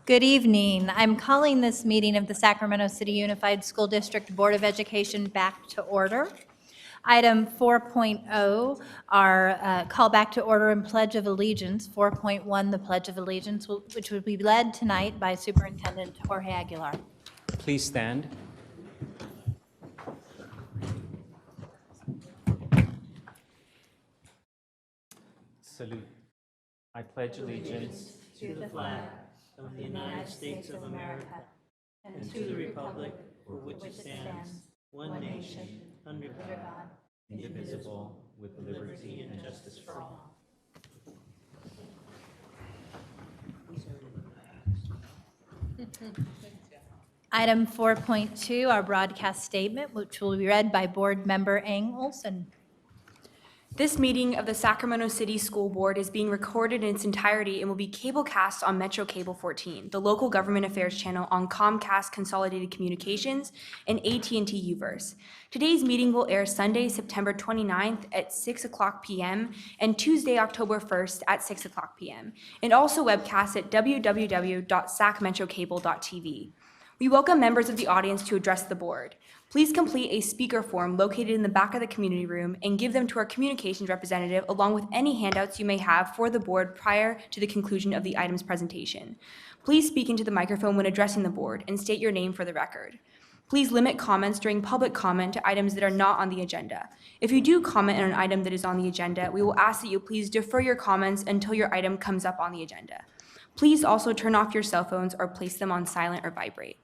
Good evening. I'm calling this meeting of the Sacramento City Unified School District Board of Education back to order. Item 4.0, our call back to order and Pledge of Allegiance. 4.1, the Pledge of Allegiance, which will be led tonight by Superintendent Jorge Aguilar. Please stand. Salute. I pledge allegiance to the flag of the United States of America and to the republic for which it stands, one nation, under God, indivisible, with liberty and justice for all. Item 4.2, our broadcast statement, which will be read by Board Member Ang Olson. This meeting of the Sacramento City School Board is being recorded in its entirety and will be cablecast on Metro Cable 14, the local government affairs channel on Comcast Consolidated Communications and AT&T Uverse. Today's meeting will air Sunday, September 29th at 6 o'clock p.m. and Tuesday, October 1st at 6 o'clock p.m. and also webcast at www.sacmetrocable.tv. We welcome members of the audience to address the board. Please complete a speaker form located in the back of the community room and give them to our communications representative along with any handouts you may have for the board prior to the conclusion of the item's presentation. Please speak into the microphone when addressing the board and state your name for the record. Please limit comments during public comment to items that are not on the agenda. If you do comment on an item that is on the agenda, we will ask that you please defer your comments until your item comes up on the agenda. Please also turn off your cell phones or place them on silent or vibrate.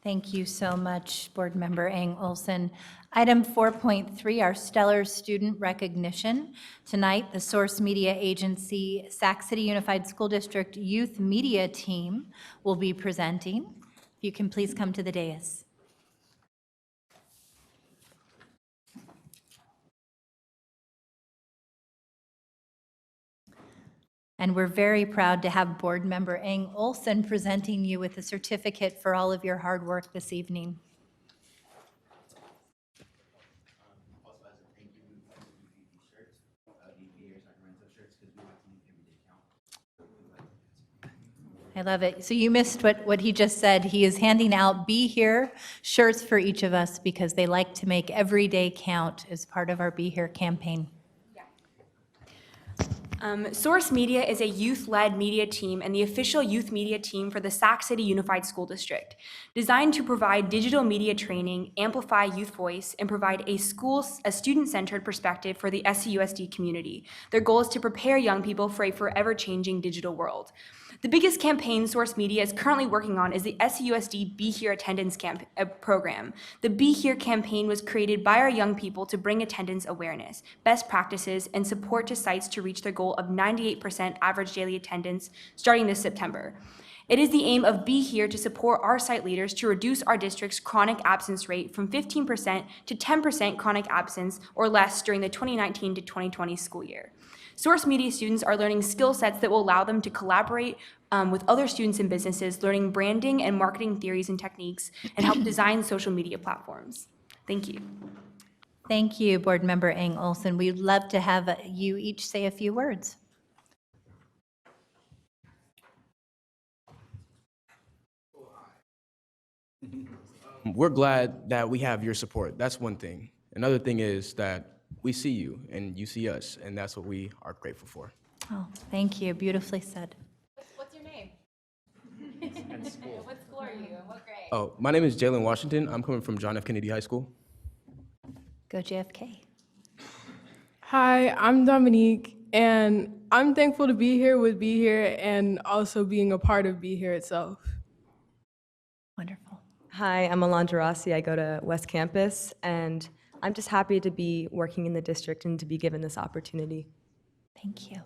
Thank you so much, Board Member Ang Olson. Item 4.3, our stellar student recognition. Tonight, the Source Media Agency Sac City Unified School District Youth Media Team will be presenting. If you can please come to the dais. And we're very proud to have Board Member Ang Olson presenting you with a certificate for all of your hard work this evening. Also, as a thank you, we would like to give you these shirts, these Be Here Sacramento shirts, because we like to make every day count. I love it. So you missed what he just said. He is handing out Be Here shirts for each of us because they like to make every day count as part of our Be Here campaign. Source Media is a youth-led media team and the official youth media team for the Sac City Unified School District, designed to provide digital media training, amplify youth voice, and provide a student-centered perspective for the SCUSD community. Their goal is to prepare young people for a forever-changing digital world. The biggest campaign Source Media is currently working on is the SCUSD Be Here attendance program. The Be Here campaign was created by our young people to bring attendance awareness, best practices, and support to sites to reach their goal of 98% average daily attendance starting this September. It is the aim of Be Here to support our site leaders to reduce our district's chronic absence rate from 15% to 10% chronic absence or less during the 2019 to 2020 school year. Source Media students are learning skill sets that will allow them to collaborate with other students and businesses, learning branding and marketing theories and techniques, and help design social media platforms. Thank you. Thank you, Board Member Ang Olson. We'd love to have you each say a few words. We're glad that we have your support. That's one thing. Another thing is that we see you and you see us, and that's what we are grateful for. Oh, thank you. Beautifully said. What's your name? and school. What school are you and what grade? Oh, my name is Jalen Washington. I'm coming from John F. Kennedy High School. Go JFK. Hi, I'm Dominique, and I'm thankful to be here with Be Here and also being a part of Be Here itself. Wonderful. Hi, I'm Alondra Rossi. I go to West Campus, and I'm just happy to be working in the district and to be given this opportunity. Thank you.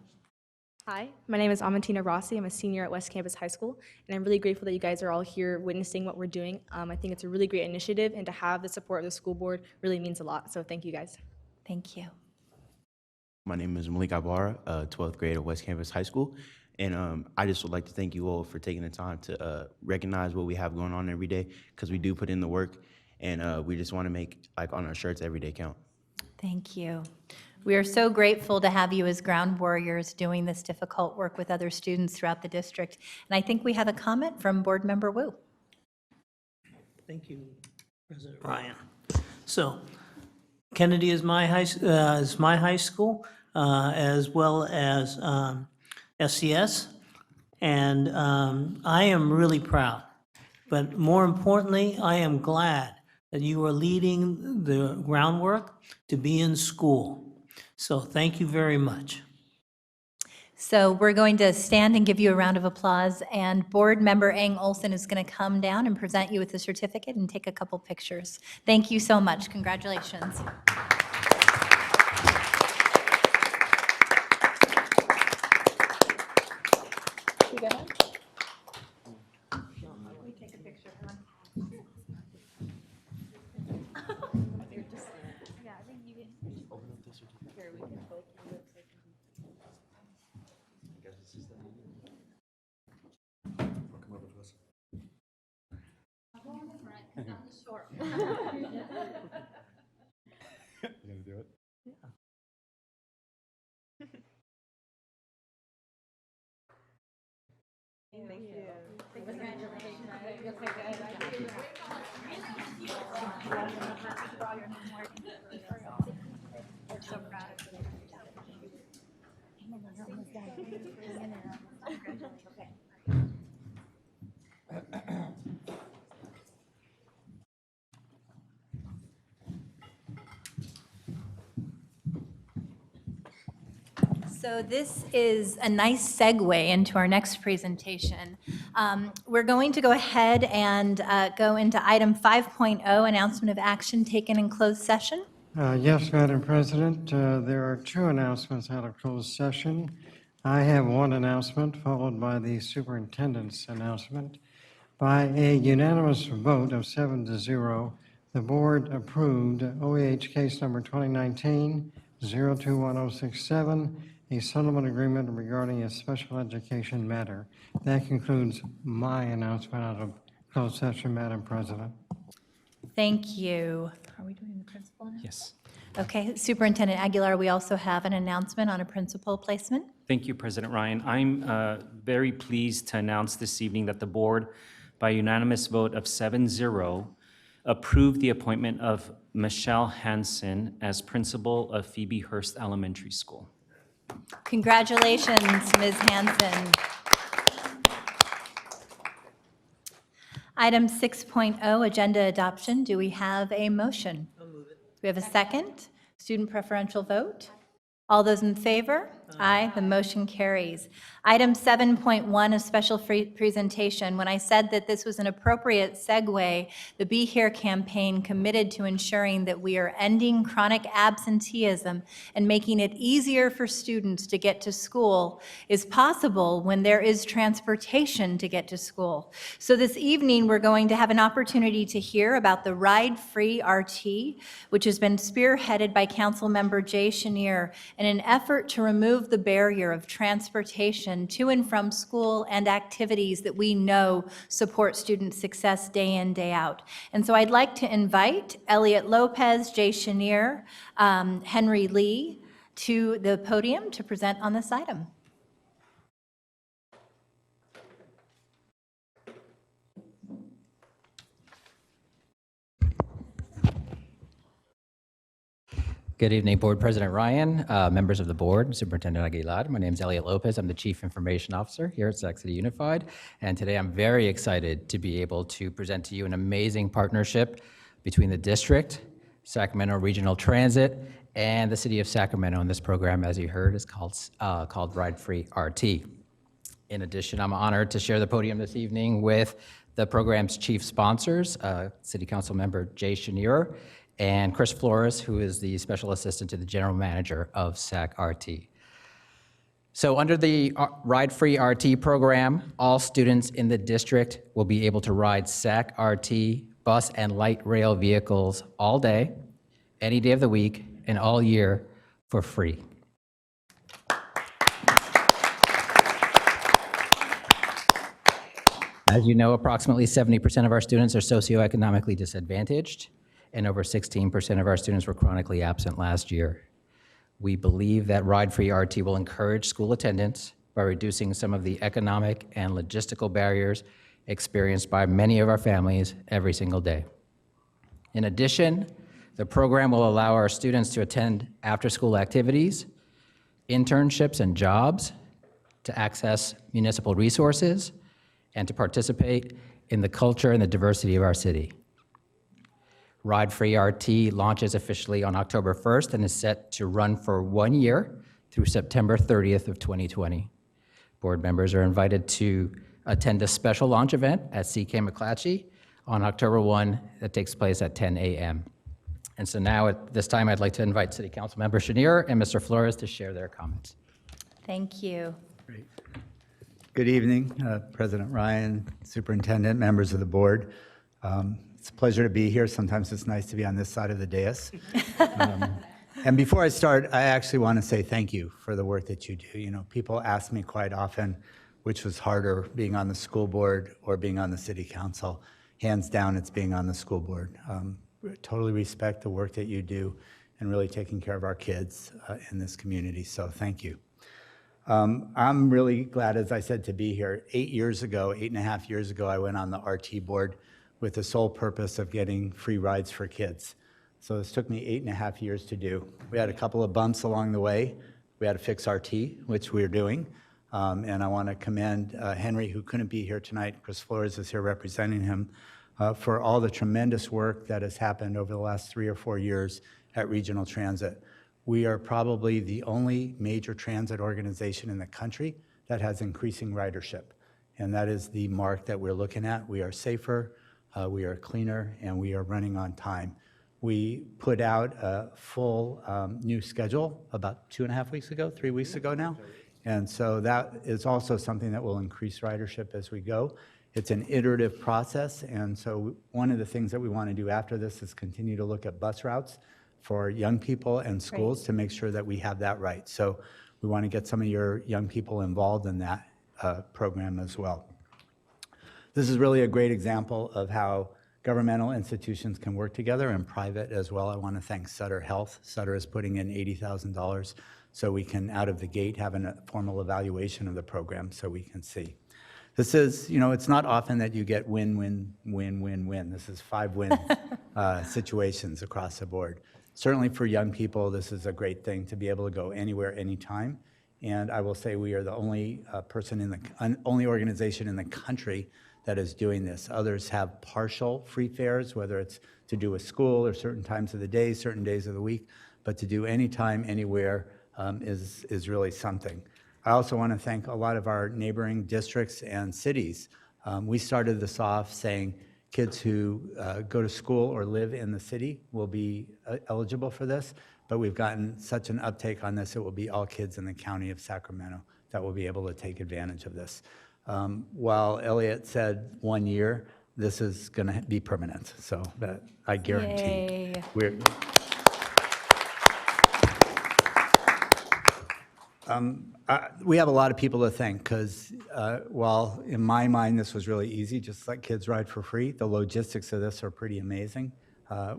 Hi, my name is Amantina Rossi. I'm a senior at West Campus High School, and I'm really grateful that you guys are all here witnessing what we're doing. I think it's a really great initiative, and to have the support of the school board really means a lot, so thank you guys. Thank you. My name is Malik Ibarra, 12th grade at West Campus High School, and I just would like to thank you all for taking the time to recognize what we have going on every day, because we do put in the work, and we just want to make, like, on our shirts, every day count. Thank you. We are so grateful to have you as ground warriors doing this difficult work with other students throughout the district. And I think we have a comment from Board Member Wu. Thank you, President Ryan. So Kennedy is my high school, as well as SCS, and I am really proud. But more importantly, I am glad that you are leading the groundwork to be in school. So thank you very much. So we're going to stand and give you a round of applause, and Board Member Eng Olson is going to come down and present you with the certificate and take a couple pictures. Thank you so much. Congratulations. So this is a nice segue into our next presentation. We're going to go ahead and go into item 5.0, announcement of action taken in closed session. Yes, Madam President, there are two announcements out of closed session. I have one announcement followed by the superintendent's announcement. By a unanimous vote of 7-0, the board approved OEH case number 2019-021067, a settlement agreement regarding a special education matter. That concludes my announcement out of closed session, Madam President. Thank you. Are we doing the principal now? Yes. Okay, Superintendent Aguilar, we also have an announcement on a principal placement. Thank you, President Ryan. I'm very pleased to announce this evening that the board, by unanimous vote of 7-0, approved the appointment of Michelle Hansen as principal of Phoebe Hearst Elementary School. Congratulations, Ms. Hansen. Item 6.0, agenda adoption. Do we have a motion? I'll move it. Do we have a second? Student preferential vote? All those in favor? Aye, the motion carries. Item 7.1, a special presentation. When I said that this was an appropriate segue, the Be Here campaign committed to ensuring that we are ending chronic absenteeism and making it easier for students to get to school is possible when there is transportation to get to school. So this evening, we're going to have an opportunity to hear about the Ride-Free RT, which has been spearheaded by Councilmember Jay Chenier in an effort to remove the barrier of transportation to and from school and activities that we know support student success day in, day out. And so I'd like to invite Elliot Lopez, Jay Chenier, Henry Lee to the podium to present on this item. Good evening, Board President Ryan, members of the board, Superintendent Aguilar. My name is Elliot Lopez. I'm the Chief Information Officer here at Sac City Unified. And today I'm very excited to be able to present to you an amazing partnership between the district, Sacramento Regional Transit, and the City of Sacramento. And this program, as you heard, is called Ride-Free RT. In addition, I'm honored to share the podium this evening with the program's chief sponsors, City Council Member Jay Chenier, and Chris Flores, who is the Special Assistant to the General Manager of SAC RT. So under the Ride-Free RT program, all students in the district will be able to ride SAC RT bus and light rail vehicles all day, any day of the week, and all year for free. As you know, approximately 70% of our students are socioeconomically disadvantaged, and over 16% of our students were chronically absent last year. We believe that ride-free RT will encourage school attendance by reducing some of the economic and logistical barriers experienced by many of our families every single day. In addition, the program will allow our students to attend after-school activities, internships and jobs, to access municipal resources, and to participate in the culture and the diversity of our city. Ride Free RT launches officially on October 1st and is set to run for 1 year through September 30th of 2020. Board members are invited to attend a special launch event at CK McClatchy on October 1 that takes place at 10 a.m. And so now at this time, I'd like to invite City Council Member Chenier and Mr. Flores to share their comments. Thank you. Great. Good evening, President Ryan, Superintendent, members of the board. It's a pleasure to be here. Sometimes it's nice to be on this side of the dais. And before I start, I actually want to say thank you for the work that you do. You know, people ask me quite often which was harder, being on the school board or being on the city council. Hands down, it's being on the school board. Totally respect the work that you do and really taking care of our kids in this community, so thank you. I'm really glad, as I said, to be here. 8.5 years ago, I went on the RT board with the sole purpose of getting free rides for kids. So this took me 8.5 years to do. We had a couple of bumps along the way. We had to fix RT, which we're doing. And I want to commend Henry, who couldn't be here tonight. Chris Flores is here representing him, for all the tremendous work that has happened over the last 3 or 4 years at Regional Transit. We are probably the only major transit organization in the country that has increasing ridership. And that is the mark that we're looking at. We are safer, we are cleaner, and we are running on time. We put out a full new schedule about 2.5 weeks ago, 3 weeks ago now. And so that is also something that will increase ridership as we go. It's an iterative process, and so one of the things that we want to do after this is continue to look at bus routes for young people and schools to make sure that we have that right. So we want to get some of your young people involved in that program as well. This is really a great example of how governmental institutions can work together, and private as well. I want to thank Sutter Health. Sutter is putting in $80,000 so we can, out of the gate, have a formal evaluation of the program so we can see. This is, you know, it's not often that you get win, win, win, win, win. This is 5 win situations across the board. Certainly for young people, this is a great thing to be able to go anywhere, anytime. And I will say we are the only only organization in the country that is doing this. Others have partial free fares, whether it's to do with school or certain times of the day, certain days of the week, but to do anytime, anywhere is really something. I also want to thank a lot of our neighboring districts and cities. We started this off saying kids who go to school or live in the city will be eligible for this, but we've gotten such an uptake on this, it will be all kids in the county of Sacramento that will be able to take advantage of this. While Elliot said 1 year, this is going to be permanent, so that I guarantee. We have a lot of people to thank because while in my mind this was really easy, just let kids ride for free, the logistics of this are pretty amazing.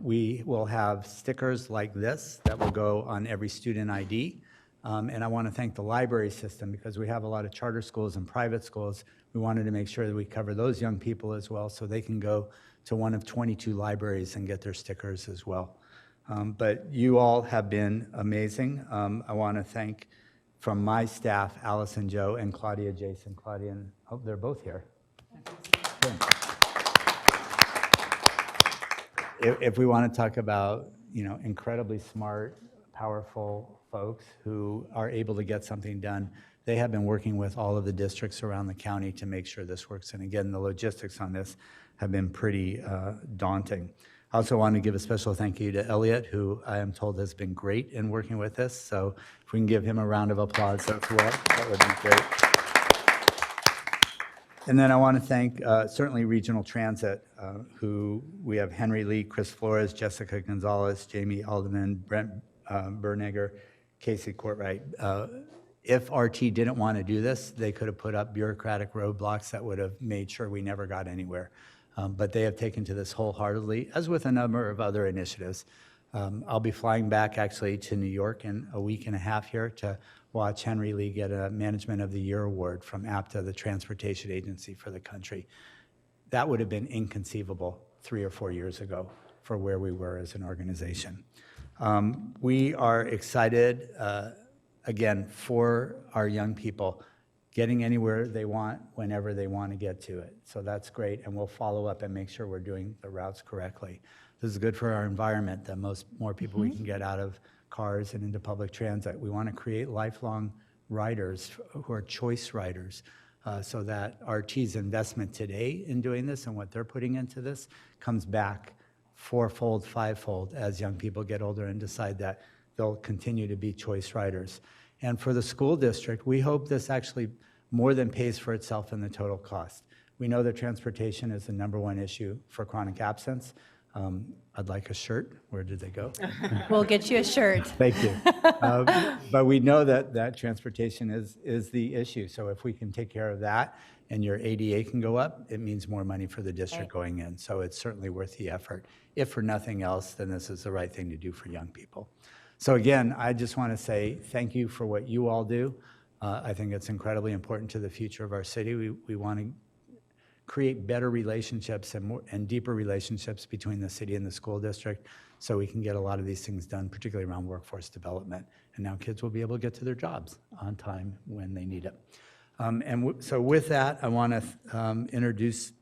We will have stickers like this that will go on every student ID. And I want to thank the library system because we have a lot of charter schools and private schools. We wanted to make sure that we cover those young people as well so they can go to one of 22 libraries and get their stickers as well. But you all have been amazing. I want to thank from my staff, Allison, Joe, and Claudia, Jason. Claudia, and oh, they're both here. If we want to talk about, you know, incredibly smart, powerful folks who are able to get something done, they have been working with all of the districts around the county to make sure this works. And again, the logistics on this have been pretty daunting. I also want to give a special thank you to Elliot, who I am told has been great in working with this. So if we can give him a round of applause as well, that would be great. And then I want to thank certainly Regional Transit, who we have Henry Lee, Chris Flores, Jessica Gonzalez, Jamie Alderman, Brent Bernegger, Casey Courtwright. If RT didn't want to do this, they could have put up bureaucratic roadblocks that would have made sure we never got anywhere. But they have taken to this wholeheartedly, as with a number of other initiatives. I'll be flying back actually to New York in a week and a half here to watch Henry Lee get a Management of the Year award from APTA, the transportation agency for the country. That would have been inconceivable 3 or 4 years ago for where we were as an organization. We are excited, again, for our young people getting anywhere they want, whenever they want to get to it. So that's great, and we'll follow up and make sure we're doing the routes correctly. This is good for our environment, that more people we can get out of cars and into public transit. We want to create lifelong riders who are choice riders, so that RT's investment today in doing this and what they're putting into this comes back fourfold, fivefold as young people get older and decide that they'll continue to be choice riders. And for the school district, we hope this actually more than pays for itself in the total cost. We know that transportation is the #1 issue for chronic absence. I'd like a shirt. Where did they go? We'll get you a shirt. Thank you. But we know that transportation is the issue. So if we can take care of that and your ADA can go up, it means more money for the district going in. So it's certainly worth the effort. If for nothing else, then this is the right thing to do for young people. So again, I just want to say thank you for what you all do. I think it's incredibly important to the future of our city. We want to create better relationships and deeper relationships between the city and the school district so we can get a lot of these things done, particularly around workforce development. And now kids will be able to get to their jobs on time when they need it. So with that, I want to introduce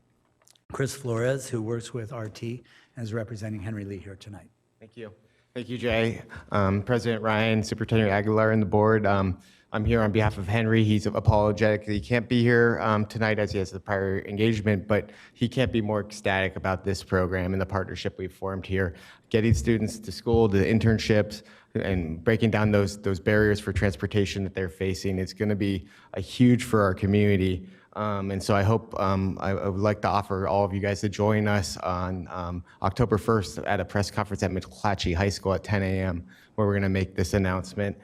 Chris Flores, who works with RT and is representing Henry Lee here tonight. Thank you. Thank you, Jay. President Ryan, Superintendent Aguilar, and the board. I'm here on behalf of Henry. He's apologetic that he can't be here tonight as he has the prior engagement, but he can't be more ecstatic about this program and the partnership we've formed here, getting students to school, to internships, and breaking down those barriers for transportation that they're facing. It's going to be a huge for our community. And so I hope, I would like to offer all of you guys to join us on October 1st at a press conference at McClatchy High School at 10 a.m. where we're going to make this announcement.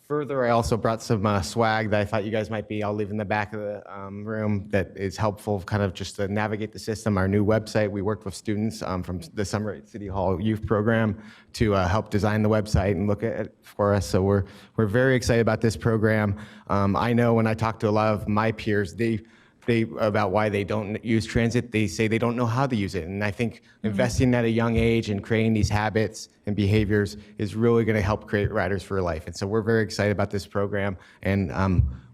Further, I also brought some swag that I thought you guys might be. I'll leave in the back of the room that is helpful kind of just to navigate the system. Our new website, we worked with students from the Summer at City Hall Youth Program to help design the website and look at it for us. So we're very excited about this program. I know when I talk to a lot of my peers, they about why they don't use transit, they say they don't know how to use it. And I think investing at a young age and creating these habits and behaviors is really going to help create riders for life. And so we're very excited about this program, and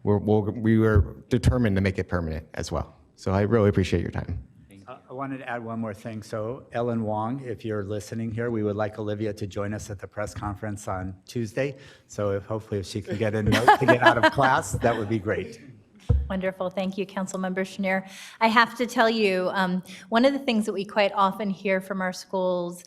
we were determined to make it permanent as well. So I really appreciate your time. I wanted to add one more thing. So Ellen Wong, if you're listening here, we would like Olivia to join us at the press conference on Tuesday. So hopefully if she can get a note to get out of class, that would be great. Wonderful. Thank you, Councilmember Schneer. I have to tell you, one of the things that we quite often hear from our schools,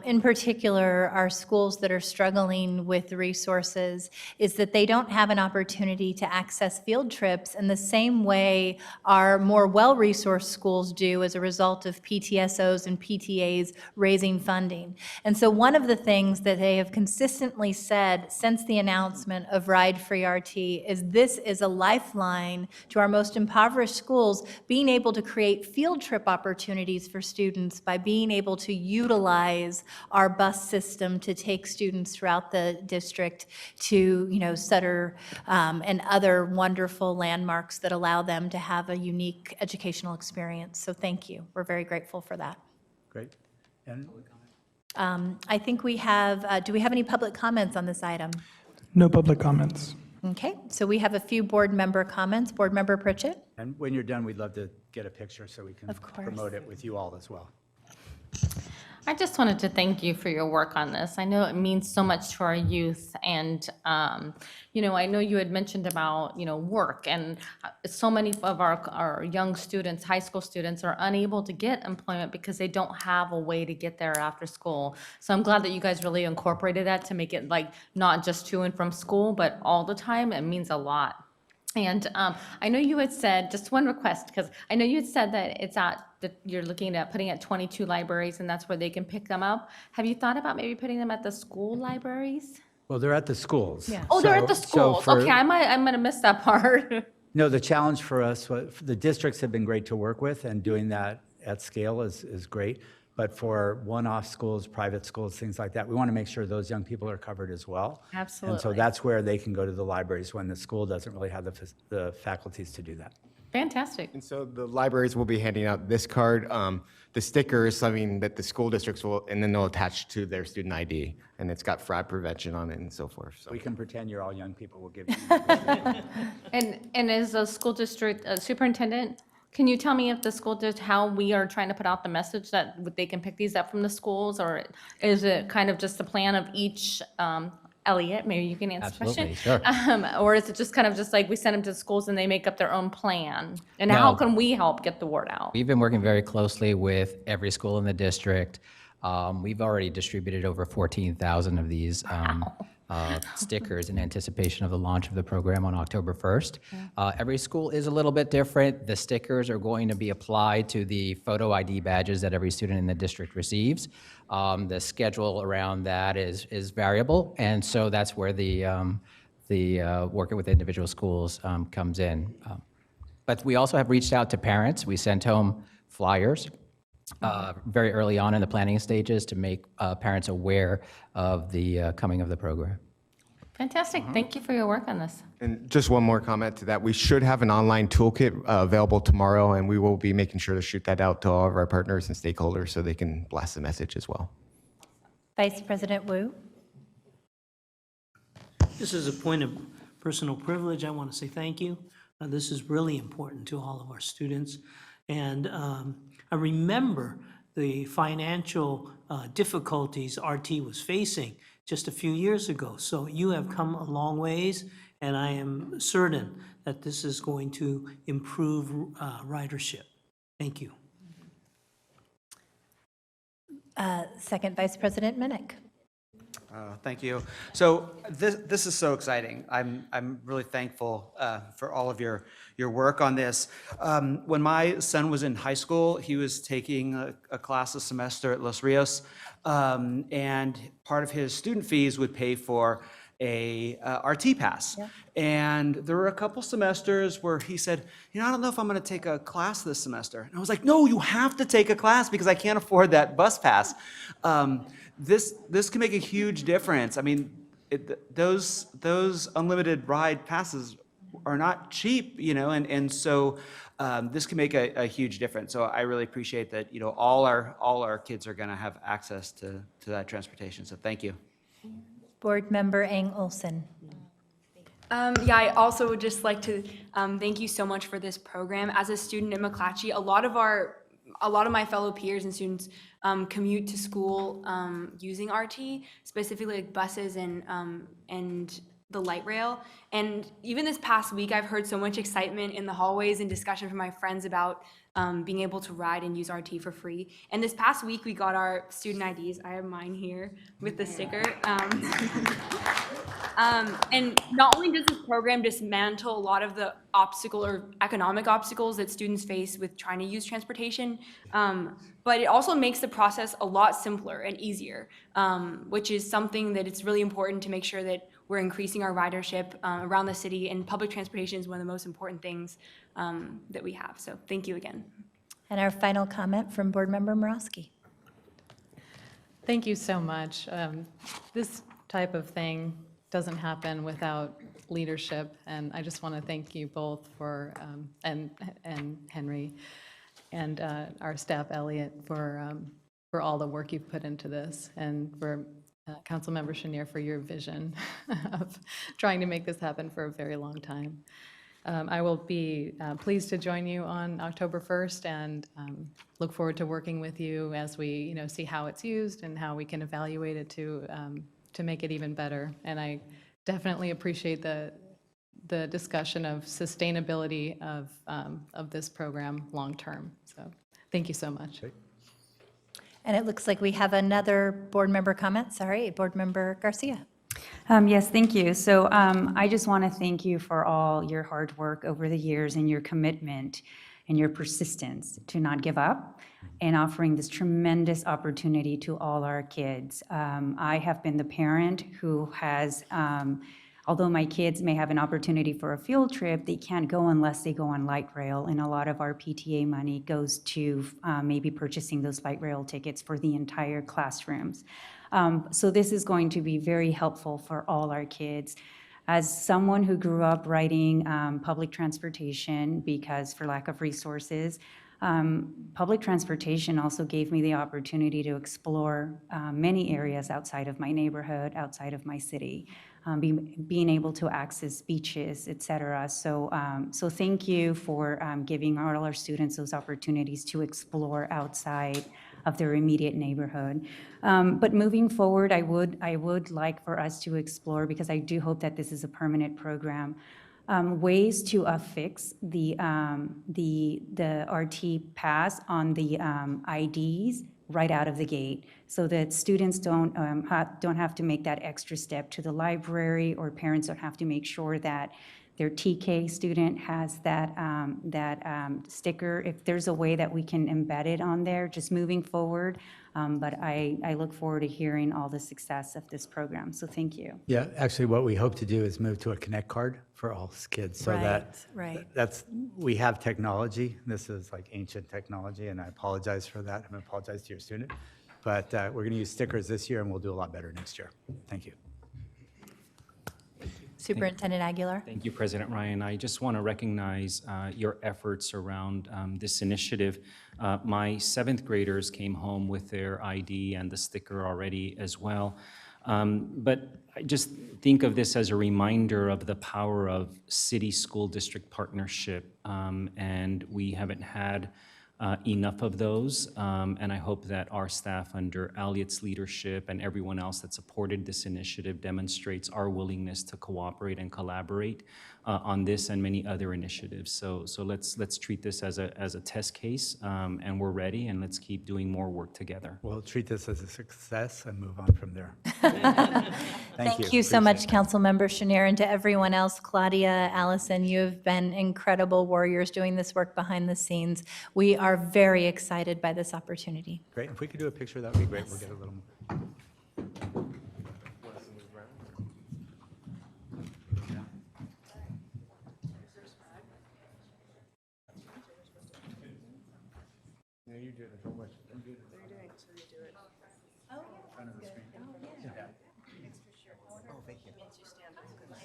in particular our schools that are struggling with resources, is that they don't have an opportunity to access field trips in the same way our more well-resourced schools do as a result of PTSOs and PTAs raising funding. And so one of the things that they have consistently said since the announcement of Ride Free RT is this is a lifeline to our most impoverished schools, being able to create field trip opportunities for students by being able to utilize our bus system to take students throughout the district to, Sutter and other wonderful landmarks that allow them to have a unique educational experience. So thank you. We're very grateful for that. Great. And I think we have, do we have any public comments on this item? No public comments. Okay, so we have a few board member comments. Board Member Pritchett? And when you're done, we'd love to get a picture so we can Of course. promote it with you all as well. I just wanted to thank you for your work on this. I know it means so much to our youth, and I know you had mentioned about work, and so many of our young students, high school students, are unable to get employment because they don't have a way to get there after school. So I'm glad that you guys really incorporated that to make it like not just to and from school, but all the time. It means a lot. And I know you had said, just one request, because I know you had said that you're looking at putting at 22 libraries and that's where they can pick them up. Have you thought about maybe putting them at the school libraries? Well, they're at the schools. Yeah. Oh, they're at the schools. Okay, I might have missed that part. No, the challenge for us, the districts have been great to work with, and doing that at scale is great. But for one-off schools, private schools, things like that, we want to make sure those young people are covered as well. And so Absolutely. that's where they can go to the libraries when the school doesn't really have the faculties to do that. Fantastic. And so the libraries will be handing out this card. The sticker is something that the school districts will, and then they'll attach to their student ID. And it's got fraud prevention on it and so forth. So We can pretend you're all young people. We'll give you. And as a school district superintendent, can you tell me if the school did, how we are trying to put out the message that they can pick these up from the schools? Or is it kind of just a plan of each, Elliot, maybe you can answer the question. Absolutely, sure. Or is it just kind of just like we send them to schools and they make up their own plan? And No. how can we help get the word out? We've been working very closely with every school in the district. We've already distributed over 14,000 of these stickers in anticipation of the launch of the program on October 1st. Every school is a little bit different. The stickers are going to be applied to the photo ID badges that every student in the district receives. The schedule around that is variable, and so that's where the working with individual schools comes in. But we also have reached out to parents. We sent home flyers very early on in the planning stages to make parents aware of the coming of the program. Fantastic. Thank you for your work on this. And just one more comment to that. We should have an online toolkit available tomorrow, and we will be making sure to shoot that out to all of our partners and stakeholders so they can blast the message as well. Vice President Wu. This is a point of personal privilege. I want to say thank you. This is really important to all of our students. And I remember the financial difficulties RT was facing just a few years ago. So you have come a long ways, and I am certain that this is going to improve ridership. Thank you. Second Vice President Minnick. Thank you. So this is so exciting. I'm really thankful for all of your work on this. When my son was in high school, he was taking a class a semester at Los Rios, and part of his student fees would pay for a RT pass. Yeah. And there were a couple semesters where he said, I don't know if I'm going to take a class this semester. And I was like, no, you have to take a class because I can't afford that bus pass. This can make a huge difference. I mean, those unlimited ride passes are not cheap, and so this can make a huge difference. So I really appreciate that, all our kids are going to have access to that transportation. So thank you. Board Member Ang Olson. Yeah, I also would just like to thank you so much for this program. As a student in McClatchy, a lot of my fellow peers and students commute to school using RT, specifically like buses and the light rail. And even this past week, I've heard so much excitement in the hallways and discussion from my friends about being able to ride and use RT for free. And this past week, we got our student IDs. I have mine here with the sticker. And not only does this program dismantle a lot of the obstacle or economic obstacles that students face with trying to use transportation, but it also makes the process a lot simpler and easier, which is something that it's really important to make sure that we're increasing our ridership around the city, and public transportation is one of the most important things that we have. So thank you again. And our final comment from Board Member Morosky. Thank you so much. This type of thing doesn't happen without leadership, and I just want to thank you both for, and Henry, and our staff, Elliot, for all the work you've put into this, and for Councilmember Chenier for your vision of trying to make this happen for a very long time. I will be pleased to join you on October 1st, and look forward to working with you as we, see how it's used and how we can evaluate it to make it even better. And I definitely appreciate the discussion of sustainability of this program long term. So thank you so much. And it looks like we have another board member comment. Sorry, Board Member Garcia. Yes, thank you. So I just want to thank you for all your hard work over the years and your commitment and your persistence to not give up and offering this tremendous opportunity to all our kids. I have been the parent who has although my kids may have an opportunity for a field trip, they can't go unless they go on light rail. And a lot of our PTA money goes to maybe purchasing those light rail tickets for the entire classrooms. So this is going to be very helpful for all our kids. As someone who grew up riding public transportation because for lack of resources, public transportation also gave me the opportunity to explore many areas outside of my neighborhood, outside of my city, being able to access beaches, et cetera. So thank you for giving all our students those opportunities to explore outside of their immediate neighborhood. But moving forward, I would like for us to explore, because I do hope that this is a permanent program, ways to affix the RT pass on the IDs right out of the gate, so that students don't have to make that extra step to the library, or parents don't have to make sure that their TK student has that sticker. If there's a way that we can embed it on there, just moving forward. But I look forward to hearing all the success of this program. So thank you. Yeah, actually, what we hope to do is move to a Connect card for all kids, so Right. we have technology. This is like ancient technology, and I apologize for that. I'm going to apologize to your student. But we're going to use stickers this year, and we'll do a lot better next year. Thank you. Superintendent Aguilar. Thank you, President Ryan. I just want to recognize your efforts around this initiative. My 7th graders came home with their ID and the sticker already as well. But I just think of this as a reminder of the power of city-school district partnership, and we haven't had enough of those, and I hope that our staff under Elliot's leadership and everyone else that supported this initiative demonstrates our willingness to cooperate and collaborate on this and many other initiatives. So let's treat this as a test case, and we're ready, and let's keep doing more work together. We'll treat this as a success and move on from there. Thank you so much, Councilmember Chenier, and to everyone else, Claudia, Allison, you have been incredible warriors doing this work behind the scenes. We are very excited by this opportunity. Great. If we could do a picture, that would be great. We'll get a little more. No, you did it. Don't worry. I'm good. What are you doing? So you do it. Oh, yeah. Front of the screen. Oh, yeah. Oh, thank you. Means you stand up. Is that going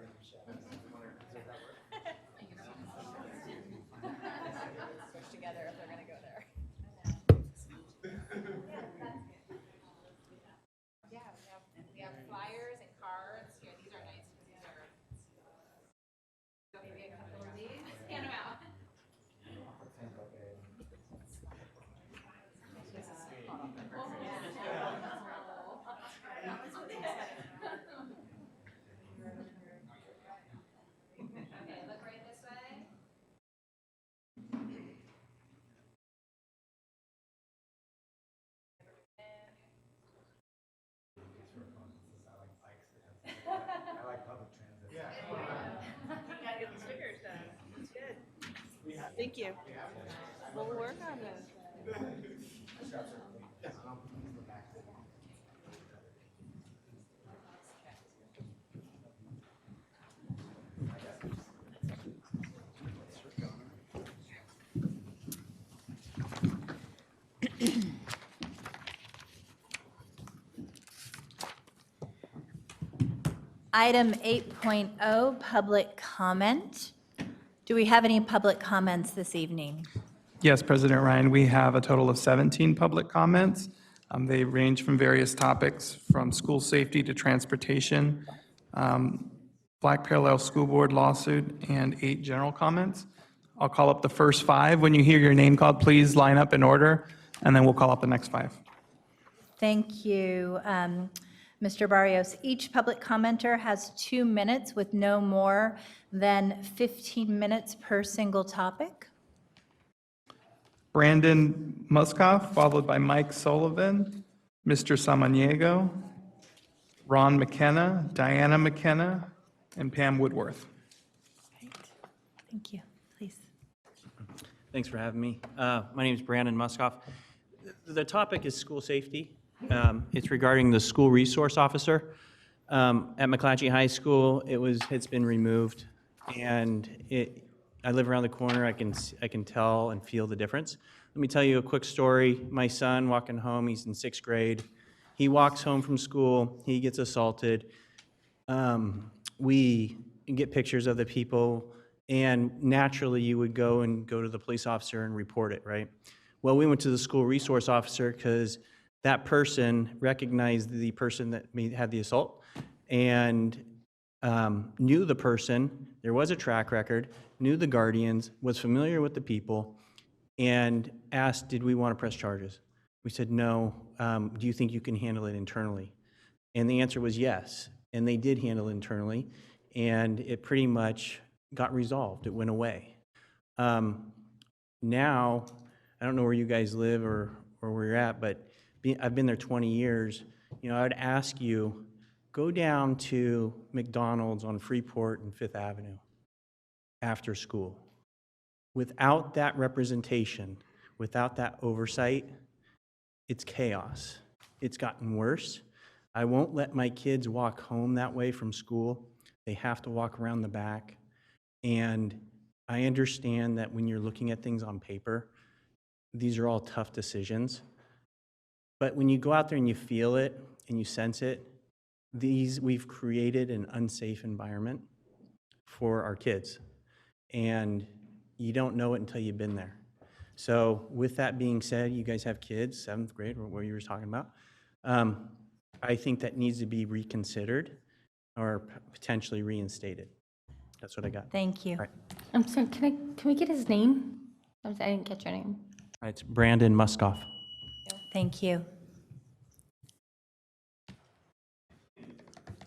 to shadow? Does that work? Push together if they're going to go there. Yeah, we have flyers and cards. Here, these are nice. These are. So maybe a couple of these. Hand them out. Okay, look right this way. I like public transit. Yeah. You gotta get the stickers done. That's good. Thank you. We'll work on this. Item 8.0, public comment. Do we have any public comments this evening? Yes, President Ryan, we have a total of 17 public comments. They range from various topics, from school safety to transportation, Black Parallel School Board lawsuit, and 8 general comments. I'll call up the first 5. When you hear your name called, please line up in order, and then we'll call up the next 5. Thank you, Mr. Barrios. Each public commenter has 2 minutes with no more than 15 minutes per single topic. Brandon Muskoff, followed by Mike Sullivan, Mr. Samaniego, Ron McKenna, Diana McKenna, and Pam Woodward. Thank you. Please. Thanks for having me. My name is Brandon Muskoff. The topic is school safety. It's regarding the school resource officer. At McClatchy High School, it's been removed, and I live around the corner. I can tell and feel the difference. Let me tell you a quick story. My son walking home, he's in 6th grade. He walks home from school, he gets assaulted. We get pictures of the people, and naturally you would go to the police officer and report it, right? Well, we went to the school resource officer because that person recognized the person that had the assault and knew the person. There was a track record, knew the guardians, was familiar with the people, and asked, did we want to press charges? We said, no. Do you think you can handle it internally? And the answer was yes. And they did handle it internally, and it pretty much got resolved. It went away. Now, I don't know where you guys live or where you're at, but I've been there 20 years. You know, I would ask you, go down to McDonald's on Freeport and 5th Avenue after school. Without that representation, without that oversight, it's chaos. It's gotten worse. I won't let my kids walk home that way from school. They have to walk around the back. And I understand that when you're looking at things on paper, these are all tough decisions. But when you go out there and you feel it and you sense it, we've created an unsafe environment for our kids. And you don't know it until you've been there. So with that being said, you guys have kids, 7th grade, or what you were talking about. I think that needs to be reconsidered or potentially reinstated. That's what I got. Thank you. All right. I'm sorry, can we get his name? I didn't catch your name. It's Brandon Muskoff. Thank you.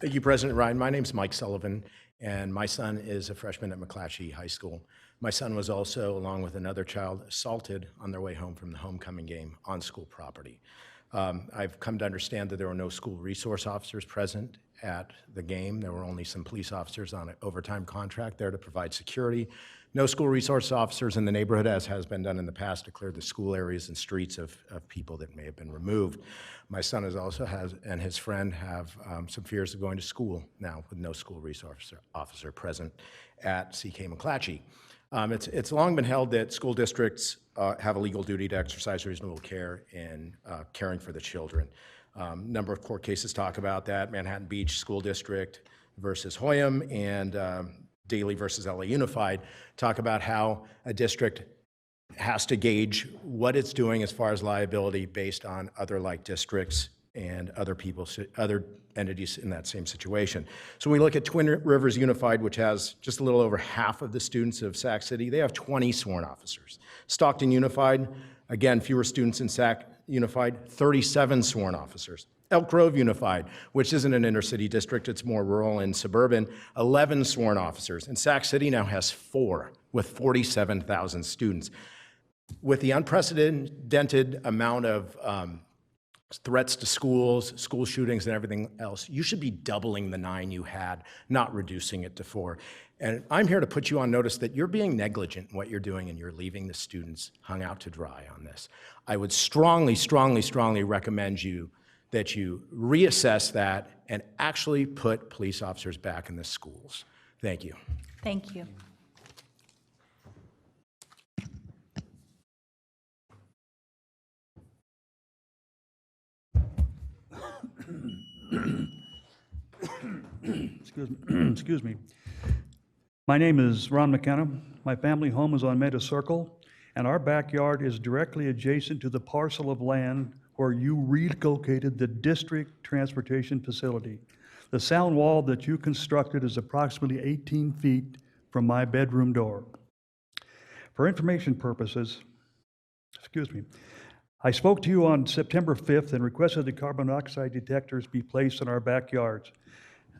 Thank you, President Ryan. My name's Mike Sullivan, and my son is a freshman at McClatchy High School. My son was also, along with another child, assaulted on their way home from the homecoming game on school property. I've come to understand that there were no school resource officers present at the game. There were only some police officers on an overtime contract there to provide security. No school resource officers in the neighborhood, as has been done in the past, to clear the school areas and streets of people that may have been removed. My son and his friend have some fears of going to school now with no school resource officer present at CK McClatchy. It's long been held that school districts have a legal duty to exercise reasonable care in caring for the children. Number of court cases talk about that. Manhattan Beach School District versus Hoyam and Daly versus LA Unified talk about how a district has to gauge what it's doing as far as liability based on other like districts and other entities in that same situation. So when we look at Twin Rivers Unified, which has just a little over half of the students of Sac City, they have 20 sworn officers. Stockton Unified, again, fewer students in Sac Unified, 37 sworn officers. Elk Grove Unified, which isn't an inner city district, it's more rural and suburban, 11 sworn officers. And Sac City now has 4 with 47,000 students. With the unprecedented amount of threats to schools, school shootings, and everything else, you should be doubling the 9 you had, not reducing it to 4. And I'm here to put you on notice that you're being negligent in what you're doing and you're leaving the students hung out to dry on this. I would strongly, strongly, strongly recommend that you reassess that and actually put police officers back in the schools. Thank you. Thank you. Excuse me. My name is Ron McKenna. My family home is on Meta Circle, and our backyard is directly adjacent to the parcel of land where you relocated the district transportation facility. The sound wall that you constructed is approximately 18 feet from my bedroom door. For information purposes, I spoke to you on September 5th and requested the carbon monoxide detectors be placed in our backyards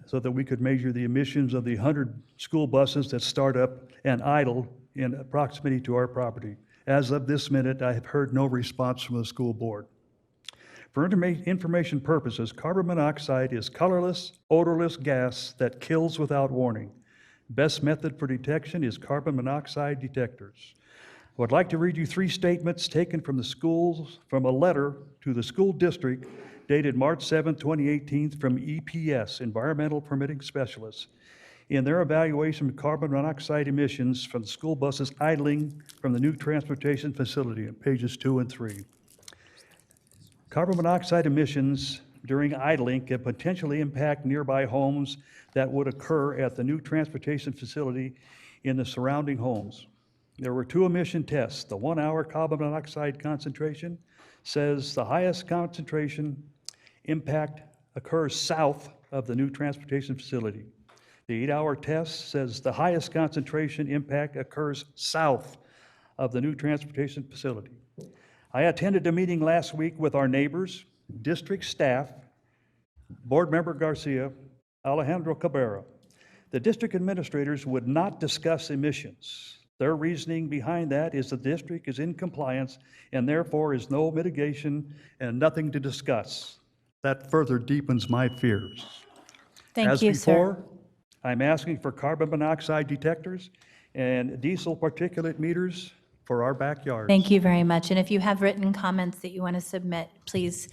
so that we could measure the emissions of the 100 school buses that start up and idle in proximity to our property. As of this minute, I have heard no response from the school board. For information purposes, carbon monoxide is colorless, odorless gas that kills without warning. Best method for detection is carbon monoxide detectors. I would like to read you 3 statements taken from the schools, from a letter to the school district dated March 7, 2018, from EPS, Environmental Permitting Specialists, in their evaluation of carbon monoxide emissions from the school buses idling from the new transportation facility on pages 2 and 3. Carbon monoxide emissions during idling can potentially impact nearby homes that would occur at the new transportation facility in the surrounding homes. There were 2 emission tests. The 1-hour carbon monoxide concentration says the highest concentration impact occurs south of the new transportation facility. The 8-hour test says the highest concentration impact occurs south of the new transportation facility. I attended a meeting last week with our neighbors, district staff, Board Member Garcia, Alejandro Cabrera. The district administrators would not discuss emissions. Their reasoning behind that is the district is in compliance and therefore is no mitigation and nothing to discuss. That further deepens my fears. Thank you, sir. As before, I'm asking for carbon monoxide detectors and diesel particulate meters for our backyards. Thank you very much. And if you have written comments that you want to submit, please,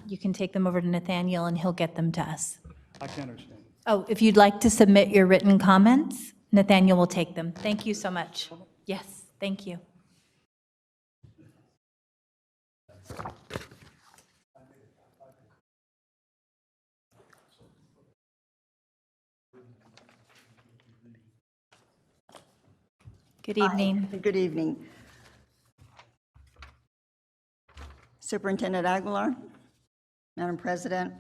you can take them over to Nathaniel and he'll get them to us. I can't understand. Oh, if you'd like to submit your written comments, Nathaniel will take them. Thank you so much. Yes, thank you. Good evening. Hi. Good evening. Superintendent Aguilar, Madam President.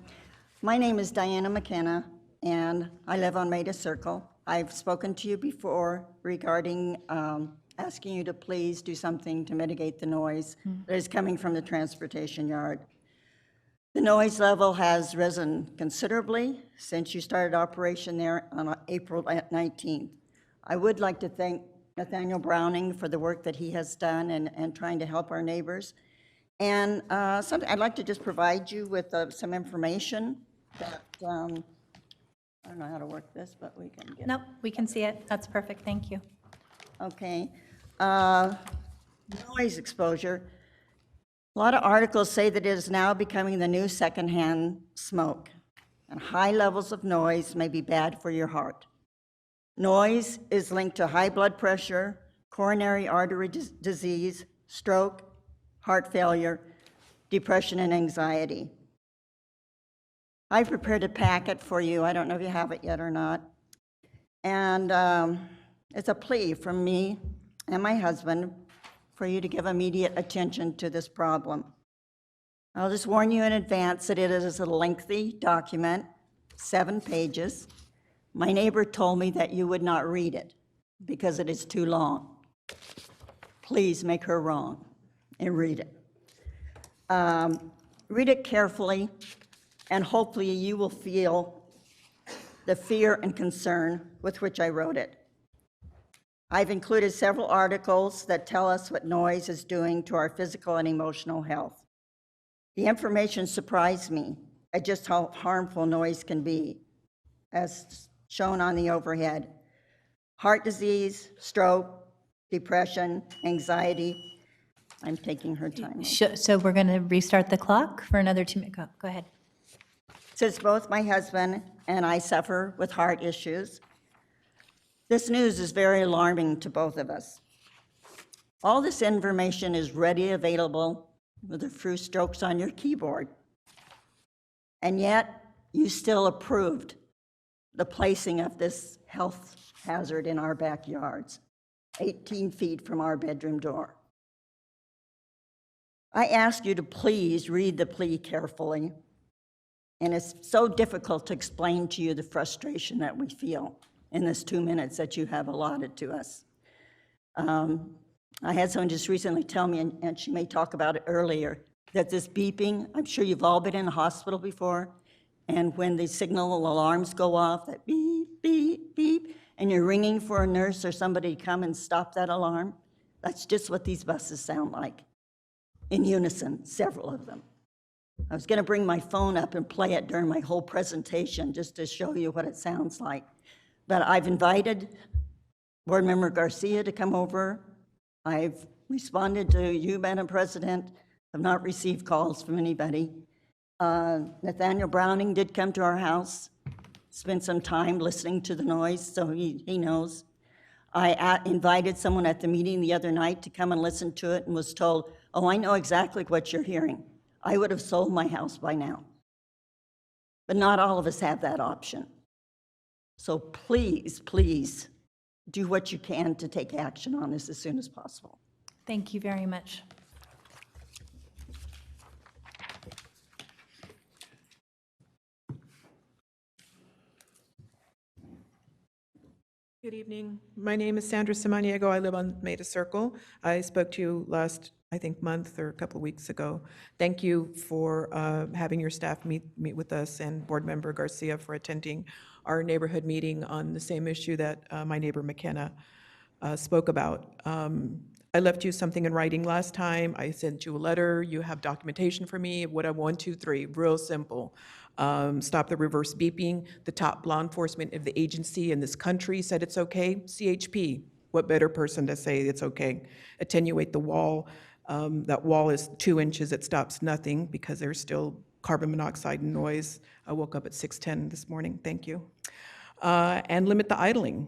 My name is Diana McKenna, and I live on Maida Circle. I've spoken to you before regarding asking you to please do something to mitigate the noise that is coming from the transportation yard. The noise level has risen considerably since you started operation there on April 19th. I would like to thank Nathaniel Browning for the work that he has done and trying to help our neighbors. And I'd like to just provide you with some information that, I don't know how to work this, but we can get it. Nope, we can see it. That's perfect. Thank you. Okay. Noise exposure. A lot of articles say that it is now becoming the new secondhand smoke, and high levels of noise may be bad for your heart. Noise is linked to high blood pressure, coronary artery disease, stroke, heart failure, depression, and anxiety. I've prepared a packet for you. I don't know if you have it yet or not. And it's a plea from me and my husband for you to give immediate attention to this problem. I'll just warn you in advance that it is a lengthy document, 7 pages. My neighbor told me that you would not read it because it is too long. Please make her wrong and read it. Read it carefully, and hopefully you will feel the fear and concern with which I wrote it. I've included several articles that tell us what noise is doing to our physical and emotional health. The information surprised me at just how harmful noise can be, as shown on the overhead. Heart disease, stroke, depression, anxiety. I'm taking her time. So we're going to restart the clock for another 2 minutes. Go ahead. Since both my husband and I suffer with heart issues, this news is very alarming to both of us. All this information is ready available with a few strokes on your keyboard. And yet, you still approved the placing of this health hazard in our backyards, 18 feet from our bedroom door. I ask you to please read the plea carefully, and it's so difficult to explain to you the frustration that we feel in this 2 minutes that you have allotted to us. I had someone just recently tell me, and she may talk about it earlier, that this beeping, I'm sure you've all been in a hospital before, and when the signal alarms go off, that beep, beep, beep, and you're ringing for a nurse or somebody to come and stop that alarm, that's just what these buses sound like, in unison, several of them. I was going to bring my phone up and play it during my whole presentation just to show you what it sounds like. But I've invited Board Member Garcia to come over. I've responded to you, Madam President. I've not received calls from anybody. Nathaniel Browning did come to our house, spent some time listening to the noise, so he knows. I invited someone at the meeting the other night to come and listen to it and was told, oh, I know exactly what you're hearing. I would have sold my house by now. But not all of us have that option. So please, please, do what you can to take action on this as soon as possible. Thank you very much. Good evening. My name is Sandra Samaniego. I live on Maida Circle. I spoke to you last, I think, month or a couple of weeks ago. Thank you for having your staff meet with us, and Board Member Garcia for attending our neighborhood meeting on the same issue that my neighbor McKenna spoke about. I left you something in writing last time. I sent you a letter. You have documentation for me. What I 1, 2, 3, real simple. Stop the reverse beeping. The top law enforcement of the agency in this country said it's okay. CHP, what better person to say it's okay? Attenuate the wall. That wall is 2 inches. It stops nothing because there's still carbon monoxide and noise. I woke up at 6:10 this morning. Thank you. And limit the idling.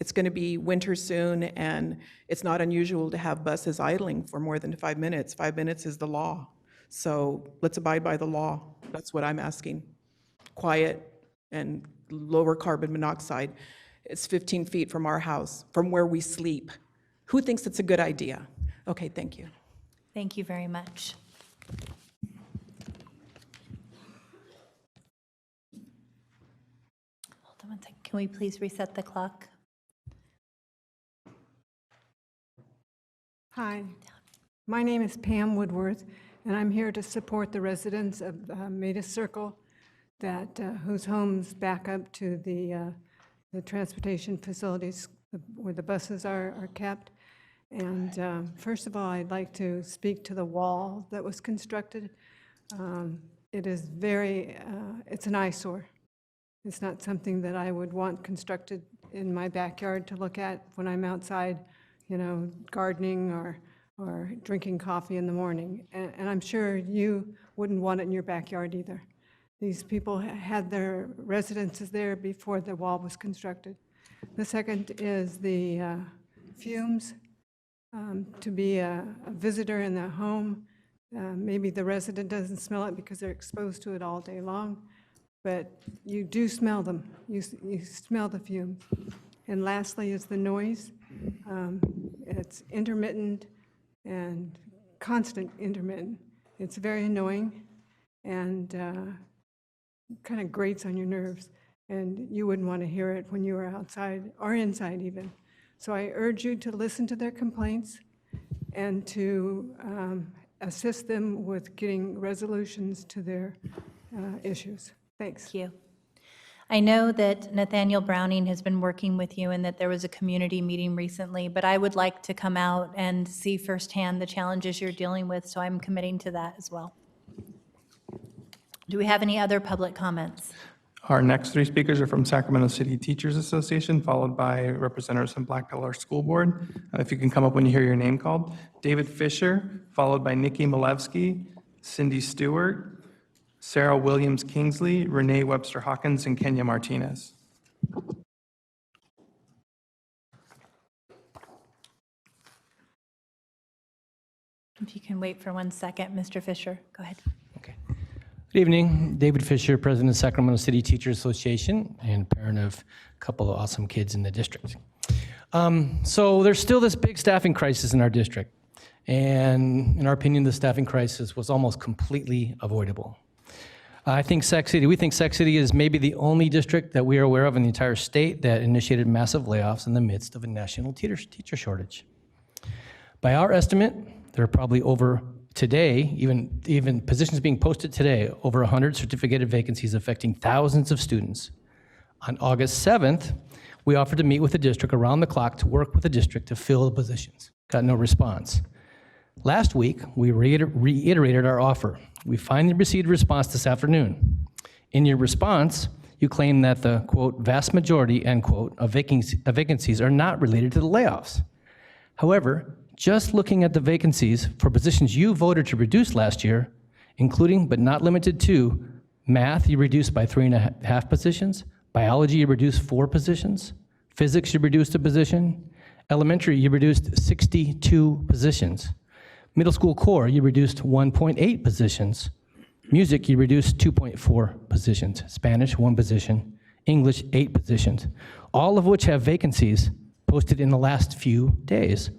It's going to be winter soon, and it's not unusual to have buses idling for more than 5 minutes. 5 minutes is the law. So let's abide by the law. That's what I'm asking. Quiet and lower carbon monoxide. It's 15 feet from our house, from where we sleep. Who thinks it's a good idea? Okay, thank you. Thank you very much. Hold on 1 second. Can we please reset the clock? Hi, my name is Pam Woodward, and I'm here to support the residents of Maida Circle whose homes back up to the transportation facilities where the buses are kept. And first of all, I'd like to speak to the wall that was constructed. It is it's an eyesore. It's not something that I would want constructed in my backyard to look at when I'm outside, gardening or drinking coffee in the morning. And I'm sure you wouldn't want it in your backyard either. These people had their residences there before the wall was constructed. The second is the fumes. To be a visitor in the home, maybe the resident doesn't smell it because they're exposed to it all day long, but you do smell them. You smell the fumes. And lastly is the noise. It's intermittent and constant intermittent. It's very annoying and kind of grates on your nerves, and you wouldn't want to hear it when you were outside or inside even. So I urge you to listen to their complaints and to assist them with getting resolutions to their issues. Thanks. Thank you. I know that Nathaniel Browning has been working with you and that there was a community meeting recently, but I would like to come out and see firsthand the challenges you're dealing with, so I'm committing to that as well. Do we have any other public comments? Our next 3 speakers are from Sacramento City Teachers Association, followed by representatives from Black Pillar School Board. If you can come up when you hear your name called. David Fisher, followed by Nikki Malevsky, Cindy Stewart, Sarah Williams Kingsley, Renee Webster Hawkins, and Kenya Martinez. If you can wait for 1 second, Mr. Fisher, go ahead. Good evening, David Fisher, President of Sacramento City Teachers Association and parent of a couple of awesome kids in the district. So there's still this big staffing crisis in our district. And in our opinion, the staffing crisis was almost completely avoidable. We think Sac City is maybe the only district that we are aware of in the entire state that initiated massive layoffs in the midst of a national teacher shortage. By our estimate, there are probably over today, even positions being posted today, over 100 certificated vacancies affecting thousands of students. On August 7th, we offered to meet with the district around the clock to work with the district to fill the positions. Got no response. Last week, we reiterated our offer. We finally received a response this afternoon. In your response, you claim that the, quote, vast majority, end quote, of vacancies are not related to the layoffs. However, just looking at the vacancies for positions you voted to reduce last year, including but not limited to math, you reduced by 3.5 positions, biology, you reduced 4 positions, physics, you reduced a position, elementary, you reduced 62 positions, middle school core, you reduced 1.8 positions, music, you reduced 2.4 positions, Spanish, 1 position, English, 8 positions, all of which have vacancies posted in the last few days.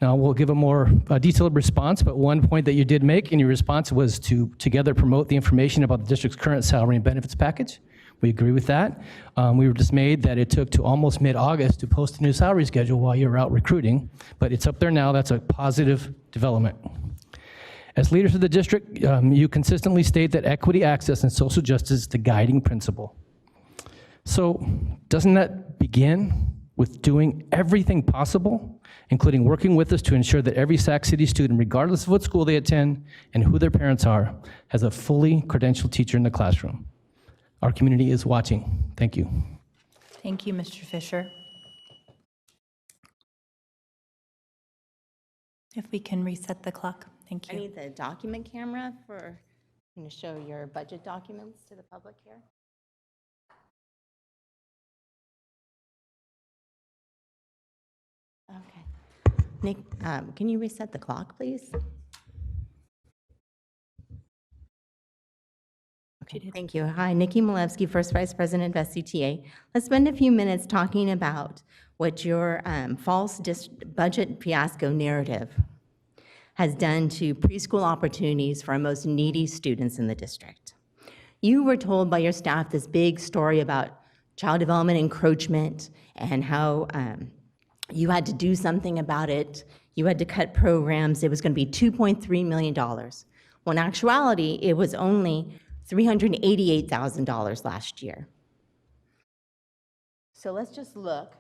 Now, we'll give a more detailed response, but one point that you did make in your response was to together promote the information about the district's current salary and benefits package. We agree with that. We were dismayed that it took to almost mid-August to post a new salary schedule while you were out recruiting, but it's up there now. That's a positive development. As leaders of the district, you consistently state that equity, access, and social justice is the guiding principle. So doesn't that begin with doing everything possible, including working with us to ensure that every Sac City student, regardless of what school they attend and who their parents are, has a fully credentialed teacher in the classroom? Our community is watching. Thank you. Thank you, Mr. Fisher. If we can reset the clock, thank I you. need the document camera for, going to show your budget documents to the public here. Okay. Nick, can you reset the clock, please? Okay, thank you. Hi, Nikki Malevsky, First Vice President of SCTA. Let's spend a few minutes talking about what your false budget fiasco narrative has done to preschool opportunities for our most needy students in the district. You were told by your staff this big story about child development encroachment and how you had to do something about it. You had to cut programs. It was going to be $2.3 million. Well, in actuality, it was only $388,000 last year. So let's just look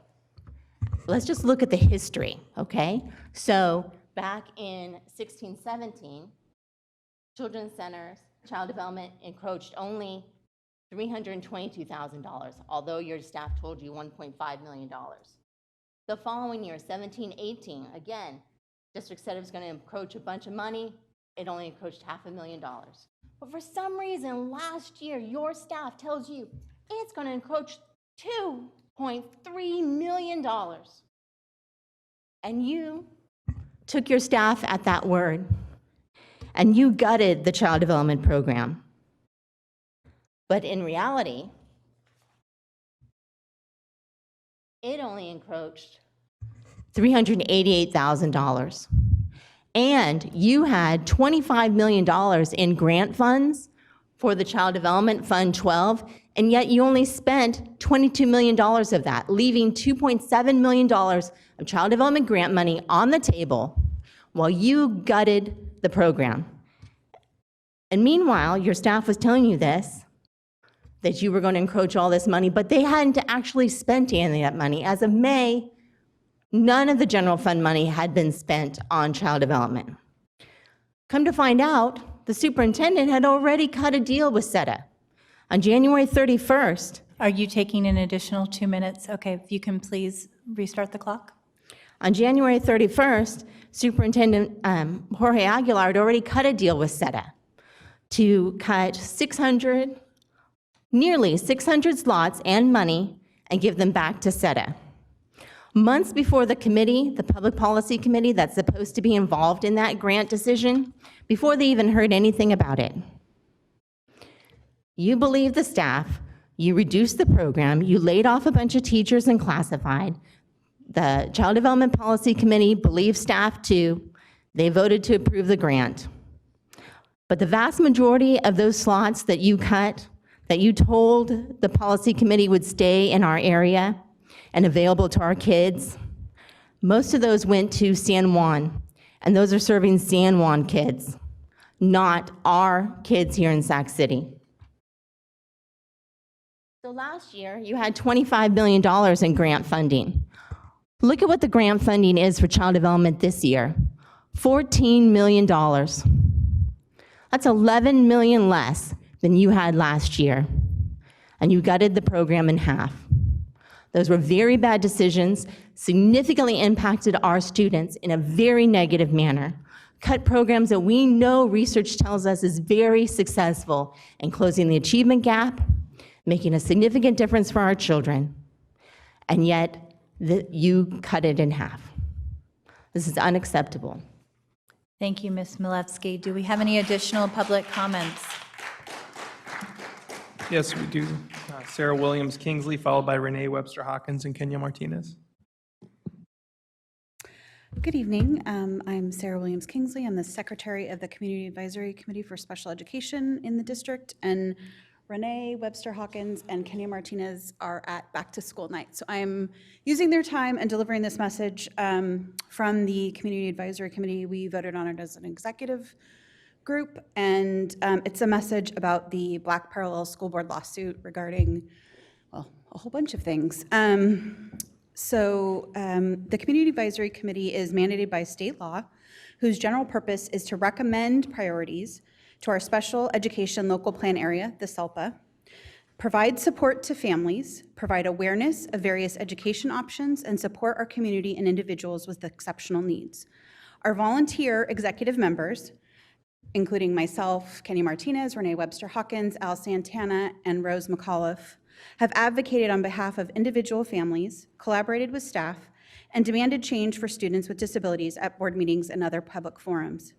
at the history, okay? So back in 16-17, children's centers, child development encroached only $322,000, although your staff told you $1.5 million. The following year, 17-18, again, district said it was going to encroach a bunch of money. It only encroached $500,000. But for some reason, last year, your staff tells you it's going to encroach $2.3 million. And you took your staff at that word, and you gutted the child development program. But in reality, it only encroached $388,000. And you had $25 million in grant funds for the Child Development Fund 12, and yet you only spent $22 million of that, leaving $2.7 million of child development grant money on the table while you gutted the program. And meanwhile, your staff was telling you this, that you were going to encroach all this money, but they hadn't actually spent any of that money. As of May, none of the general fund money had been spent on child development. Come to find out, the superintendent had already cut a deal with SETA. On January 31st. Are you taking an additional 2 minutes? Okay, if you can please restart the clock. On January 31st, Superintendent Jorge Aguilar had already cut a deal with SETA to cut nearly 600 slots and money and give them back to SETA. Months before the committee, the Public Policy Committee that's supposed to be involved in that grant decision, before they even heard anything about it. You believed the staff, you reduced the program, you laid off a bunch of teachers and classified. The Child Development Policy Committee believed staff too. They voted to approve the grant. But the vast majority of those slots that you cut, that you told the policy committee would stay in our area and available to our kids, most of those went to San Juan, and those are serving San Juan kids, not our kids here in Sac City. So last year, you had $25 million in grant funding. Look at what the grant funding is for child development this year, $14 million. That's $11 million less than you had last year, and you gutted the program in half. Those were very bad decisions, significantly impacted our students in a very negative manner, cut programs that we know research tells us is very successful in closing the achievement gap, making a significant difference for our children, and yet you cut it in half. This is unacceptable. Thank you, Ms. Milevsky. Do we have any additional public comments? Yes, we do. Sarah Williams Kingsley, followed by Renee Webster Hawkins and Kenya Martinez. Good evening. I'm Sarah Williams Kingsley. I'm the Secretary of the Community Advisory Committee for Special Education in the district, and Renee Webster Hawkins and Kenya Martinez are at Back to School Night. So I'm using their time and delivering this message from the Community Advisory Committee. We voted on it as an executive group, and it's a message about the Black Parallel School Board lawsuit regarding, well, a whole bunch of things. The Community Advisory Committee is mandated by state law, whose general purpose is to recommend priorities to our special education local plan area, the SELPA, provide support to families, provide awareness of various education options, and support our community and individuals with exceptional needs. Our volunteer executive members, including myself, Kenny Martinez, Renee Webster Hawkins, Al Santana, and Rose McAuliffe, have advocated on behalf of individual families, collaborated with staff, and demanded change for students with disabilities at board meetings and other public forums.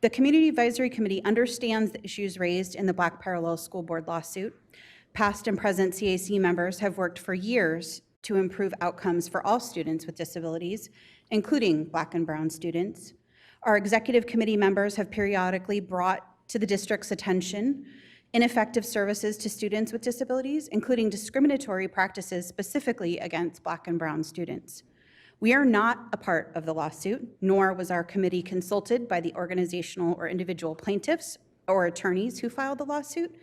The Community Advisory Committee understands the issues raised in the Black Parallel School Board lawsuit. Past and present CAC members have worked for years to improve outcomes for all students with disabilities, including Black and Brown students. Our executive committee members have periodically brought to the district's attention ineffective services to students with disabilities, including discriminatory practices specifically against Black and Brown students. We are not a part of the lawsuit, nor was our committee consulted by the organizational or individual plaintiffs or attorneys who filed the lawsuit.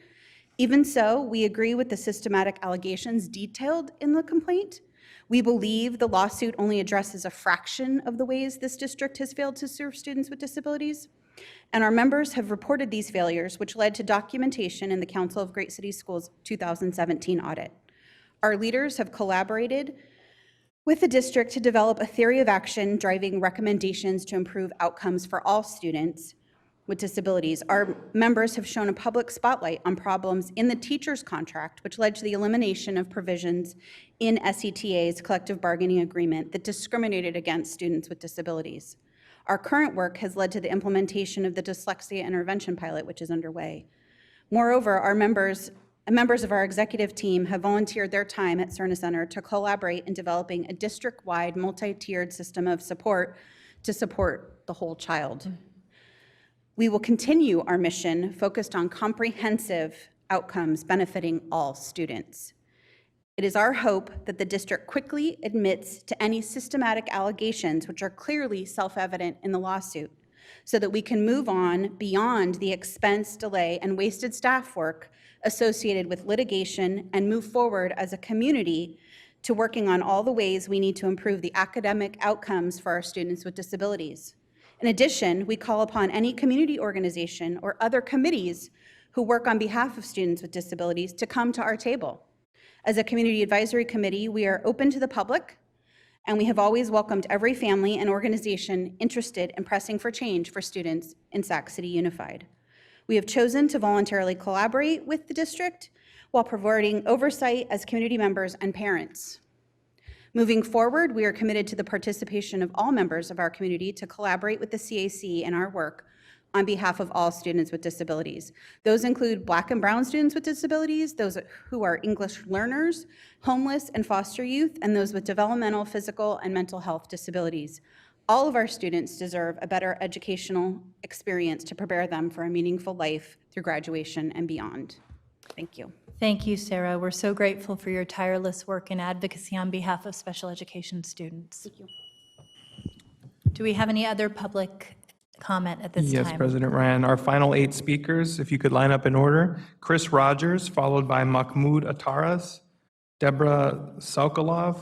Even so, we agree with the systematic allegations detailed in the complaint. We believe the lawsuit only addresses a fraction of the ways this district has failed to serve students with disabilities. And our members have reported these failures, which led to documentation in the Council of Great City Schools 2017 audit. Our leaders have collaborated with the district to develop a theory of action driving recommendations to improve outcomes for all students with disabilities. Our members have shown a public spotlight on problems in the teacher's contract, which led to the elimination of provisions in SETA's collective bargaining agreement that discriminated against students with disabilities. Our current work has led to the implementation of the dyslexia intervention pilot, which is underway. Moreover, our members of our executive team have volunteered their time at Cerna Center to collaborate in developing a district-wide multi-tiered system of support to support the whole child. We will continue our mission focused on comprehensive outcomes benefiting all students. It is our hope that the district quickly admits to any systematic allegations which are clearly self-evident in the lawsuit, so that we can move on beyond the expense, delay, and wasted staff work associated with litigation and move forward as a community to working on all the ways we need to improve the academic outcomes for our students with disabilities. In addition, we call upon any community organization or other committees who work on behalf of students with disabilities to come to our table. As a community advisory committee, we are open to the public, and we have always welcomed every family and organization interested in pressing for change for students in Sac City Unified. We have chosen to voluntarily collaborate with the district while providing oversight as community members and parents. Moving forward, we are committed to the participation of all members of our community to collaborate with the CAC in our work on behalf of all students with disabilities. Those include Black and Brown students with disabilities, those who are English learners, homeless and foster youth, and those with developmental, physical, and mental health disabilities. All of our students deserve a better educational experience to prepare them for a meaningful life through graduation and beyond. Thank you. Thank you, Sarah. We're so grateful for your tireless work and advocacy on behalf of special education students. Thank you. Do we have any other public comment at this time? Yes, President Ryan. Our final 8 speakers, if you could line up in order. Chris Rogers, followed by Mahmoud Ataras, Deborah Sokolov,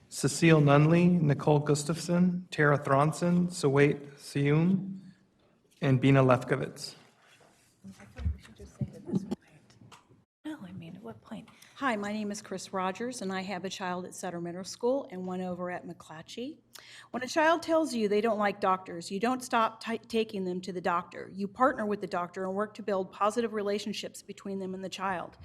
Cecile Nunley, Nicole Gustafson, Tara Thronson, Sawait Siyum, and Bina Lefkowitz. No, I mean, at what point? Hi, my name is Chris Rogers, and I have a child at Sacramento School and one over at McClatchy. When a child tells you they don't like doctors, you don't stop taking them to the doctor. You partner with the doctor and work to build positive relationships between them and the child.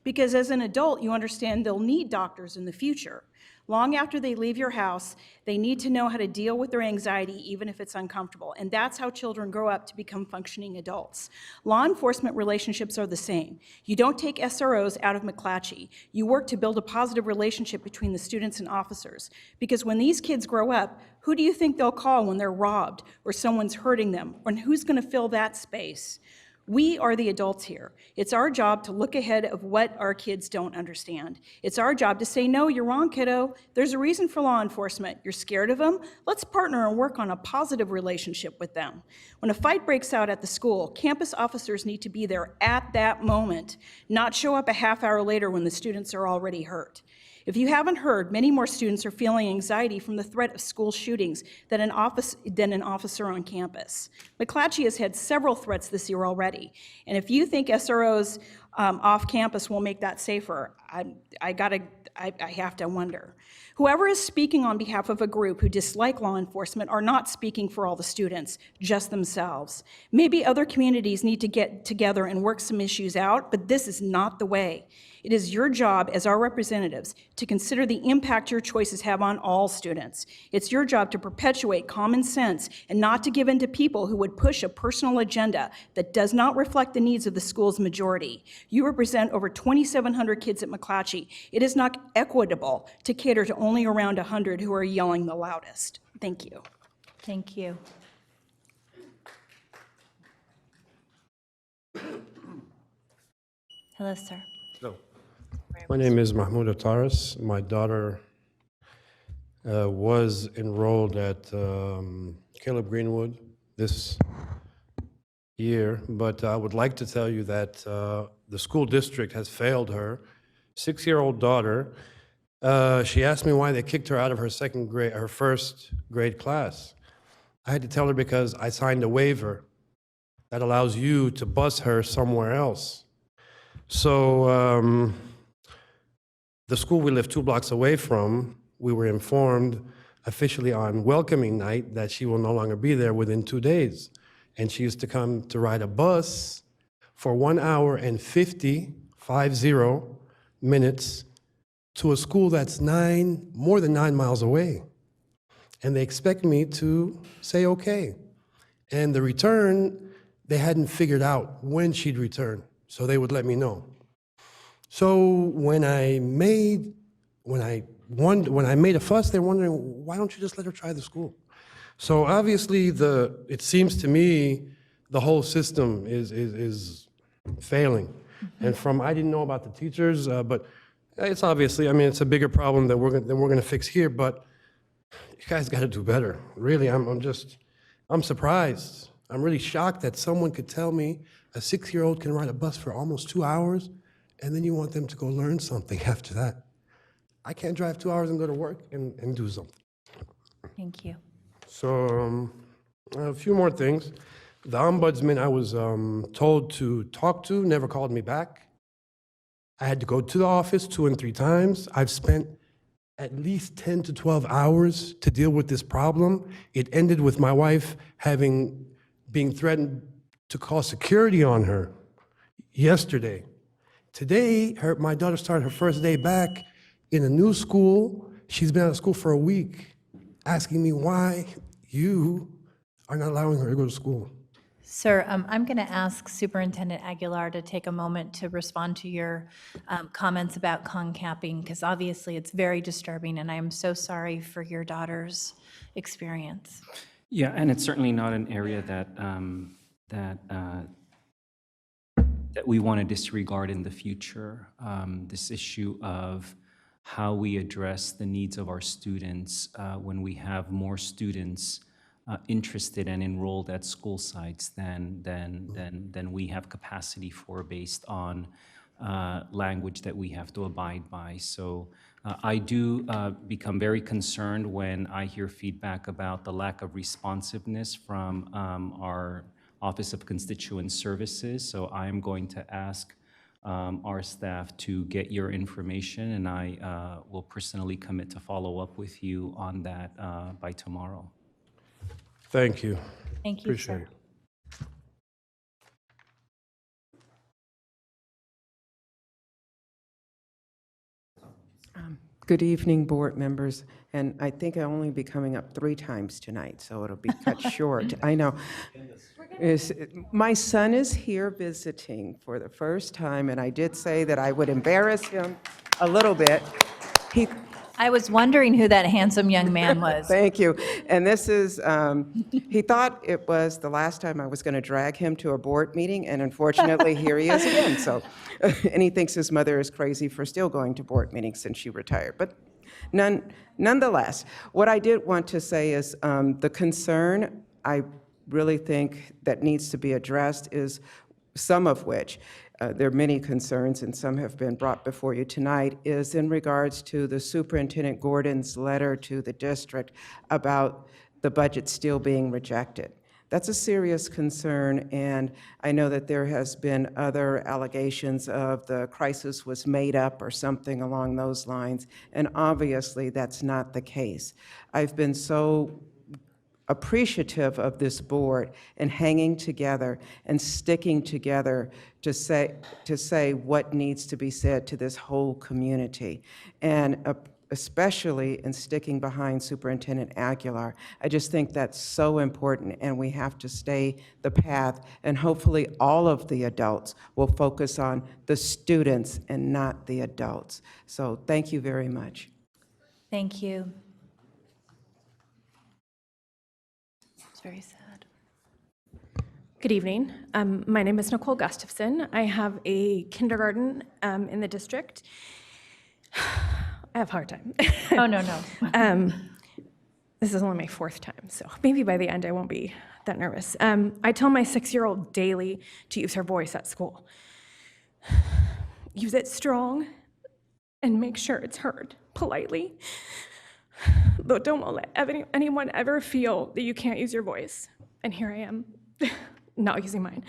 Because as an adult, you understand they'll need doctors in the future. Long after they leave your house, they need to know how to deal with their anxiety, even if it's uncomfortable. And that's how children grow up to become functioning adults. Law enforcement relationships are the same. You don't take SROs out of McClatchy. You work to build a positive relationship between the students and officers. Because when these kids grow up, who do you think they'll call when they're robbed or someone's hurting them? And who's going to fill that space? We are the adults here. It's our job to look ahead of what our kids don't understand. It's our job to say, no, you're wrong, kiddo. There's a reason for law enforcement. You're scared of them? Let's partner and work on a positive relationship with them. When a fight breaks out at the school, campus officers need to be there at that moment, not show up a half hour later when the students are already hurt. If you haven't heard, many more students are feeling anxiety from the threat of school shootings than an officer on campus. McClatchy has had several threats this year already, and if you think SROs off campus will make that safer, I have to wonder. Whoever is speaking on behalf of a group who dislike law enforcement are not speaking for all the students, just themselves. Maybe other communities need to get together and work some issues out, but this is not the way. It is your job as our representatives to consider the impact your choices have on all students. It's your job to perpetuate common sense and not to give in to people who would push a personal agenda that does not reflect the needs of the school's majority. You represent over 2,700 kids at McClatchy. It is not equitable to cater to only around 100 who are yelling the loudest. Thank you. Thank you. Hello, sir. Hello. My name is Mahmoud Ataris. My daughter was enrolled at Caleb Greenwood this year, but I would like to tell you that the school district has failed her 6-year-old daughter. She asked me why they kicked her out of her first grade class. I had to tell her because I signed a waiver that allows you to bus her somewhere else. So the school we live 2 blocks away from, we were informed officially on welcoming night that she will no longer be there within 2 days. And she used to come to ride a bus for 1 hour and 50 minutes to a school that's more than 9 miles away. And they expect me to say, okay. And the return, they hadn't figured out when she'd return, so they would let me know. So when I made a fuss, they're wondering, why don't you just let her try the school? So obviously, it seems to me the whole system is failing. And I didn't know about the teachers, but it's obviously, it's a bigger problem that we're going to fix here, but you guys got to do better. Really, I'm surprised. I'm really shocked that someone could tell me a 6-year-old can ride a bus for almost 2 hours, and then you want them to go learn something after that. I can't drive 2 hours and go to work and do something. Thank you. So a few more things. The ombudsman I was told to talk to never called me back. I had to go to the office 2 and 3 times. I've spent at least 10 to 12 hours to deal with this problem. It ended with my wife being threatened to call security on her yesterday. Today, my daughter started her first day back in a new school. She's been out of school for a week, asking me why you are not allowing her to go to school. Sir, I'm going to ask Superintendent Aguilar to take a moment to respond to your comments about concapping, because obviously it's very disturbing, and I am so sorry for your daughter's experience. Yeah, and it's certainly not an area that we want to disregard in the future. This issue of how we address the needs of our students when we have more students interested and enrolled at school sites than we have capacity for based on language that we have to abide by. So I do become very concerned when I hear feedback about the lack of responsiveness from our Office of Constituent Services. So I am going to ask our staff to get your information, and I will personally commit to follow up with you on that by tomorrow. Thank you. Thank you, Appreciate sir. it. Good evening, board members, and I think I'll only be coming up 3 times tonight, so it'll be cut short. I know. My son is here visiting for the first time, and I did say that I would embarrass him a little bit. I was wondering who that handsome young man was. Thank you. And this is, he thought it was the last time I was going to drag him to a board meeting, and unfortunately, here he is again. So, and he thinks his mother is crazy for still going to board meetings since she retired. But nonetheless, what I did want to say is the concern I really think that needs to be addressed is some of which, there are many concerns, and some have been brought before you tonight, is in regards to the Superintendent Gordon's letter to the district about the budget still being rejected. That's a serious concern, and I know that there has been other allegations of the crisis was made up or something along those lines, and obviously that's not the case. I've been so appreciative of this board and hanging together and sticking together to say what needs to be said to this whole community, and especially in sticking behind Superintendent Aguilar. I just think that's so important, and we have to stay the path, and hopefully all of the adults will focus on the students and not the adults. So thank you very much. Thank you. It's very sad. Good evening. My name is Nicole Gustafson. I have a kindergarten in the district. I have a hard time. Oh, no. This is only my 4th time, so maybe by the end I won't be that nervous. I tell my 6-year-old daily to use her voice at school. Use it strong and make sure it's heard politely. But don't let anyone ever feel that you can't use your voice. And here I am, not using mine.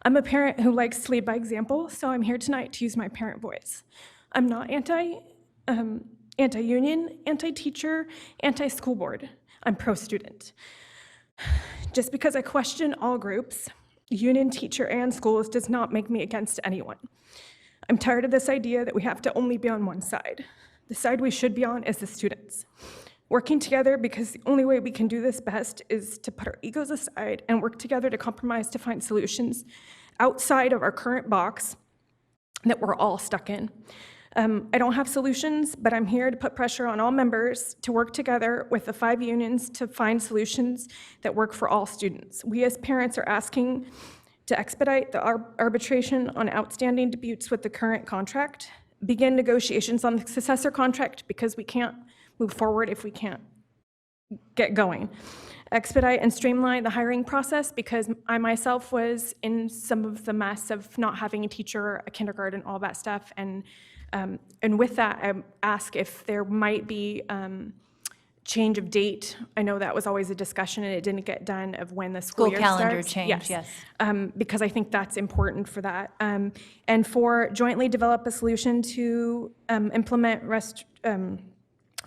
I'm a parent who likes to lead by example, so I'm here tonight to use my parent voice. I'm not anti-union, anti-teacher, anti-school board. I'm pro-student. Just because I question all groups, union, teacher, and schools does not make me against anyone. I'm tired of this idea that we have to only be on one side. The side we should be on is the students. Working together, because the only way we can do this best is to put our egos aside and work together to compromise to find solutions outside of our current box that we're all stuck in. I don't have solutions, but I'm here to put pressure on all members to work together with the 5 unions to find solutions that work for all students. We as parents are asking to expedite the arbitration on outstanding disputes with the current contract, begin negotiations on the successor contract because we can't move forward if we can't get going. Expedite and streamline the hiring process because I myself was in some of the mess of not having a teacher, a kindergarten, all that stuff. And with that, I ask if there might be change of date. I know that was always a discussion and it didn't get done of when the school year calendar starts. change, yes. Because I think that's important for that. And for jointly develop a solution to implement rest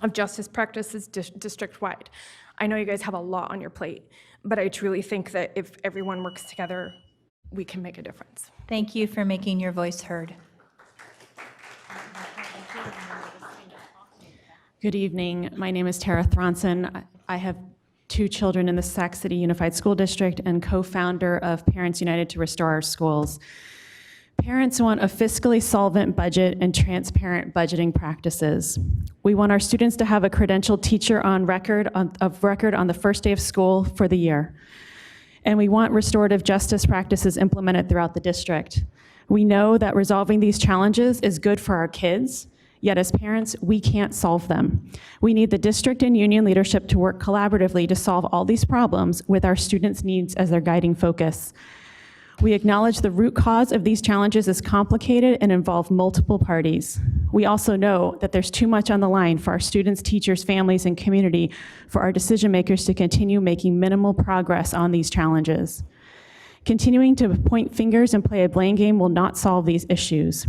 of justice practices district-wide. I know you guys have a lot on your plate, but I truly think that if everyone works together, we can make a difference. Thank you for making your voice heard. Good evening. My name is Tara Thronson. I have 2 children in the Sac City Unified School District and co-founder of Parents United to Restore Our Schools. Parents want a fiscally solvent budget and transparent budgeting practices. We want our students to have a credentialed teacher on record on the first day of school for the year. And we want restorative justice practices implemented throughout the district. We know that resolving these challenges is good for our kids, yet as parents, we can't solve them. We need the district and union leadership to work collaboratively to solve all these problems with our students' needs as their guiding focus. We acknowledge the root cause of these challenges is complicated and involve multiple parties. We also know that there's too much on the line for our students, teachers, families, and community for our decision makers to continue making minimal progress on these challenges. Continuing to point fingers and play a blame game will not solve these issues.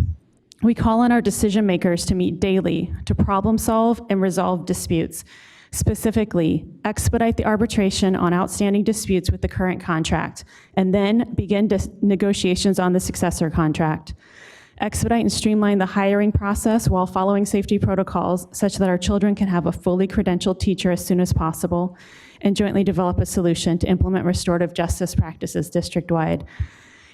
We call on our decision makers to meet daily to problem solve and resolve disputes. Specifically, expedite the arbitration on outstanding disputes with the current contract, and then begin negotiations on the successor contract. Expedite and streamline the hiring process while following safety protocols such that our children can have a fully credentialed teacher as soon as possible, and jointly develop a solution to implement restorative justice practices district-wide.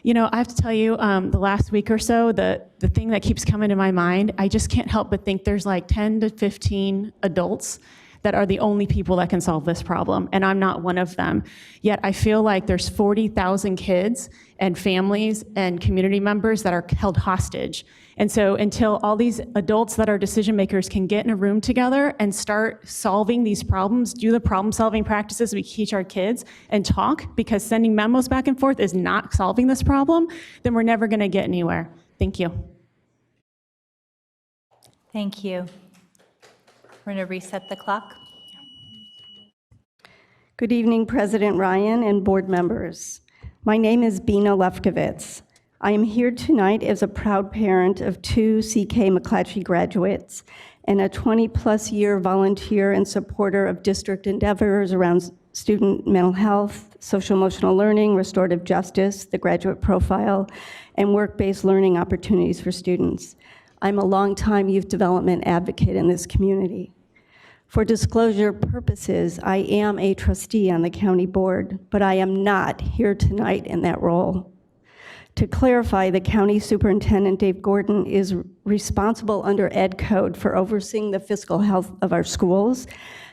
You know, I have to tell you, the last week or so, the thing that keeps coming to my mind, I just can't help but think there's like 10 to 15 adults that are the only people that can solve this problem, and I'm not one of them. Yet I feel like there's 40,000 kids and families and community members that are held hostage. And so until all these adults that are decision makers can get in a room together and start solving these problems, do the problem solving practices we teach our kids and talk, because sending memos back and forth is not solving this problem, then we're never gonna get anywhere. Thank you. Thank you. We're going to reset the clock. Good evening, President Ryan and board members. My name is Bina Lefkowitz. I am here tonight as a proud parent of 2 CK McClatchy graduates and a 20-plus year volunteer and supporter of district endeavors around student mental health, social-emotional learning, restorative justice, the graduate profile, and work-based learning opportunities for students. I'm a longtime youth development advocate in this community. For disclosure purposes, I am a trustee on the county board, but I am not here tonight in that role. To clarify, the county superintendent, Dave Gordon, is responsible under Ed Code for overseeing the fiscal health of our schools.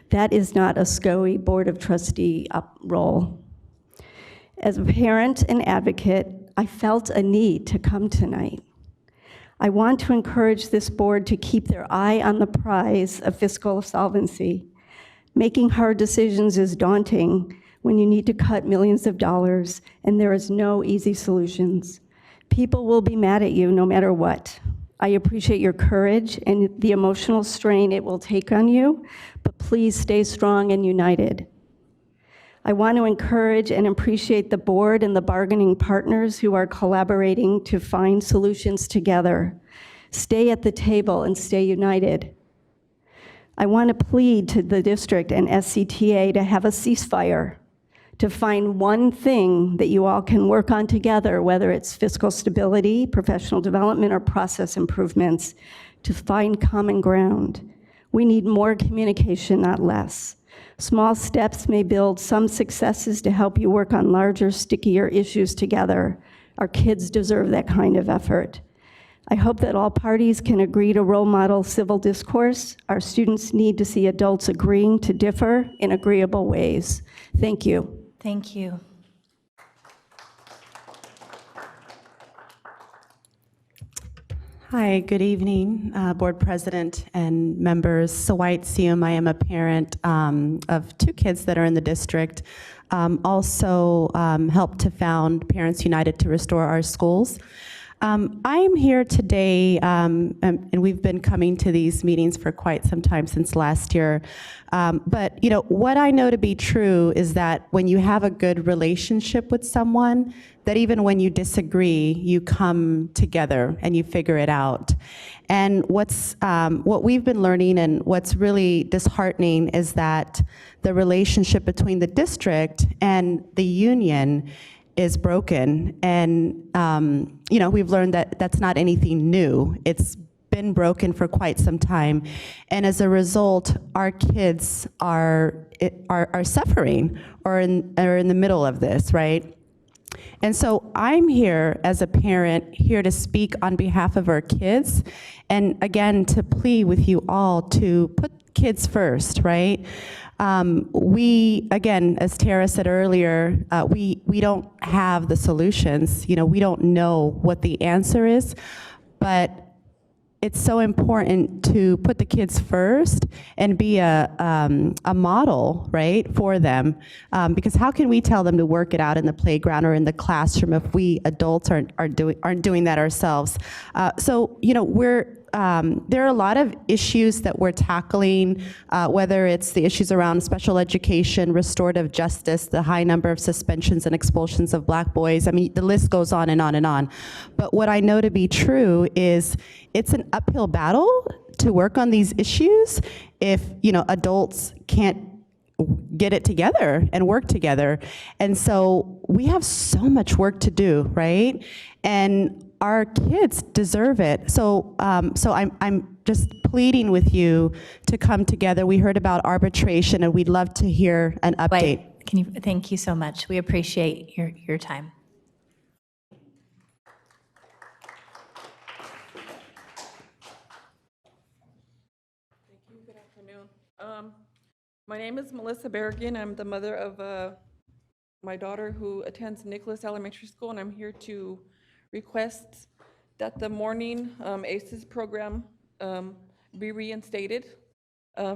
That is not a SCOE Board of Trustee role. As a parent and advocate, I felt a need to come tonight. I want to encourage this board to keep their eye on the prize of fiscal solvency. Making hard decisions is daunting when you need to cut millions of dollars and there is no easy solutions. People will be mad at you no matter what. I appreciate your courage and the emotional strain it will take on you, but please stay strong and united. I want to encourage and appreciate the board and the bargaining partners who are collaborating to find solutions together. Stay at the table and stay united. I want to plead to the district and SCTA to have a ceasefire, to find one thing that you all can work on together, whether it's fiscal stability, professional development, or process improvements, to find common ground. We need more communication, not less. Small steps may build some successes to help you work on larger, stickier issues together. Our kids deserve that kind of effort. I hope that all parties can agree to role model civil discourse. Our students need to see adults agreeing to differ in agreeable ways. Thank you. Thank you. Hi, good evening, Board President and members. Sawait Sium, I am a parent of 2 kids that are in the district. Also helped to found Parents United to Restore Our Schools. I am here today, and we've been coming to these meetings for quite some time, since last year. But you know, what I know to be true is that when you have a good relationship with someone, that even when you disagree, you come together and you figure it out. And what we've been learning and what's really disheartening is that the relationship between the district and the union is broken. And you know, we've learned that that's not anything new. It's been broken for quite some time. And as a result, our kids are suffering or are in the middle of this, right? And so I'm here as a parent, here to speak on behalf of our kids, and again, to plead with you all to put kids first, right? We, again, as Tara said earlier, we don't have the solutions. You know, we don't know what the answer is, but it's so important to put the kids first and be a model, right, for them. Because how can we tell them to work it out in the playground or in the classroom if we adults aren't doing that ourselves? So, you know, we're there are a lot of issues that we're tackling, whether it's the issues around special education, restorative justice, the high number of suspensions and expulsions of Black boys. I mean, the list goes on and on and on. But what I know to be true is it's an uphill battle to work on these issues if, adults can't get it together and work together. And so we have so much work to do, right? And our kids deserve it. So I'm just pleading with you to come together. We heard about arbitration, and we'd love to hear an update. Thank you so much. We appreciate your time. Good afternoon. My name is Melissa Berrigan. I'm the mother of my daughter who attends Nicholas Elementary School, and I'm here to request that the morning Eiis program be reinstated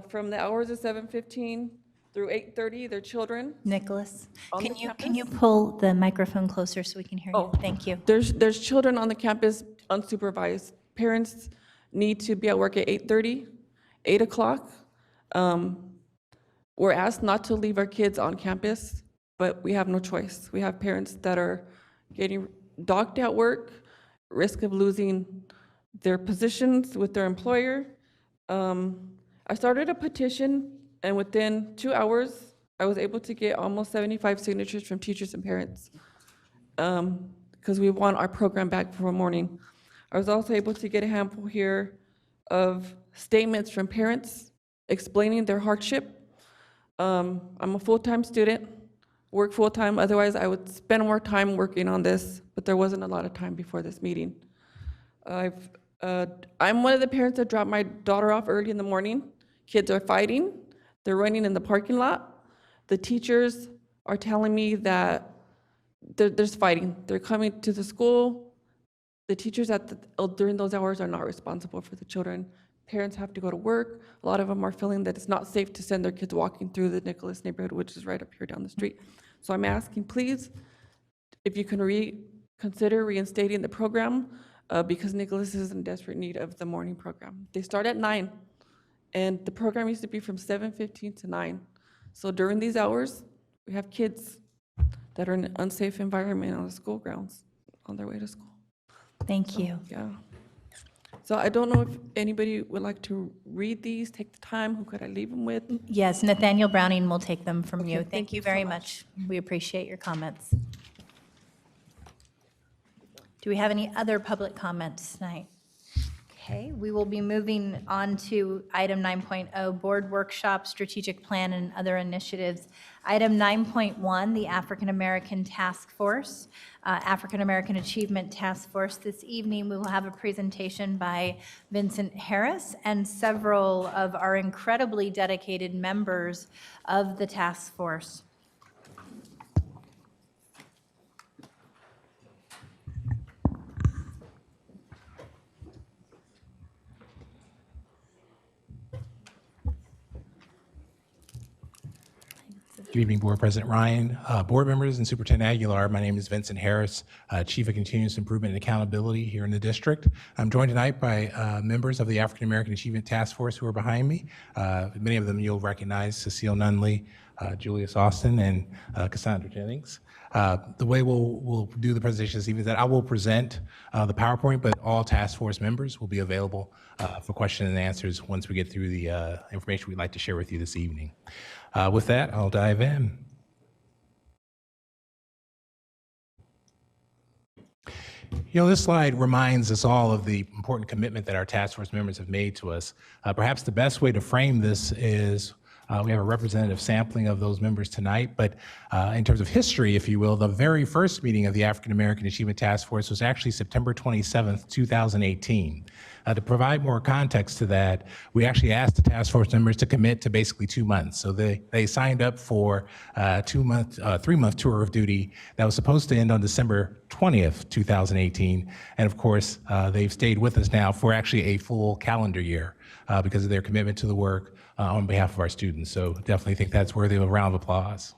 from the hours of 7:15 through 8:30. Their children. Nicholas, on the can you campus. pull the microphone closer so we can hear you? Thank you. There's children on the campus unsupervised. Parents need to be at work at 8:30, 8 o'clock. We're asked not to leave our kids on campus, but we have no choice. We have parents that are getting docked at work, risk of losing their positions with their employer. I started a petition, and within 2 hours, I was able to get almost 75 signatures from teachers and parents because we want our program back for a morning. I was also able to get a handful here of statements from parents explaining their hardship. I'm a full-time student, work full-time, otherwise I would spend more time working on this, but there wasn't a lot of time before this meeting. I'm one of the parents that dropped my daughter off early in the morning. Kids are fighting, they're running in the parking lot. The teachers are telling me that there's fighting. They're coming to the school. The teachers during those hours are not responsible for the children. Parents have to go to work. A lot of them are feeling that it's not safe to send their kids walking through the Nicholas neighborhood, which is right up here down the street. So I'm asking, please, if you can consider reinstating the program because Nicholas is in desperate need of the morning program. They start at 9, and the program used to be from 7:15 to 9. So during these hours, we have kids that are in an unsafe environment on the school grounds on their way to school. Thank you. Yeah. So I don't know if anybody would like to read these, take the time. Who could I leave them with? Yes, Nathaniel Browning will take them from you. Okay, Thank you very much. We appreciate your comments. Do we have any other public comments tonight? Okay, we will be moving on to item 9.0, Board Workshop, Strategic Plan, and Other Initiatives. Item 9.1, the African American Task Force, African American Achievement Task Force. This evening, we will have a presentation by Vincent Harris and several of our incredibly dedicated members of the task force. Good evening, Board President Ryan, board members, and Superintendent Aguilar. My name is Vincent Harris, Chief of Continuous Improvement and Accountability here in the district. I'm joined tonight by members of the African American Achievement Task Force who are behind me. Many of them you'll recognize: Cecile Nunley, Julius Austin, and Cassandra Jennings. The way we'll do the presentation this evening is that I will present the PowerPoint, but all task force members will be available for questions and answers once we get through the information we'd like to share with you this evening. With that, I'll dive in. You know, this slide reminds us all of the important commitment that our task force members have made to us. Perhaps the best way to frame this is we have a representative sampling of those members tonight, but in terms of history, if you will, the very first meeting of the African American Achievement Task Force was actually September 27th, 2018. To provide more context to that, we actually asked the task force members to commit to basically 2 months. So they signed up for a 3-month tour of duty that was supposed to end on December 20th, 2018. And of course, they've stayed with us now for actually a full calendar year because of their commitment to the work on behalf of our students. So definitely think that's worthy of a round of applause.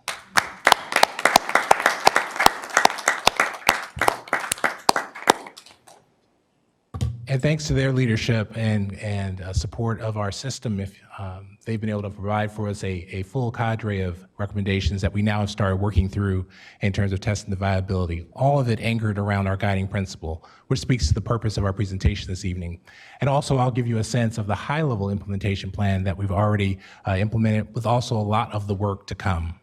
And thanks to their leadership and support of our system, they've been able to provide for us a full cadre of recommendations that we now have started working through in terms of testing the viability, all of it anchored around our guiding principle, which speaks to the purpose of our presentation this evening. And also, I'll give you a sense of the high-level implementation plan that we've already implemented, with also a lot of the work to come.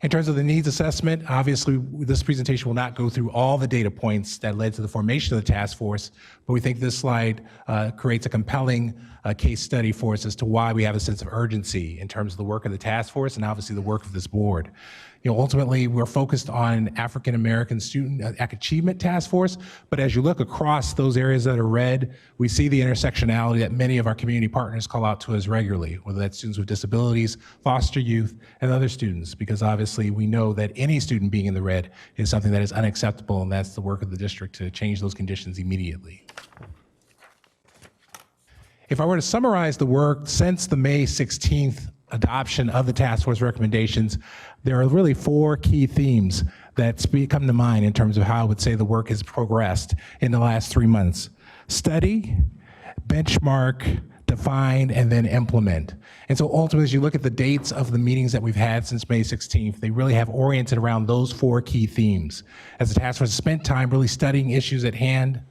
In terms of the needs assessment, obviously, this presentation will not go through all the data points that led to the formation of the task force, but we think this slide creates a compelling case study for us as to why we have a sense of urgency in terms of the work of the task force and obviously the work of this board. Ultimately, we're focused on African American student achievement task force, but as you look across those areas that are red, we see the intersectionality that many of our community partners call out to us regularly, whether that's students with disabilities, foster youth, and other students, because obviously we know that any student being in the red is something that is unacceptable, and that's the work of the district to change those conditions immediately. If I were to summarize the work since the May 16th adoption of the task force recommendations, there are really 4 key themes that come to mind in terms of how I would say the work has progressed in the last 3 months. Study, benchmark, define, and then implement. And so ultimately, as you look at the dates of the meetings that we've had since May 16th, they really have oriented around those 4 key themes. As the task force has spent time really studying issues at hand,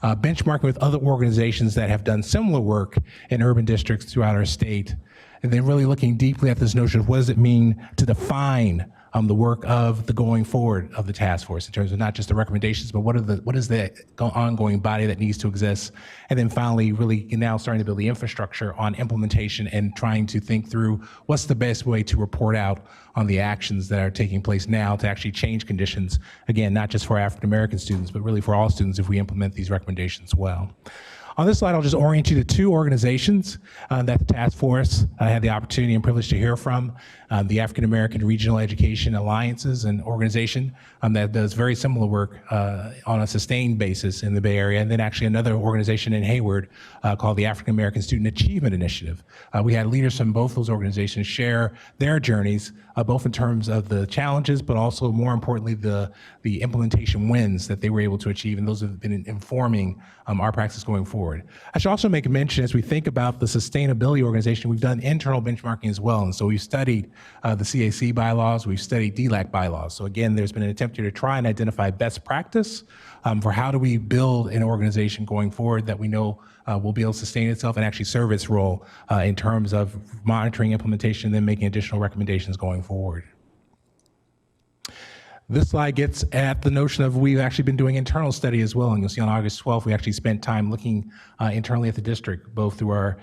benchmarking with other organizations that have done similar work in urban districts throughout our state, and then really looking deeply at this notion of what does it mean to define the work of the going forward of the task force in terms of not just the recommendations, but what is the ongoing body that needs to exist. And then finally, really now starting to build the infrastructure on implementation and trying to think through what's the best way to report out on the actions that are taking place now to actually change conditions, again, not just for African American students, but really for all students if we implement these recommendations well. On this slide, I'll just orient you to 2 organizations that the task force had the opportunity and privilege to hear from. The African American Regional Education Alliances, an organization that does very similar work on a sustained basis in the Bay Area, and then actually another organization in Hayward called the African American Student Achievement Initiative. We had leaders from both those organizations share their journeys, both in terms of the challenges, but also more importantly, the implementation wins that they were able to achieve, and those have been informing our practice going forward. I should also make a mention, as we think about the sustainability organization, we've done internal benchmarking as well, and so we've studied the CAC bylaws, we've studied DLAC bylaws. So again, there's been an attempt here to try and identify best practice for how do we build an organization going forward that we know will be able to sustain itself and actually serve its role in terms of monitoring implementation and then making additional recommendations going forward. This slide gets at the notion of we've actually been doing internal study as well, and you'll see on August 12th, we actually spent time looking internally at the district, both through our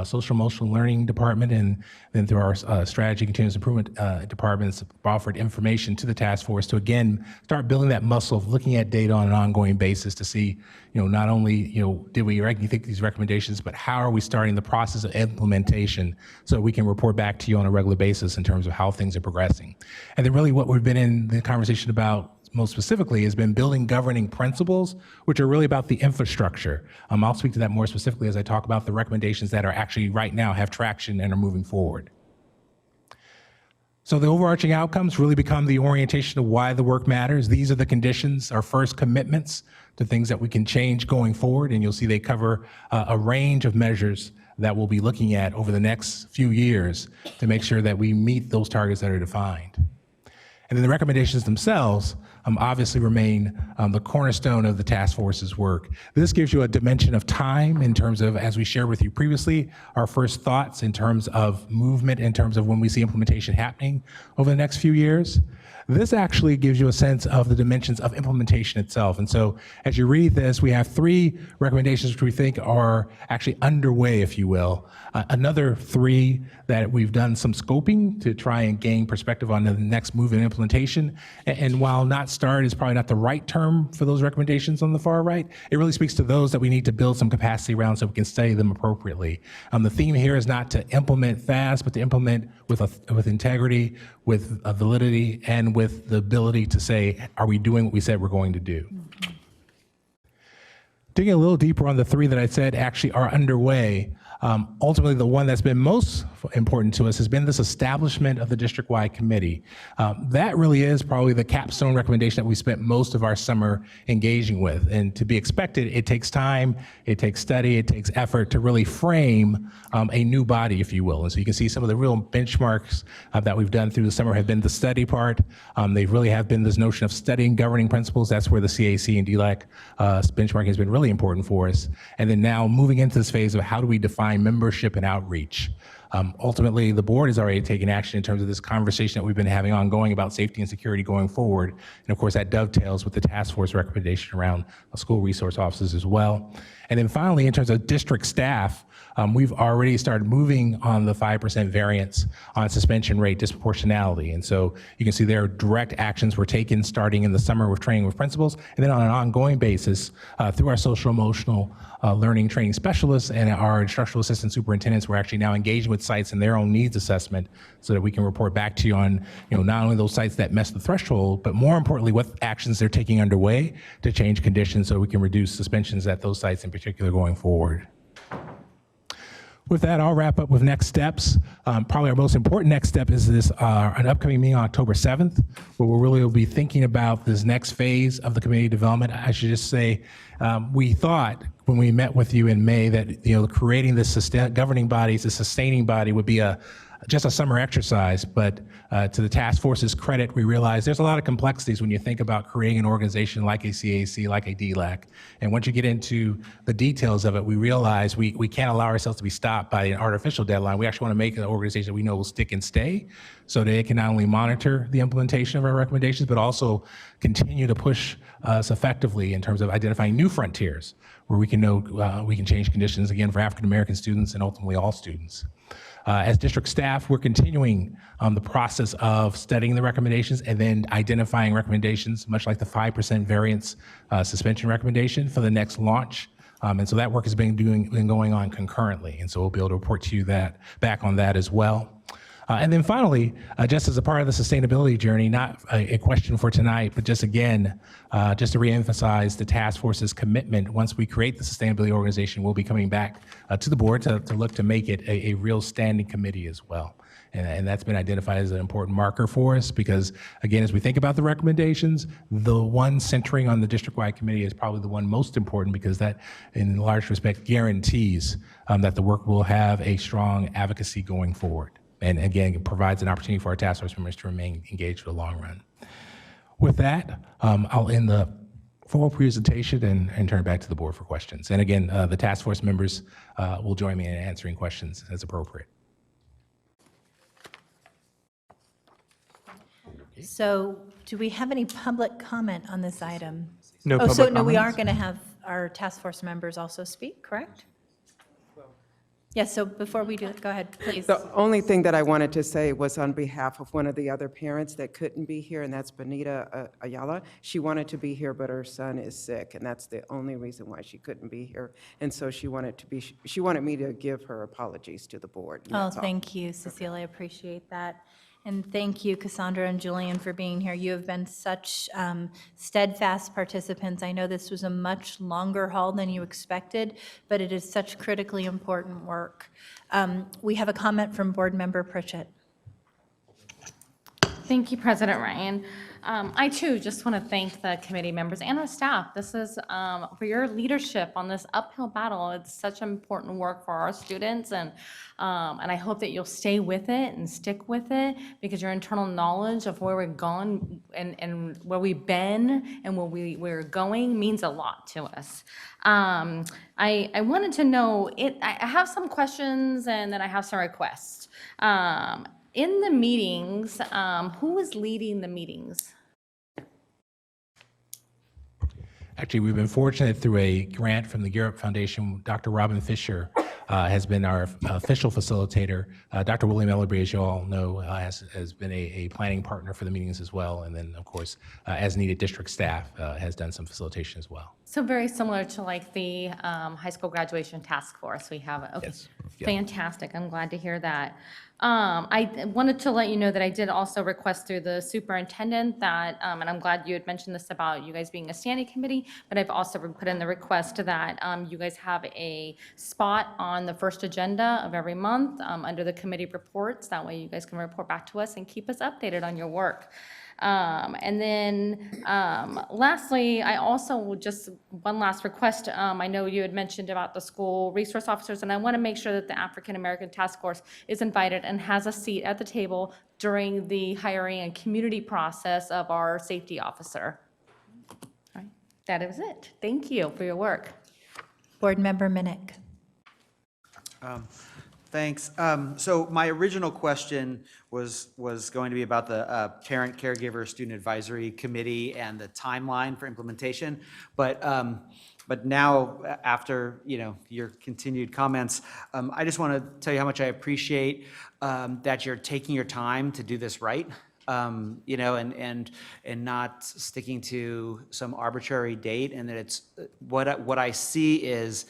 social emotional learning department and then through our strategy continuous improvement departments offered information to the task force to again start building that muscle of looking at data on an ongoing basis to see, not only, did we think these recommendations, but how are we starting the process of implementation so we can report back to you on a regular basis in terms of how things are progressing. And then really what we've been in the conversation about most specifically has been building governing principles, which are really about the infrastructure. I'll speak to that more specifically as I talk about the recommendations that are actually right now have traction and are moving forward. So the overarching outcomes really become the orientation of why the work matters. These are the conditions, our first commitments to things that we can change going forward, and you'll see they cover a range of measures that we'll be looking at over the next few years to make sure that we meet those targets that are defined. And then the recommendations themselves obviously remain the cornerstone of the task force's work. This gives you a dimension of time in terms of, as we shared with you previously, our first thoughts in terms of movement, in terms of when we see implementation happening over the next few years. This actually gives you a sense of the dimensions of implementation itself. And so as you read this, we have 3 recommendations which we think are actually underway, if you will. Another 3 that we've done some scoping to try and gain perspective on the next move in implementation. And while not start is probably not the right term for those recommendations on the far right, it really speaks to those that we need to build some capacity around so we can study them appropriately. The theme here is not to implement fast, but to implement with integrity, with validity, and with the ability to say, are we doing what we said we're going to do? Digging a little deeper on the 3 that I said actually are underway, Ultimately, the one that's been most important to us has been this establishment of the district-wide committee. That really is probably the capstone recommendation that we spent most of our summer engaging with. And to be expected, it takes time, it takes study, it takes effort to really frame a new body, if you will. And so you can see some of the real benchmarks that we've done through the summer have been the study part. They really have been this notion of studying governing principles. That's where the CAC and DLAC benchmarking has been really important for us. And then now moving into this phase of how do we define membership and outreach. Ultimately, the board has already taken action in terms of this conversation that we've been having ongoing about safety and security going forward. And of course, that dovetails with the task force recommendation around school resource officers as well. And then finally, in terms of district staff, we've already started moving on the 5% variance on suspension rate disproportionality. And so you can see there are direct actions were taken starting in the summer with training with principals, and then on an ongoing basis through our social emotional learning training specialists and our instructional assistant superintendents. We're actually now engaging with sites in their own needs assessment so that we can report back to you on not only those sites that mess the threshold, but more importantly, what actions they're taking underway to change conditions so we can reduce suspensions at those sites in particular going forward. With that, I'll wrap up with next steps. Probably our most important next step is this an upcoming meeting on October 7th, where we'll really be thinking about this next phase of the community development. I should just say, we thought when we met with you in May that creating this governing bodies, a sustaining body would be just a summer exercise, but to the task force's credit, we realized there's a lot of complexities when you think about creating an organization like a CAC, like a DLAC. And once you get into the details of it, we realize we can't allow ourselves to be stopped by an artificial deadline. We actually want to make an organization that we know will stick and stay so that it can not only monitor the implementation of our recommendations, but also continue to push us effectively in terms of identifying new frontiers where we can we can change conditions, again, for African-American students and ultimately all students. As district staff, we're continuing the process of studying the recommendations and then identifying recommendations, much like the 5% variance suspension recommendation for the next launch. And so that work has been going on concurrently. And so we'll be able to report to you back on that as well. And then finally, just as a part of the sustainability journey, not a question for tonight, but just again, just to reemphasize the task force's commitment. Once we create the sustainability organization, we'll be coming back to the board to look to make it a real standing committee as well. And that's been identified as an important marker for us because, again, as we think about the recommendations, the one centering on the district-wide committee is probably the one most important because that, in large respect, guarantees that the work will have a strong advocacy going forward. And again, it provides an opportunity for our task force members to remain engaged for the long run. With that, I'll end the formal presentation and turn it back to the board for questions. And again, the task force members will join me in answering questions as appropriate. So do we have any public comment on this item? No Oh, so public no, we are comments? going to have our task force members also speak, correct? Yes, so before we do it, go ahead, please. The only thing that I wanted to say was on behalf of one of the other parents that couldn't be here, and that's Benita Ayala. She wanted to be here, but her son is sick, and that's the only reason why she couldn't be here. And so she wanted me to give her apologies to the board. and Oh, that's all. thank you, Cecilia, I appreciate that. And thank you, Cassandra and Julian, for being here. You have been such steadfast participants. I know this was a much longer haul than you expected, but it is such critically important work. We have a comment from Board Member Pritchett. Thank you, President Ryan. I too just want to thank the committee members and our staff. This is for your leadership on this uphill battle. It's such important work for our students, and I hope that you'll stay with it and stick with it because your internal knowledge of where we're going and where we've been and where we're going means a lot to us. I wanted to know, I have some questions and then I have some requests. In the meetings, who is leading the meetings? Actually, we've been fortunate through a grant from the Europe Foundation. Dr. Robin Fisher has been our official facilitator. Dr. William Ellerby, as you all know, has been a planning partner for the meetings as well. And then, of course, as needed, district staff has done some facilitation as well. So very similar to like the high school graduation task force we have. Okay, Yes. Yeah. fantastic. I'm glad to hear that. I wanted to let you know that I did also request through the superintendent that, and I'm glad you had mentioned this about you guys being a standing committee, but I've also put in the request that you guys have a spot on the first agenda of every month under the committee reports. That way you guys can report back to us and keep us updated on your work. And then lastly, I also just one last request. I know you had mentioned about the school resource officers, and I want to make sure that the African American Task Force is invited and has a seat at the table during the hiring and community process of our safety officer. All right, that is it. Thank you for your work. Board Member Minnick. Thanks. So my original question was going to be about the Parent Caregiver Student Advisory Committee and the timeline for implementation. But now, after your continued comments, I just want to tell you how much I appreciate that you're taking your time to do this right. And not sticking to some arbitrary date, and that it's what I see is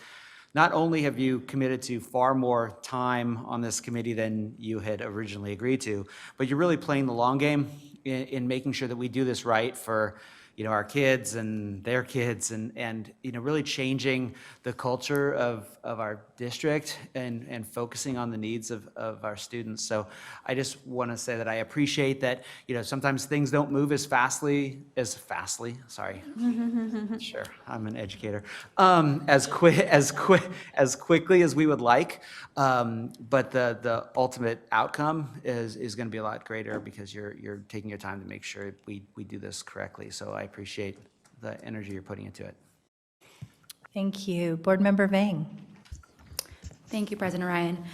not only have you committed to far more time on this committee than you had originally agreed to, but you're really playing the long game in making sure that we do this right for our kids and their kids, and really changing the culture of our district and focusing on the needs of our students. So I just want to say that I appreciate that sometimes things don't move as fastly, sorry. Sure, I'm an educator. As quickly as we would like, but the ultimate outcome is going to be a lot greater because you're taking your time to make sure we do this correctly. So I appreciate the energy you're putting into it. Thank you. Board Member Vang. Thank you, President Ryan.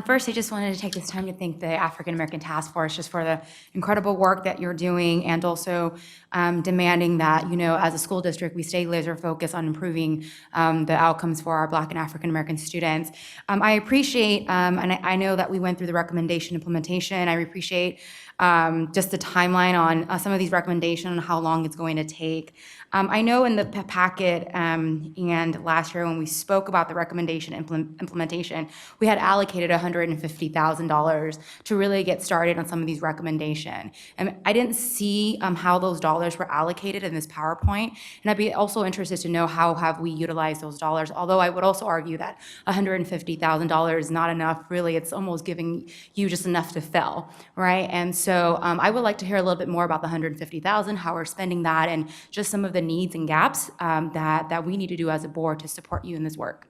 First, I just wanted to take this time to thank the African American Task Force just for the incredible work that you're doing, and also demanding that, as a school district, we stay laser focused on improving the outcomes for our Black and African American students. I appreciate, and I know that we went through the recommendation implementation. I appreciate just the timeline on some of these recommendations and how long it's going to take. I know in the packet and last year when we spoke about the recommendation implementation, we had allocated $150,000 to really get started on some of these recommendations. And I didn't see how those dollars were allocated in this PowerPoint, and I'd be also interested to know how have we utilized those dollars, although I would also argue that $150,000 is not enough. Really, it's almost giving you just enough to fill, right? And so I would like to hear a little bit more about the $150,000, how we're spending that, and just some of the needs and gaps that we need to do as a board to support you in this work.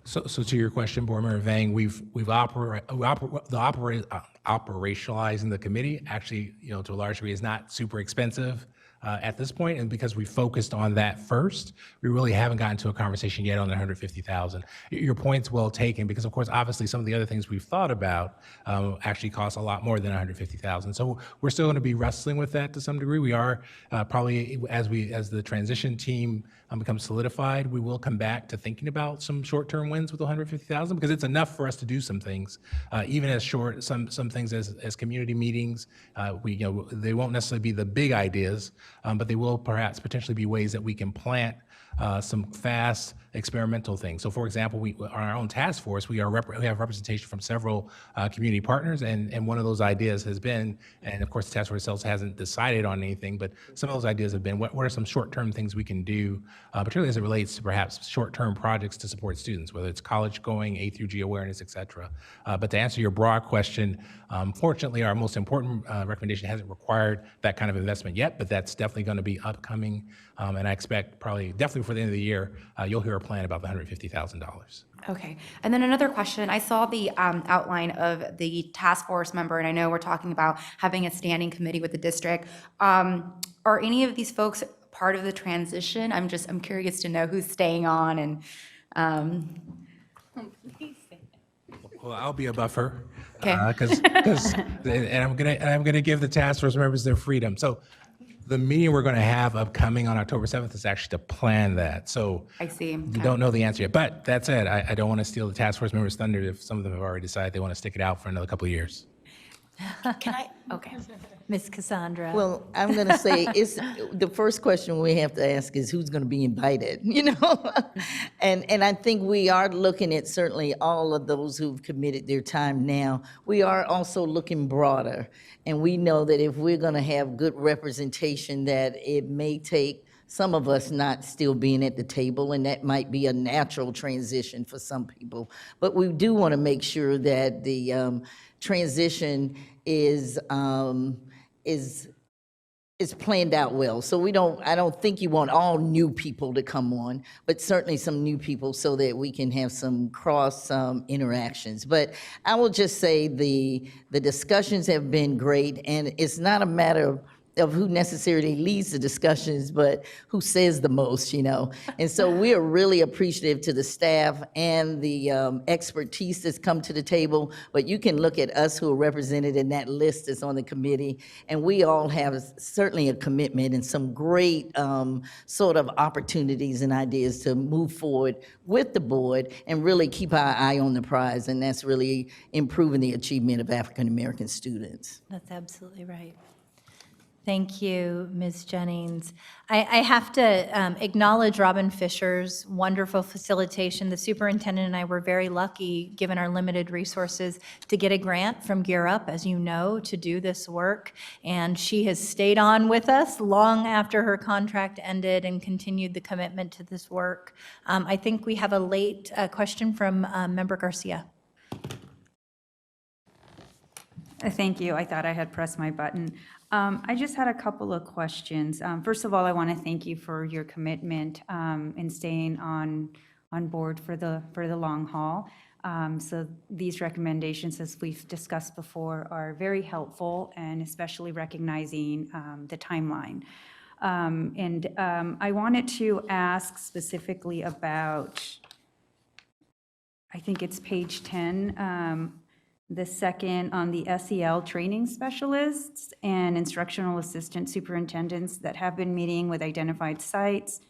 So to your question, Board Member Vang, we've operationalizing the committee actually, to a large degree is not super expensive at this point, and because we focused on that first, we really haven't gotten to a conversation yet on the $150,000. Your point's well taken, because of course, obviously, some of the other things we've thought about actually cost a lot more than $150,000. So we're still going to be wrestling with that to some degree. We are probably as the transition team becomes solidified, we will come back to thinking about some short-term wins with $150,000, because it's enough for us to do some things, even as short some things as community meetings. They won't necessarily be the big ideas, but they will perhaps potentially be ways that we can plant some fast experimental things. So for example, on our own task force, we have representation from several community partners, and one of those ideas has been, and of course the task force itself hasn't decided on anything, but some of those ideas have been, what are some short-term things we can do, particularly as it relates to perhaps short-term projects to support students, whether it's college going, A through G awareness, et cetera. But to answer your broad question, fortunately our most important recommendation hasn't required that kind of investment yet, but that's definitely going to be upcoming, and I expect definitely before the end of the year, you'll hear a plan about the $150,000. Okay, and then another question. I saw the outline of the task force member, and I know we're talking about having a standing committee with the district. Are any of these folks part of the transition? I'm curious to know who's staying on, and Well, I'll be a buffer, Okay. and I'm gonna give the task force members their freedom. So the meeting we're going to have upcoming on October 7th is actually to plan that. So I see. We don't know the answer yet. But that said, I don't want to steal the task force members' thunder if some of them have already decided they want to stick it out for another couple of years. Can I? Okay. Ms. Cassandra. Well, I'm going to say, it's, the first question we have to ask is who's going to be invited, you know? And I think we are looking at certainly all of those who've committed their time now. We are also looking broader, and we know that if we're going to have good representation, that it may take some of us not still being at the table, and that might be a natural transition for some people. But we do want to make sure that the transition is planned out well. So I don't think you want all new people to come on, but certainly some new people so that we can have some cross interactions. But I will just say the discussions have been great, and it's not a matter of who necessarily leads the discussions, but who says the most, you know. And so we are really appreciative to the staff and the expertise that's come to the table, but you can look at us who are represented in that list that's on the committee, and we all have certainly a commitment and some great sort of opportunities and ideas to move forward with the board and really keep our eye on the prize, and that's really improving the achievement of African American students. That's absolutely right. Thank you, Ms. Jennings. I have to acknowledge Robin Fisher's wonderful facilitation. The superintendent and I were very lucky, given our limited resources, to get a grant from Gear Up, as you know, to do this work. And she has stayed on with us long after her contract ended and continued the commitment to this work. I think we have a late question from Member Garcia. Thank you. I thought I had pressed my button. I just had a couple of questions. First of all, I want to thank you for your commitment in staying on board for the long haul. So these recommendations, as we've discussed before, are very helpful, and especially recognizing the timeline. I wanted to ask specifically about, I think it's page 10, the second on the SEL training specialists and instructional assistant superintendents that have been meeting with identified sites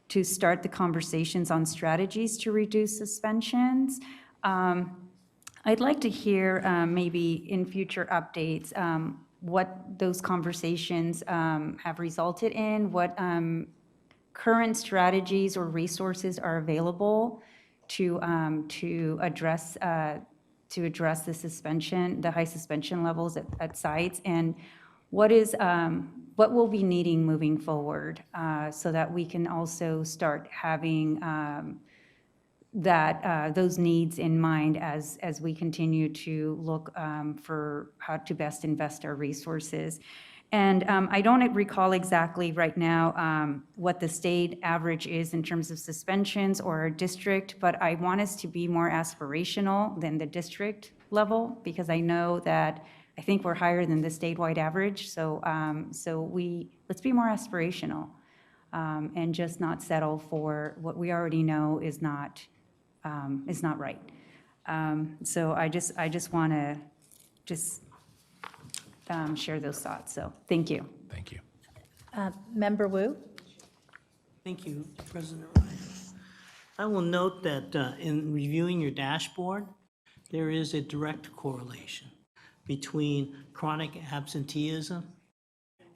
to start the conversations on strategies to reduce suspensions. I'd like to hear maybe in future updates what those conversations have resulted in, what current strategies or resources are available to address the suspension, the high suspension levels at sites, and what we'll be needing moving forward so that we can also start having those needs in mind as we continue to look for how to best invest our resources. And I don't recall exactly right now what the state average is in terms of suspensions or our district, but I want us to be more aspirational than the district level, because I know that I think we're higher than the statewide average. So let's be more aspirational and just not settle for what we already know is not right. So I just want to share those thoughts. So thank you. Thank you. Member Wu? Thank you, President Ryan. I will note that in reviewing your dashboard, there is a direct correlation between chronic absenteeism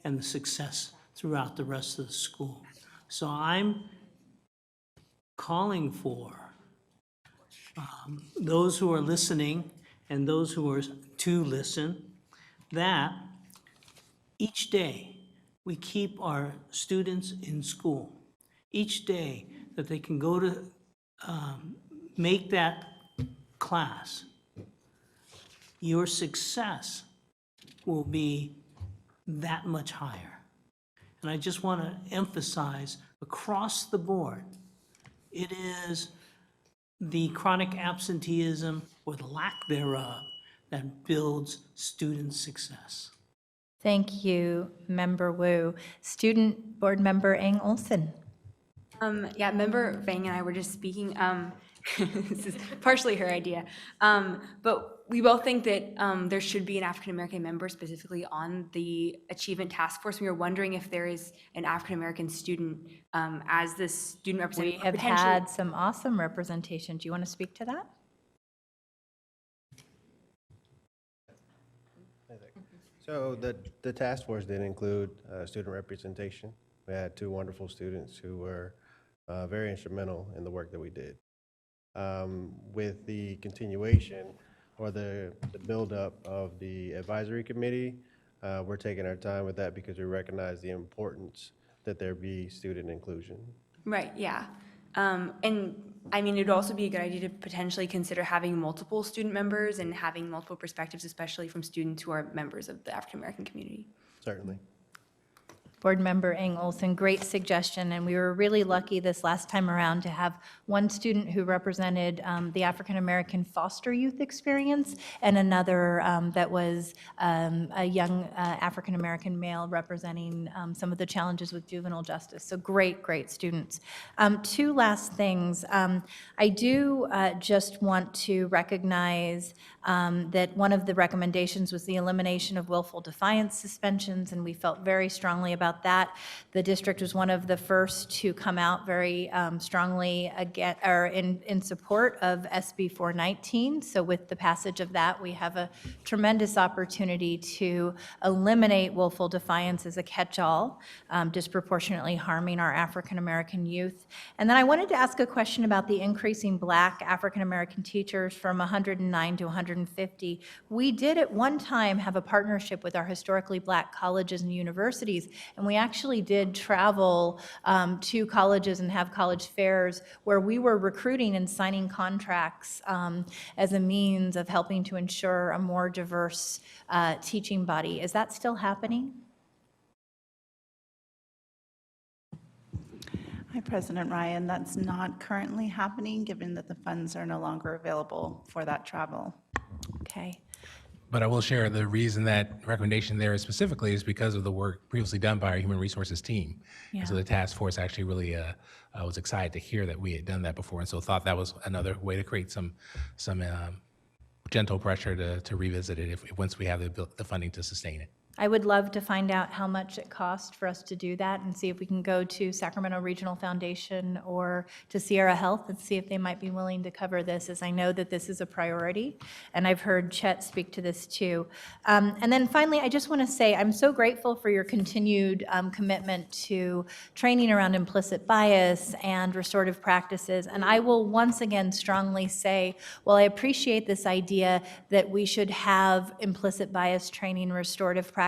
and the success throughout the rest of the school. So I'm calling for those who are listening and those who are to listen, that each day we keep our students in school. Each day that they can go to make that class, your success will be that much higher. And I just want to emphasize across the board, it is the chronic absenteeism or the lack thereof that builds student success. Thank you, Member Wu. Student Board Member Eng Olson. Yeah, Member Vang and I were just speaking. This is partially her idea, but we both think that there should be an African-American member specifically on the Achievement Task Force. We were wondering if there is an African-American student as the student representative. We have had some awesome representation. Do you want to speak to that? So the task force did include student representation. We had 2 wonderful students who were very instrumental in the work that we did. With the continuation or the buildup of the advisory committee, we're taking our time with that because we recognize the importance that there be student inclusion. Right, yeah. And I mean, it'd also be a good idea to potentially consider having multiple student members and having multiple perspectives, especially from students who are members of the African American community. Certainly. Board Member Eng Olson, great suggestion, and we were really lucky this last time around to have one student who represented the African American foster youth experience and another that was a young African American male representing some of the challenges with juvenile justice. So great, great students. 2 last things. I do just want to recognize that one of the recommendations was the elimination of willful defiance suspensions, and we felt very strongly about that. The district was one of the first to come out very strongly in support of SB 419. So with the passage of that, we have a tremendous opportunity to eliminate willful defiance as a catch-all, disproportionately harming our African American youth. And then I wanted to ask a question about the increasing Black African American teachers from 109 to 150. We did at one time have a partnership with our historically Black colleges and universities, and we actually did travel to colleges and have college fairs where we were recruiting and signing contracts as a means of helping to ensure a more diverse teaching body. Is that still happening? Hi, President Ryan. That's not currently happening, given that the funds are no longer available for that travel. Okay. But I will share the reason that recommendation there specifically is because of the work previously done by our human resources team. Yeah. And so the task force actually really was excited to hear that we had done that before, and so thought that was another way to create some gentle pressure to revisit it once we have the funding to sustain it. I would love to find out how much it cost for us to do that and see if we can go to Sacramento Regional Foundation or to Sierra Health and see if they might be willing to cover this, as I know that this is a priority. And I've heard Chet speak to this too. And then finally, I just want to say I'm so grateful for your continued commitment to training around implicit bias and restorative practices. And I will once again strongly say, well, I appreciate this idea that we should have implicit bias training, restorative practices,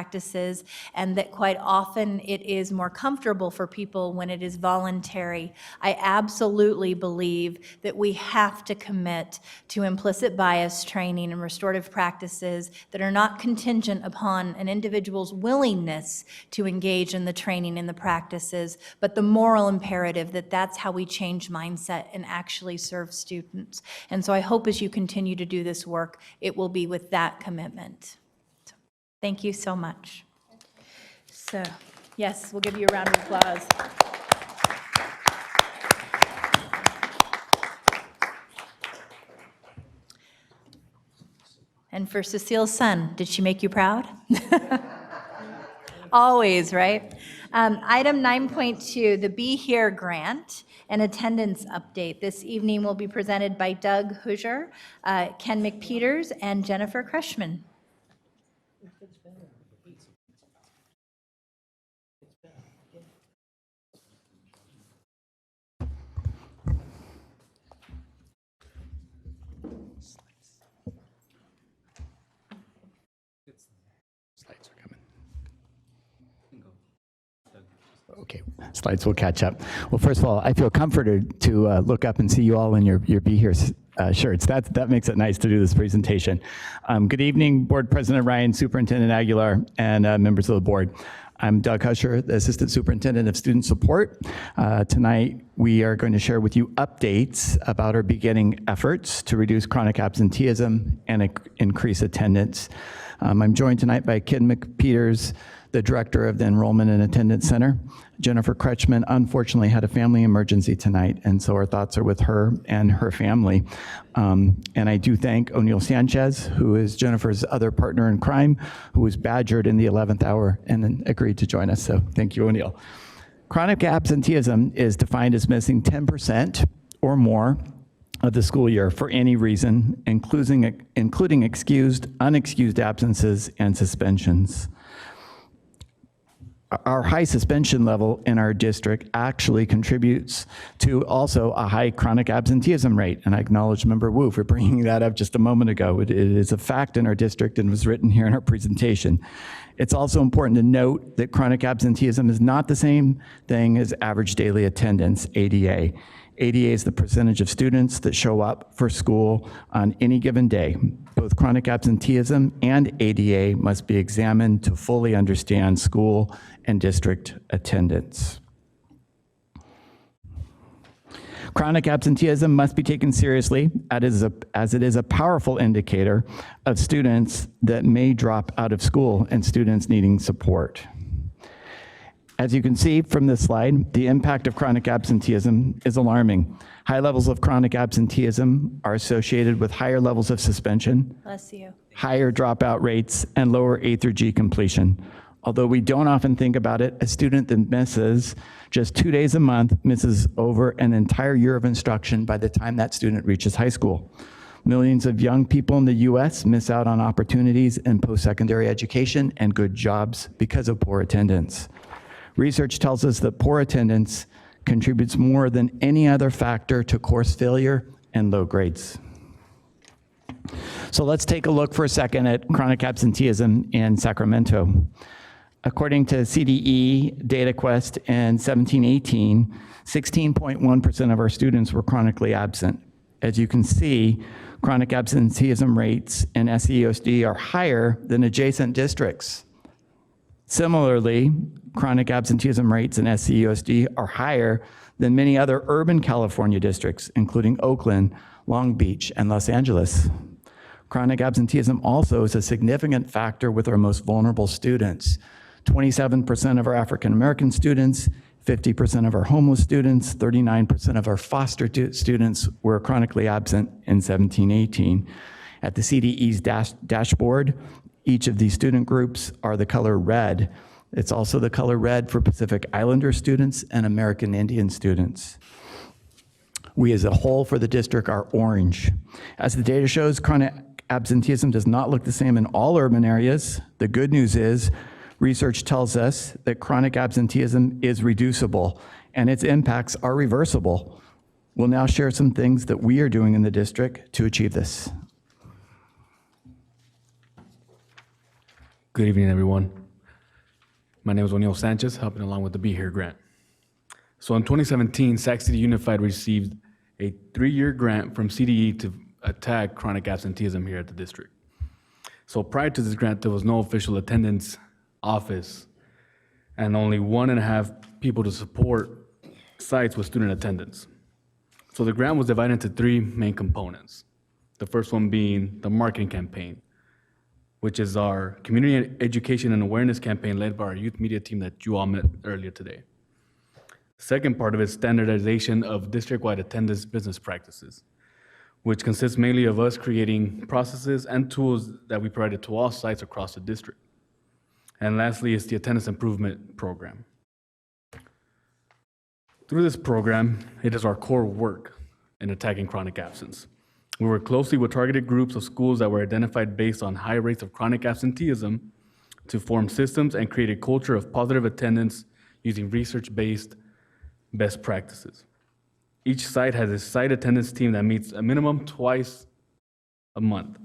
and that quite often it is more comfortable for people when it is voluntary. I absolutely believe that we have to commit to implicit bias training and restorative practices that are not contingent upon an individual's willingness to engage in the training and the practices, but the moral imperative that that's how we change mindset and actually serve students. And so I hope as you continue to do this work, it will be with that commitment. Thank you so much. So, yes, we'll give you a round of applause. And for Cecile's son, did she make you proud? Always, right? Item 9.2, the Be Here grant and attendance update. This evening will be presented by Doug Hoosier, Ken McPeters, and Jennifer Kreshman. Okay, slides will catch up. Well, first of all, I feel comforted to look up and see you all in your Be Here shirts. That makes it nice to do this presentation. Good evening, Board President Ryan, Superintendent Aguilar, and members of the board. I'm Doug Husher, the Assistant Superintendent of Student Support. Tonight, we are going to share with you updates about our beginning efforts to reduce chronic absenteeism and increase attendance. I'm joined tonight by Ken McPeters, the Director of the Enrollment and Attendance Center. Jennifer Kreshman unfortunately had a family emergency tonight, and so our thoughts are with her and her family. And I do thank O'Neill Sanchez, who is Jennifer's other partner in crime, who was badgered in the 11th hour and then agreed to join us, so thank you, O'Neill. Chronic absenteeism is defined as missing 10% or more of the school year for any reason, including excused, unexcused absences, and suspensions. Our high suspension level in our district actually contributes to also a high chronic absenteeism rate. And I acknowledge Member Wu for bringing that up just a moment ago. It is a fact in our district and was written here in our presentation. It's also important to note that chronic absenteeism is not the same thing as average daily attendance, ADA. ADA is the percentage of students that show up for school on any given day. Both chronic absenteeism and ADA must be examined to fully understand school and district attendance. Chronic absenteeism must be taken seriously as it is a powerful indicator of students that may drop out of school and students needing support. As you can see from this slide, the impact of chronic absenteeism is alarming. High levels of chronic absenteeism are associated with higher levels of suspension, Bless you. higher dropout rates, and lower A through G completion. Although we don't often think about it, a student that misses just 2 days a month misses over an entire year of instruction by the time that student reaches high school. Millions of young people in the US miss out on opportunities in post-secondary education and good jobs because of poor attendance. Research tells us that poor attendance contributes more than any other factor to course failure and low grades. So let's take a look for a second at chronic absenteeism in Sacramento. According to CDE DataQuest in 1718, 16.1% of our students were chronically absent. As you can see, chronic absenteeism rates in SEOSD are higher than adjacent districts. Similarly, chronic absenteeism rates in SCUSD are higher than many other urban California districts, including Oakland, Long Beach, and Los Angeles. Chronic absenteeism also is a significant factor with our most vulnerable students. 27% of our African American students, 50% of our homeless students, 39% of our foster students were chronically absent in 1718. At the CDE's dashboard, each of these student groups are the color red. It's also the color red for Pacific Islander students and American Indian students. We as a whole for the district are orange. As the data shows, chronic absenteeism does not look the same in all urban areas. The good news is research tells us that chronic absenteeism is reducible and its impacts are reversible. We'll now share some things that we are doing in the district to achieve this. Good evening, everyone. My name is O'Neill Sanchez, helping along with the Be Here grant. So in 2017, Sac City Unified received a 3-year grant from CDE to attack chronic absenteeism here at the district. So prior to this grant, there was no official attendance office and only 1.5 people to support sites with student attendance. So the grant was divided into 3 main components. The first one being the marketing campaign, which is our community education and awareness campaign led by our youth media team that you all met earlier today. Second part of it is standardization of district-wide attendance business practices, which consists mainly of us creating processes and tools that we provided to all sites across the district. And lastly is the attendance improvement program. Through this program, it is our core work in attacking chronic absence. We work closely with targeted groups of schools that were identified based on high rates of chronic absenteeism to form systems and create a culture of positive attendance using research-based best practices. Each site has a site attendance team that meets a minimum twice a month.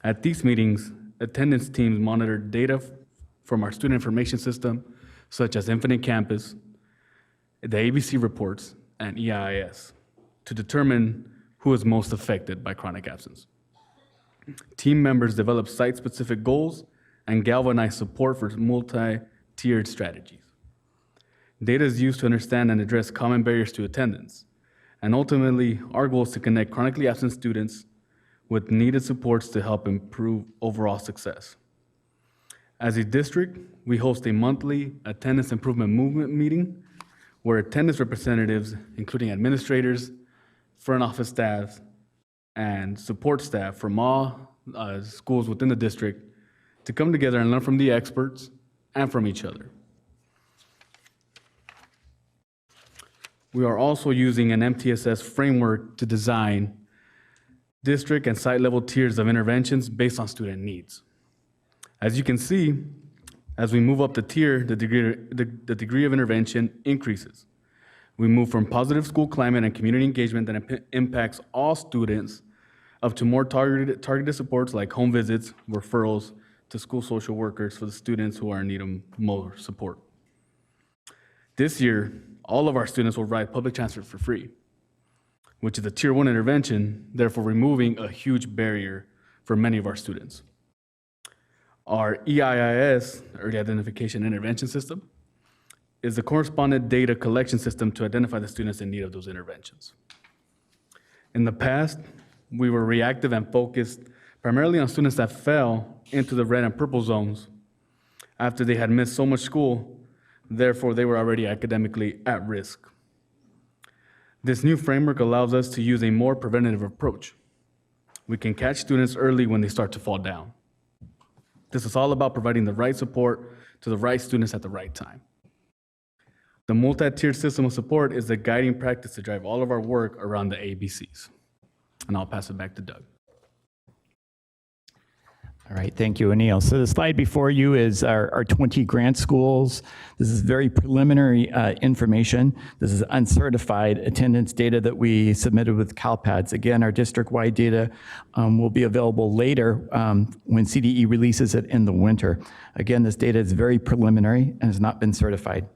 At these meetings, attendance teams monitor data from our student information system, such as Infinite Campus, the ABC reports, and EIS, to determine who is most affected by chronic absence. Team members develop site-specific goals and galvanize support for multi-tiered strategies. Data is used to understand and address common barriers to attendance. And ultimately, our goal is to connect chronically absent students with needed supports to help improve overall success. As a district, we host a monthly attendance improvement movement meeting where attendance representatives, including administrators, front office staff, and support staff from all schools within the district to come together and learn from the experts and from each other. we are also using an MTSS framework to design district and site level tiers of interventions based on student needs. As you can see, as we move up the tier, the degree of intervention increases. We move from positive school climate and community engagement that impacts all students up to more targeted supports like home visits, referrals to school social workers for the students who are in need of more support. This year, all of our students will ride public transit for free, which is a tier 1 intervention, therefore removing a huge barrier for many of our students. Our EIIS, Early Identification Intervention System, is the correspondent data collection system to identify the students in need of those interventions. In the past, we were reactive and focused primarily on students that fell into the red and purple zones after they had missed so much school, therefore they were already academically at risk. This new framework allows us to use a more preventative approach. We can catch students early when they start to fall down. This is all about providing the right support to the right students at the right time. The multi-tiered system of support is the guiding practice to drive all of our work around the ABCs. And I'll pass it back to Doug. All right, thank you, Anil. So the slide before you is our 20 grant schools. This is very preliminary information. This is uncertified attendance data that we submitted with CalPADS. Again, our district-wide data will be available later when CDE releases it in the winter. Again, this data is very preliminary and has not been certified.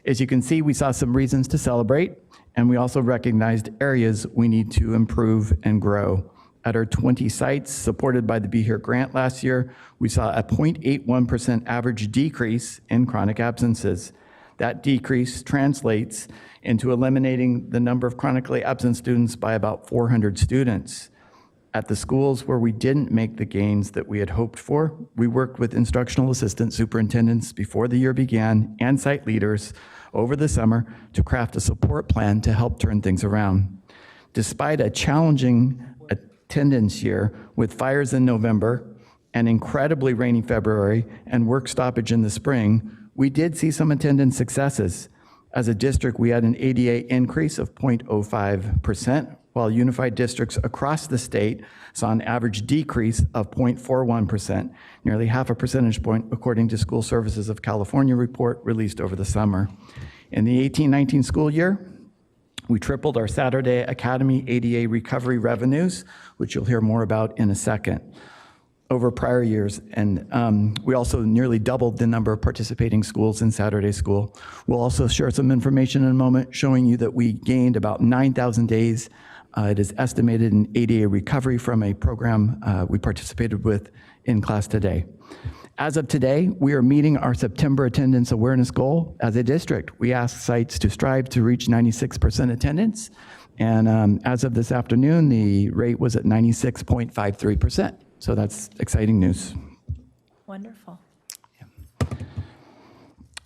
As you can see, we saw some reasons to celebrate, and we also recognized areas we need to improve and grow. At our 20 sites supported by the Be Here grant last year, we saw a 0.81% average decrease in chronic absences. That decrease translates into eliminating the number of chronically absent students by about 400 students. At the schools where we didn't make the gains that we had hoped for, we worked with instructional assistant superintendents before the year began and site leaders over the summer to craft a support plan to help turn things around. Despite a challenging attendance year with fires in November, an incredibly rainy February, and work stoppage in the spring, we did see some attendance successes. As a district, we had an ADA increase of 0.05%, while unified districts across the state saw an average decrease of 0.41%, nearly half a percentage point according to School Services of California report released over the summer. In the 18-19 school year, we tripled our Saturday Academy ADA recovery revenues, which you'll hear more about in a second, over prior years. And we also nearly doubled the number of participating schools in Saturday school. We'll also share some information in a moment showing you that we gained about 9,000 days. It is estimated in ADA recovery from a program we participated with in class today. As of today, we are meeting our September attendance awareness goal as a district. We ask sites to strive to reach 96% attendance. And as of this afternoon, the rate was at 96.53%. So that's exciting news. Wonderful.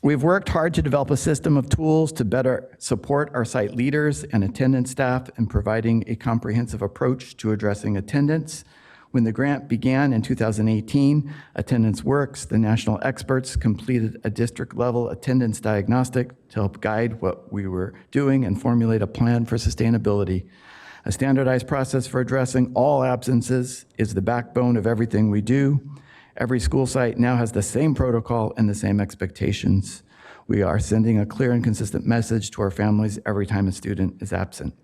We've worked hard to develop a system of tools to better support our site leaders and attendance staff in providing a comprehensive approach to addressing attendance. When the grant began in 2018, Attendance Works, the national experts, completed a district-level attendance diagnostic to help guide what we were doing and formulate a plan for sustainability. A standardized process for addressing all absences is the backbone of everything we do. Every school site now has the same protocol and the same expectations. We are sending a clear and consistent message to our families every time a student is absent.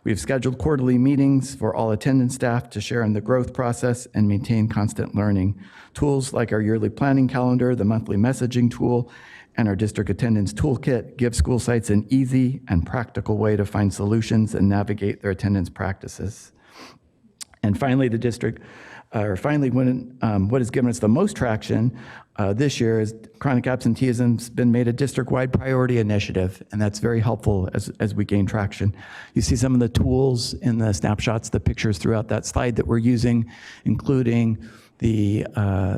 We have scheduled quarterly meetings for all attendance staff to share in the growth process and maintain constant learning. Tools like our yearly planning calendar, the monthly messaging tool, and our district attendance toolkit give school sites an easy and practical way to find solutions and navigate their attendance practices. And finally, the district, what has given us the most traction this year is chronic absenteeism has been made a district-wide priority initiative, and that's very helpful as we gain traction. You see some of the tools in the snapshots, the pictures throughout that slide that we're using, including the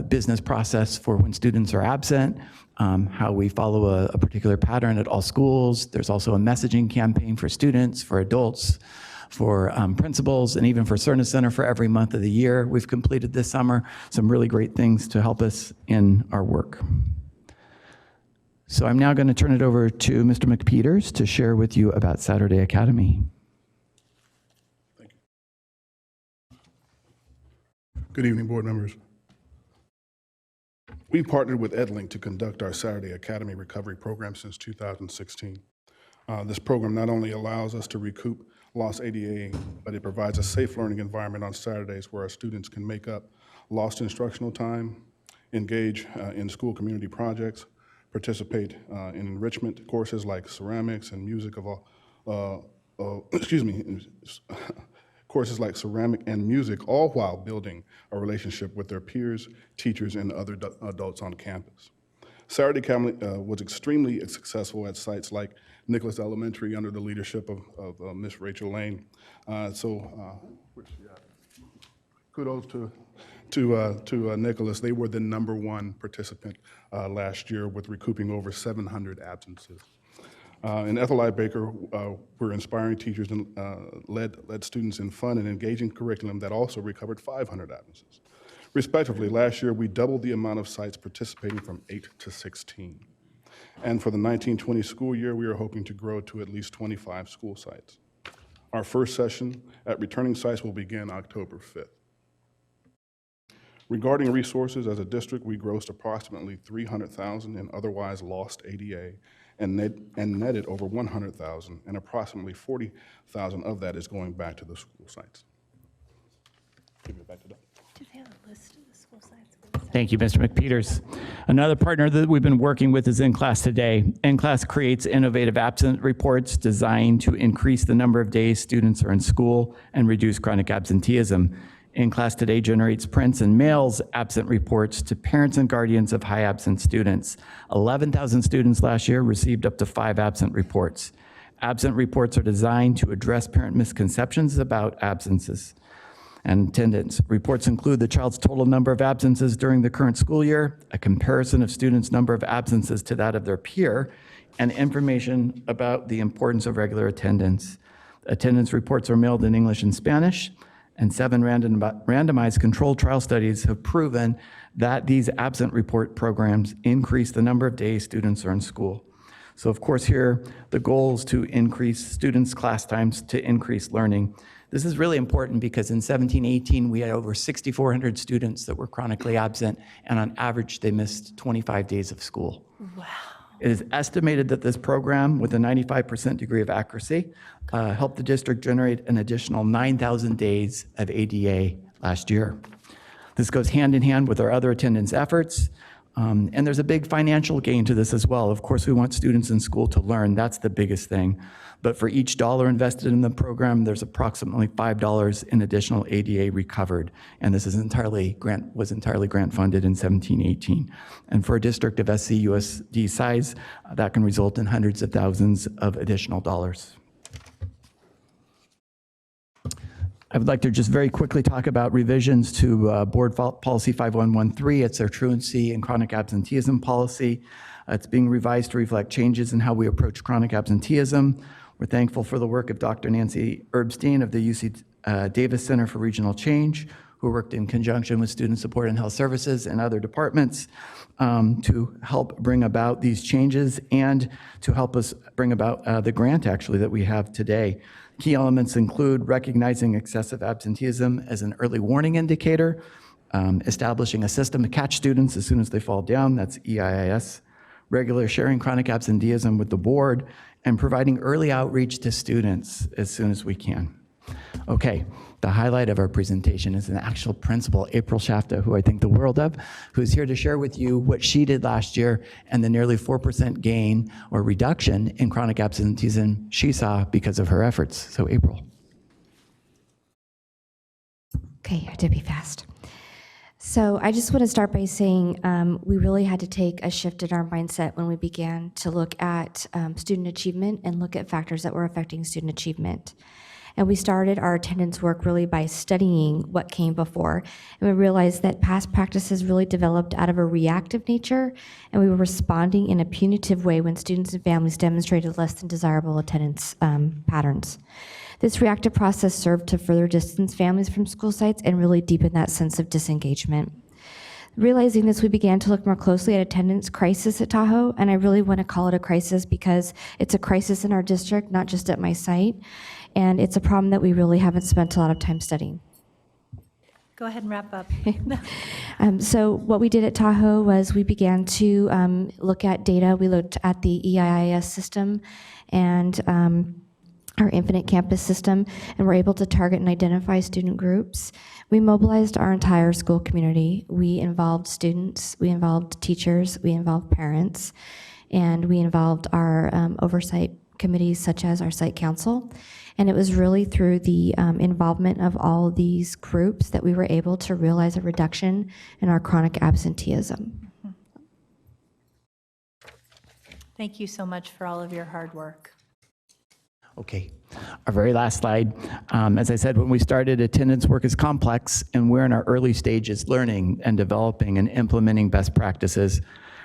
business process for when students are absent, how we follow a particular pattern at all schools. There's also a messaging campaign for students, for adults, for principals, and even for Cerna Center for every month of the year. We've completed this summer some really great things to help us in our work. So I'm now going to turn it over to Mr. McPeters to share with you about Saturday Academy. Good evening, board members. We partnered with EdLink to conduct our Saturday Academy recovery program since 2016. This program not only allows us to recoup lost ADA, but it provides a safe learning environment on Saturdays where our students can make up lost instructional time, engage in school community projects, participate in enrichment courses like ceramics and music courses like ceramic and music, all while building a relationship with their peers, teachers, and other adults on campus. Saturday Academy was extremely successful at sites like Nicholas Elementary under the leadership of Miss Rachel Lane. Kudos to Nicholas. They were the #1 participant last year with recouping over 700 absences. In Ethel I. Baker, we're inspiring teachers and led students in fun and engaging curriculum that also recovered 500 absences. Respectively, last year we doubled the amount of sites participating from 8 to 16. And for the 1920 school year, we are hoping to grow to at least 25 school sites. Our first session at returning sites will begin October 5th. Regarding resources, as a district, we grossed approximately $300,000 in otherwise lost ADA and netted over $100,000, and approximately $40,000 of that is going back to the school sites. Give it back to Doug. Do they have a list of the school sites? Thank you, Mr. McPeters. Another partner that we've been working with is In-Class Today. In-Class creates innovative absent reports designed to increase the number of days students are in school and reduce chronic absenteeism. In-Class Today generates prints and mails absent reports to parents and guardians of high absent students. 11,000 students last year received up to 5 absent reports. Absent reports are designed to address parent misconceptions about absences and attendance. Reports include the child's total number of absences during the current school year, a comparison of students' number of absences to that of their peer, and information about the importance of regular attendance. Attendance reports are mailed in English and Spanish, and 7 randomized controlled trial studies have proven that these absent report programs increase the number of days students are in school. So of course here, the goal is to increase students' class times to increase learning. This is really important because in 17-18, we had over 6,400 students that were chronically absent, and on average, they missed 25 days of school. Wow. It is estimated that this program, with a 95% degree of accuracy, helped the district generate an additional 9,000 days of ADA last year. This goes hand in hand with our other attendance efforts, and there's a big financial gain to this as well. Of course, we want students in school to learn. That's the biggest thing. But for each dollar invested in the program, there's approximately $5 in additional ADA recovered. And this is was entirely grant funded in 17-18. And for a district of SCUSD size, that can result in hundreds of thousands of additional dollars. I would like to just very quickly talk about revisions to Board Policy 5113. It's our truancy and chronic absenteeism policy. It's being revised to reflect changes in how we approach chronic absenteeism. We're thankful for the work of Dr. Nancy Erbstein of the UC Davis Center for Regional Change, who worked in conjunction with Student Support and Health Services and other departments to help bring about these changes and to help us bring about the grant actually that we have today. Key elements include recognizing excessive absenteeism as an early warning indicator, establishing a system to catch students as soon as they fall down, that's EIIS, regular sharing chronic absenteeism with the board, and providing early outreach to students as soon as we can. Okay, the highlight of our presentation is an actual principal, April Shafta, who I think the world of, who's here to share with you what she did last year and the nearly 4% gain or reduction in chronic absenteeism she saw because of her efforts. So April. Okay, I have to be fast. So I just want to start by saying we really had to take a shift in our mindset when we began to look at student achievement and look at factors that were affecting student achievement. And we started our attendance work really by studying what came before. And we realized that past practices really developed out of a reactive nature, and we were responding in a punitive way when students and families demonstrated less than desirable attendance patterns. This reactive process served to further distance families from school sites and really deepen that sense of disengagement. Realizing this, we began to look more closely at attendance crisis at Tahoe, and I really want to call it a crisis because it's a crisis in our district, not just at my site, and it's a problem that we really haven't spent a lot of time studying. Go ahead and wrap up. So what we did at Tahoe was we began to look at data. We looked at the Eiis system and our Infinite Campus system, and were able to target and identify student groups. We mobilized our entire school community. We involved students, we involved teachers, we involved parents, and we involved our oversight committees such as our site council. And it was really through the involvement of all these groups that we were able to realize a reduction in our chronic absenteeism. Thank you so much for all of your hard work. Okay, our very last slide. As I said, when we started, attendance work is complex, and we're in our early stages learning and developing and implementing best practices.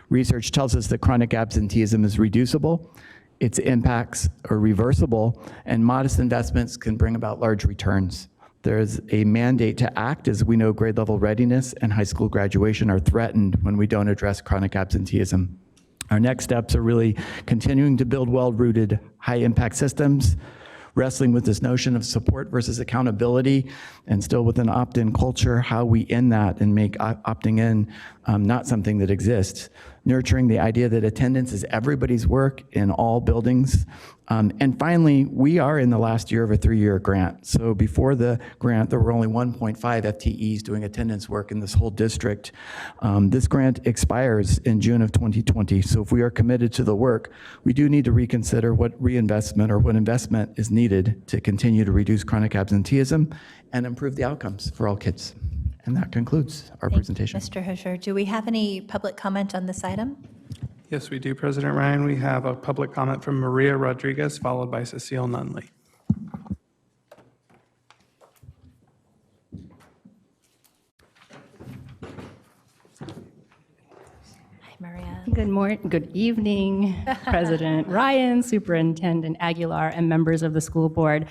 Research tells us that chronic absenteeism is reducible, its impacts are reversible, and modest investments can bring about large returns. There is a mandate to act, as we know grade level readiness and high school graduation are threatened when we don't address chronic absenteeism. Our next steps are really continuing to build well-rooted, high-impact systems, wrestling with this notion of support versus accountability, and still with an opt-in culture, how we end that and make opting in not something that exists. Nurturing the idea that attendance is everybody's work in all buildings. And finally, we are in the last year of a 3-year grant. So before the grant, there were only 1.5 FTEs doing attendance work in this whole district. This grant expires in June of 2020. So if we are committed to the work, we do need to reconsider what reinvestment or what investment is needed to continue to reduce chronic absenteeism and improve the outcomes for all kids. And that concludes our presentation. Mr. Husher, do we have any public comment on this item? Yes, we do, President Ryan. We have a public comment from Maria Rodriguez, followed by Cecile Nunley. Hi, Maria. Good morning, good evening, President Ryan, Superintendent Aguilar, and members of the school board.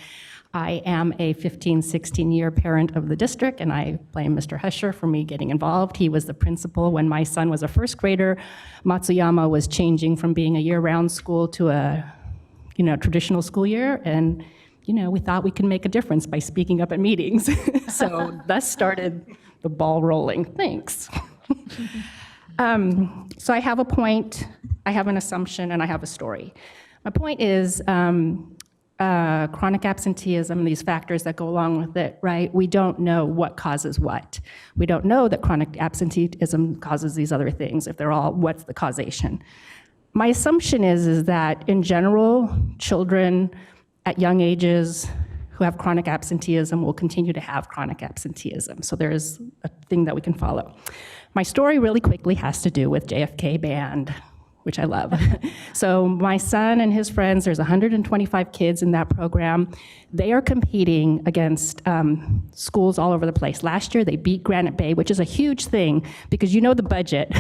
I am a 15, 16-year parent of the district, and I blame Mr. Husher for me getting involved. He was the principal when my son was a first grader. Matsuyama was changing from being a year-round school to a, traditional school year, and, we thought we could make a difference by speaking up at meetings. So thus started the ball rolling. Thanks. So I have a point, I have an assumption, and I have a story. My point is, chronic absenteeism, these factors that go along with it, right? We don't know what causes what. We don't know that chronic absenteeism causes these other things. If they're all, what's the causation? My assumption is that in general, children at young ages who have chronic absenteeism will continue to have chronic absenteeism. So there is a thing that we can follow. My story really quickly has to do with JFK Band, which I love. So my son and his friends, there's 125 kids in that program. They are competing against schools all over the place. Last year, they beat Granite Bay, which is a huge thing because the budget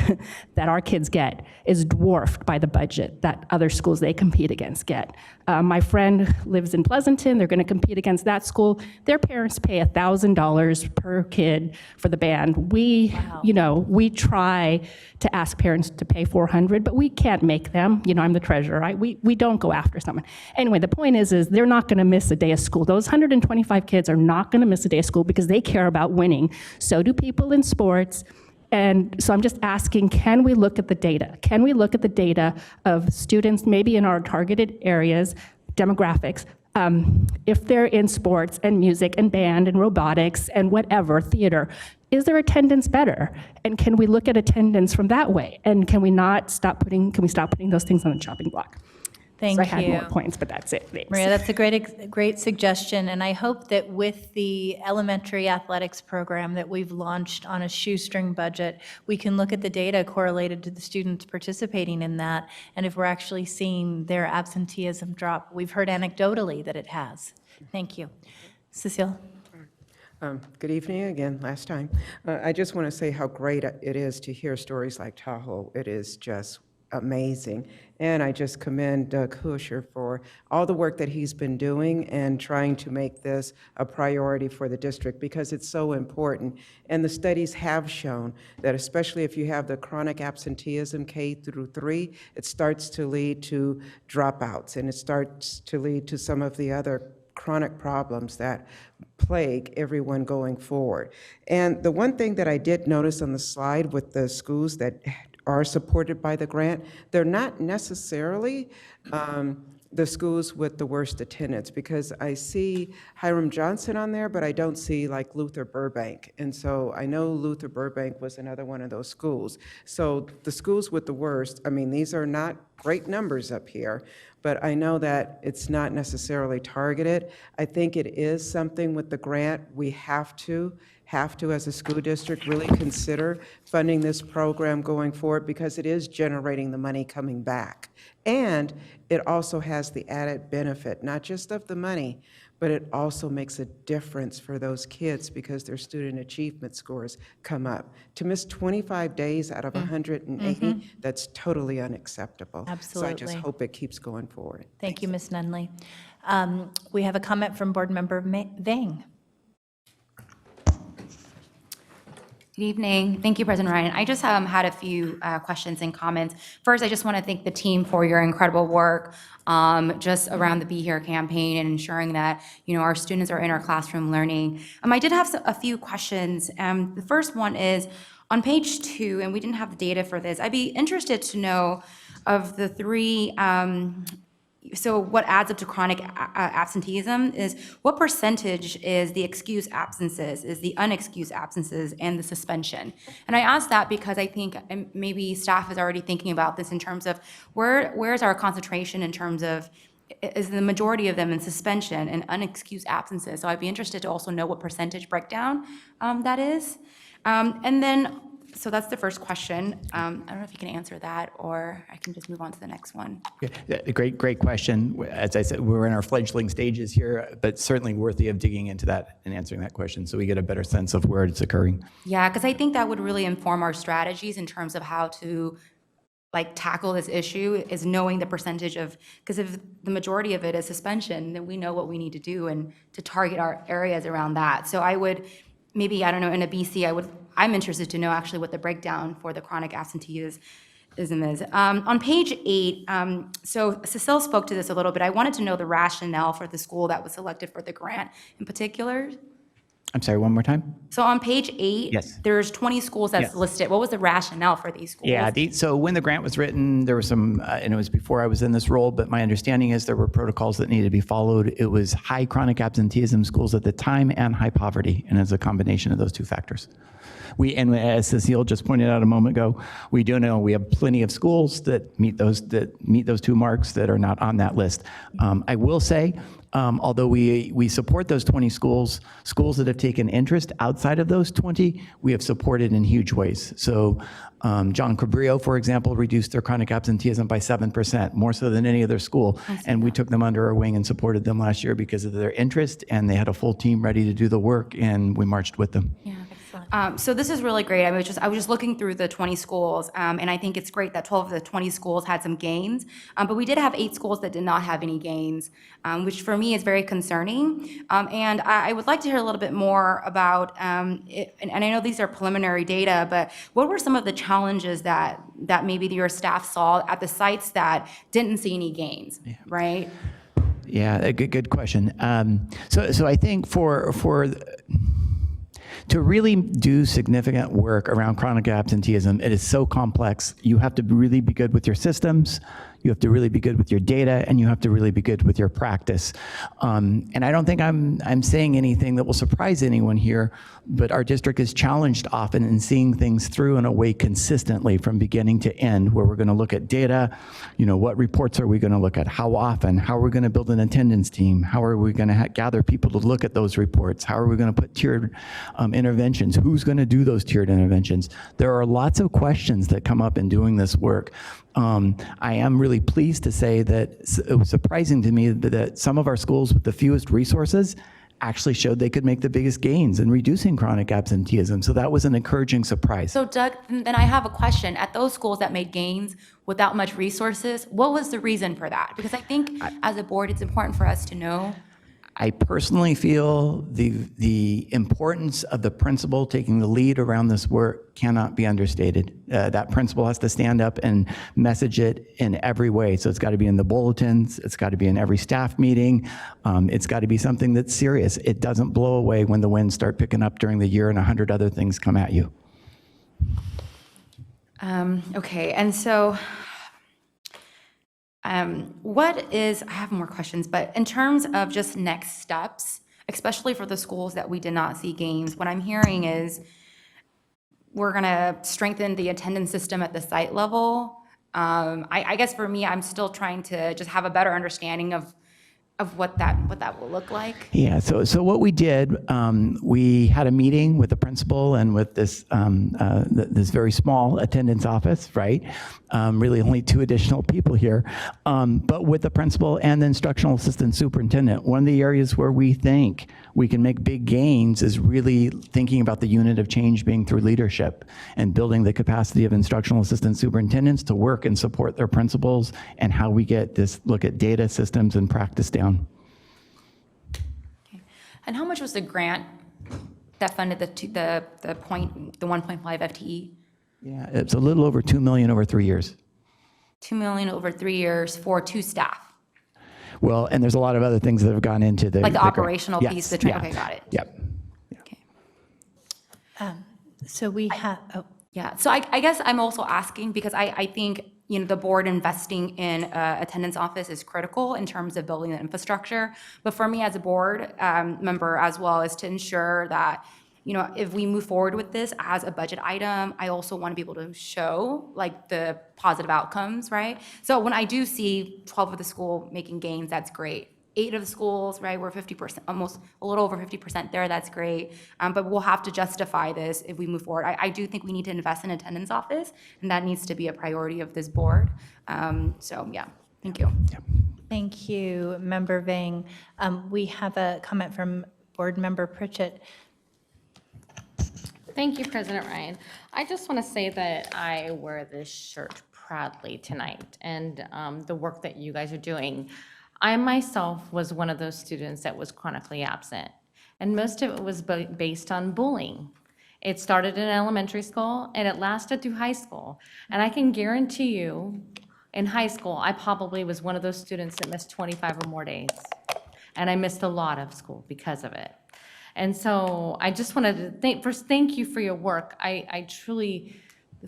that our kids get is dwarfed by the budget that other schools they compete against get. My friend lives in Pleasanton. They're going to compete against that school. Their parents pay $1,000 per kid for the band. We, we try to ask parents to pay $400, but we can't make them. I'm the treasurer, right? We don't go after someone. Anyway, the point is they're not going to miss a day of school. Those 125 kids are not going to miss a day of school because they care about winning. So do people in sports. And so I'm just asking, can we look at the data? Can we look at the data of students maybe in our targeted areas, demographics, if they're in sports and music and band and robotics and whatever, theater, is their attendance better? And can we look at attendance from that way? And can we stop putting those things on the chopping block? Thank so you. I had more points, but that's it. Thanks. Maria, that's a great suggestion, and I hope that with the elementary athletics program that we've launched on a shoestring budget, we can look at the data correlated to the students participating in that, and if we're actually seeing their absenteeism drop. We've heard anecdotally that it has. Thank you. Cecile? Good evening again, last time. I just want to say how great it is to hear stories like Tahoe. It is just amazing. And I just commend Doug Husher for all the work that he's been doing and trying to make this a priority for the district because it's so important. And the studies have shown that especially if you have the chronic absenteeism K through 3, it starts to lead to dropouts and it starts to lead to some of the other chronic problems that plague everyone going forward. And the one thing that I did notice on the slide with the schools that are supported by the grant, they're not necessarily the schools with the worst attendance, because I see Hiram Johnson on there, but I don't see like Luther Burbank. And so I know Luther Burbank was another one of those schools. So the schools with the worst, I mean, these are not great numbers up here, but I know that it's not necessarily targeted. I think it is something with the grant we have to, as a school district, really consider funding this program going forward because it is generating the money coming back. And it also has the added benefit, not just of the money, but it also makes a difference for those kids because their student achievement scores come up. To miss 25 days out of 180, that's totally unacceptable. Absolutely. So I just hope it keeps going forward. Thank you, Ms. Nunley. We have a comment from Board Member Vang. Good evening. Thank you, President Ryan. I just had a few questions and comments. First, I just want to thank the team for your incredible work just around the Be Here campaign and ensuring that, you know, our students are in our classroom learning. I did have a few questions. The first one is on page 2, and we didn't have the data for this. I'd be interested to know of the 3 so what adds up to chronic absenteeism is what percentage is the excused absences, is the unexcused absences, and the suspension? And I ask that because I think maybe staff is already thinking about this in terms of where's our concentration in terms of, is the majority of them in suspension and unexcused absences? So I'd be interested to also know what percentage breakdown that is. And then, so that's the first question. I don't know if you can answer that, or I can just move on to the next one. Yeah, great question. As I said, we're in our fledgling stages here, but certainly worthy of digging into that and answering that question so we get a better sense of where it's occurring. Yeah, because I think that would really inform our strategies in terms of how to tackle this issue, is knowing the percentage of, because if the majority of it is suspension, then we know what we need to do and to target our areas around that. So I would, maybe, I don't know, in a BC, I'm interested to know actually what the breakdown for the chronic absenteeism is. On page 8, so Cecile spoke to this a little bit. I wanted to know the rationale for the school that was selected for the grant in particular. I'm sorry, one more time? So on page 8, Yes. there's 20 schools that's Yes. listed. What was the rationale for these schools? Yeah, so when the grant was written, there was some, and it was before I was in this role, but my understanding is there were protocols that needed to be followed. It was high chronic absenteeism schools at the time and high poverty, and it's a combination of those two factors. And as Cecile just pointed out a moment ago, we do know we have plenty of schools that meet those 2 marks that are not on that list. I will say, although we support those 20 schools that have taken interest outside of those 20, we have supported in huge ways. So John Cabrillo, for example, reduced their chronic absenteeism by 7%, more so than any other school. And we took them under our wing and supported them last year because of their interest, and they had a full team ready to do the work, and we marched with them. Yeah. So this is really great. I was just looking through the 20 schools, and I think it's great that 12 of the 20 schools had some gains, but we did have 8 schools that did not have any gains, which for me is very concerning. And I would like to hear a little bit more about, and I know these are preliminary data, but what were some of the challenges that maybe your staff saw at the sites that didn't see any gains, right? Yeah, a good question. So I think to really do significant work around chronic absenteeism, it is so complex. You have to really be good with your systems, you have to really be good with your data, and you have to really be good with your practice. And I don't think I'm saying anything that will surprise anyone here, but our district is challenged often in seeing things through in a way consistently from beginning to end, where we're going to look at data, what reports are we going to look at, how often, how are we going to build an attendance team, how are we going to gather people to look at those reports, how are we going to put tiered interventions, who's going to do those tiered interventions. There are lots of questions that come up in doing this work. I am really pleased to say that it was surprising to me that some of our schools with the fewest resources actually showed they could make the biggest gains in reducing chronic absenteeism. So that was an encouraging surprise. So Doug, then I have a question. At those schools that made gains without much resources, what was the reason for that? Because I think as a board, it's important for us to know. I personally feel the importance of the principal taking the lead around this work cannot be understated. That principal has to stand up and message it in every way. So it's got to be in the bulletins, it's got to be in every staff meeting, it's got to be something that's serious. It doesn't blow away when the winds start picking up during the year and 100 other things come at you. Okay, and so I have more questions, but in terms of just next steps, especially for the schools that we did not see gains, what I'm hearing is we're gonna strengthen the attendance system at the site level. I guess for me, I'm still trying to just have a better understanding of what that will look like. Yeah, so what we did, we had a meeting with the principal and with this this very small attendance office, right? Really only 2 additional people here, but with the principal and the instructional assistant superintendent. One of the areas where we think we can make big gains is really thinking about the unit of change being through leadership and building the capacity of instructional assistant superintendents to work and support their principals, and how we get this look at data systems and practice down. And how much was the grant that funded the 1.5 FTE? Yeah, it's a little over $2 million over 3 years. $2 million over 3 years for 2 staff. Well, and there's a lot of other things that have gone into the Like the grant. operational Yes, piece, the training, yeah. okay, got it. Yep. So we have, Yeah, so I guess I'm also asking because I think, the board investing in attendance office is critical in terms of building the infrastructure. But for me as a board member as well, is to ensure that, if we move forward with this as a budget item, I also want to be able to show like the positive outcomes, right? So when I do see 12 of the school making gains, that's great. 8 of the schools, right, we're 50%, almost a little over 50% there, that's great. But we'll have to justify this if we move forward. I do think we need to invest in attendance office, and that needs to be a priority of this board. So yeah, thank you. thank you, Member Vang. We have a comment from Board Member Pritchett. Thank you, President Ryan. I just want to say that I wear this shirt proudly tonight, and the work that you guys are doing. I myself was one of those students that was chronically absent, and most of it was based on bullying. It started in elementary school, and it lasted through high school. And I can guarantee you, in high school, I probably was one of those students that missed 25 or more days. And I missed a lot of school because of it. And so I just wanted to thank you for your work. I truly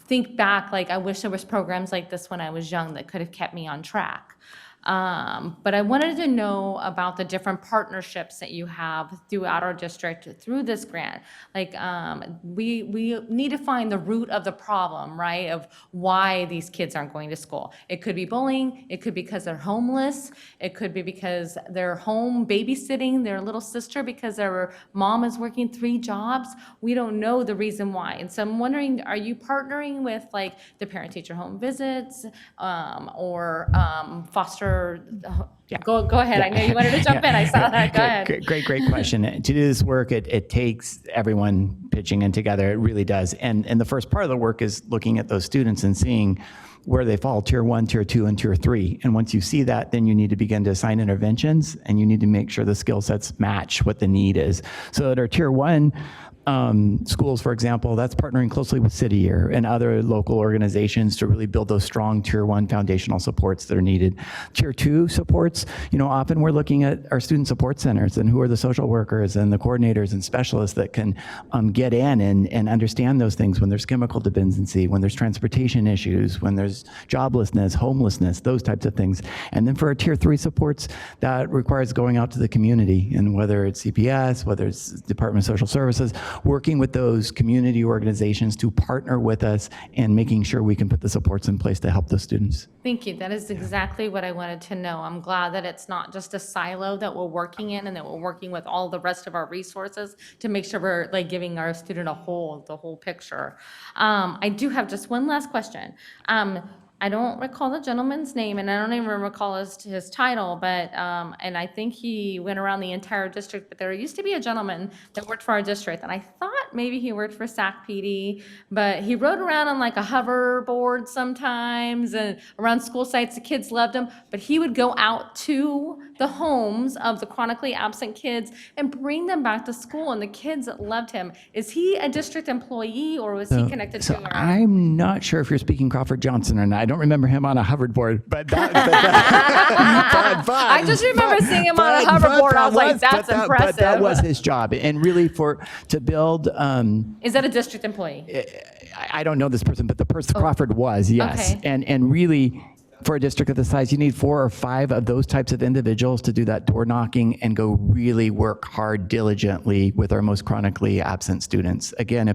think back, like I wish there was programs like this when I was young that could have kept me on track. But I wanted to know about the different partnerships that you have throughout our district through this grant. Like, we need to find the root of the problem, right, of why these kids aren't going to school. It could be bullying, it could be because they're homeless, it could be because they're home babysitting their little sister because their mom is working 3 jobs. We don't know the reason why. And so I'm wondering, are you partnering with like the parent-teacher home visits or foster? Yeah. Go ahead. I know you wanted to jump in. I saw that. Go ahead. Great question. To do this work, it takes everyone pitching in together. It really does. And the first part of the work is looking at those students and seeing where they fall, tier 1, tier 2, and tier 3. And once you see that, then you need to begin to assign interventions, and you need to make sure the skill sets match what the need is. So that our tier 1 schools, for example, that's partnering closely with City Year and other local organizations to really build those strong tier 1 foundational supports that are needed. Tier 2 supports, often we're looking at our student support centers and who are the social workers and the coordinators and specialists that can get in and understand those things when there's chemical dependency, when there's transportation issues, when there's joblessness, homelessness, those types of things. And then for our tier 3 supports, that requires going out to the community, and whether it's CPS, whether it's Department of Social Services, working with those community organizations to partner with us and making sure we can put the supports in place to help those students. Thank you. That is exactly what I wanted to know. I'm glad that it's not just a silo that we're working in, and that we're working with all the rest of our resources to make sure we're like giving our student the whole picture. I do have just one last question. I don't recall the gentleman's name, and I don't even recall his title, but, and I think he went around the entire district, but there used to be a gentleman that worked for our district, and I thought maybe he worked for SAC PD, but he rode around on like a hoverboard sometimes, and around school sites, the kids loved him, but he would go out to the homes of the chronically absent kids and bring them back to school, and the kids loved him. Is he a district employee, or was he connected to our? I'm not sure if you're speaking Crawford Johnson or not. I don't remember him on a hoverboard, but I just remember seeing him on a hoverboard. I was like, that's impressive. But that was his job, and really to build. Is that a district employee? I don't know this person, but the person Crawford was, yes, Okay. and really. For a district of the size, you need 4 or 5 of those types of individuals to do that door knocking and go really work hard diligently with our most chronically absent students. Again,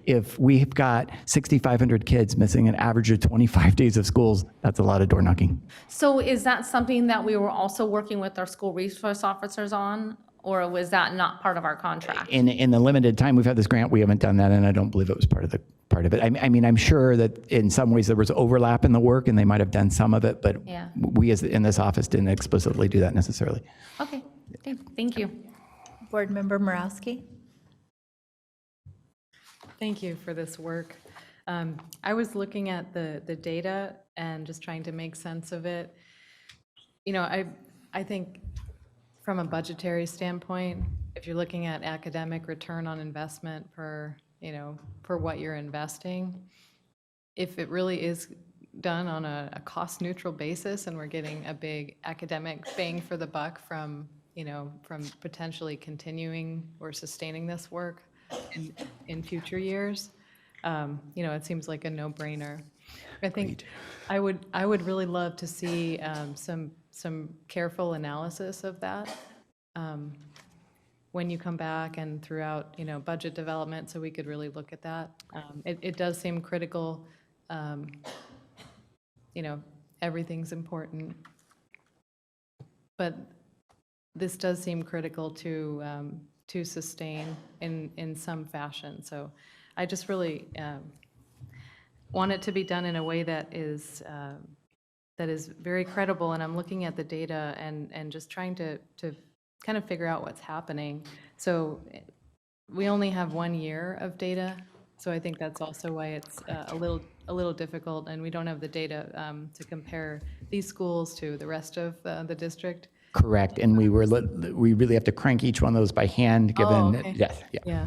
if we've got 6,500 kids missing an average of 25 days of schools, that's a lot of door knocking. So is that something that we were also working with our school resource officers on, or was that not part of our contract? In the limited time we've had this grant, we haven't done that, and I don't believe it was part of it. I mean, I'm sure that in some ways there was overlap in the work, and they might have done some of it, but Yeah. we in this office didn't explicitly do that necessarily. Okay, thank you. Board Member Morawski. Thank you for this work. I was looking at the data and just trying to make sense of it. You know, I think from a budgetary standpoint, if you're looking at academic return on investment for what you're investing, if it really is done on a cost-neutral basis and we're getting a big academic bang for the buck from potentially continuing or sustaining this work in future years, it seems like a no-brainer. I think I would really love to see some careful analysis of that when you come back and throughout, budget development, so we could really look at that. It does seem critical. Everything's important, but this does seem critical to sustain in some fashion. So I just really want it to be done in a way that is very credible. And I'm looking at the data and just trying to kind of figure out what's happening. So we only have 1 year of data, so I think that's also why it's a little difficult, and we don't have the data to compare these schools to the rest of the district. Correct, and we really have to crank each one of those by hand, given okay. yes, Yeah.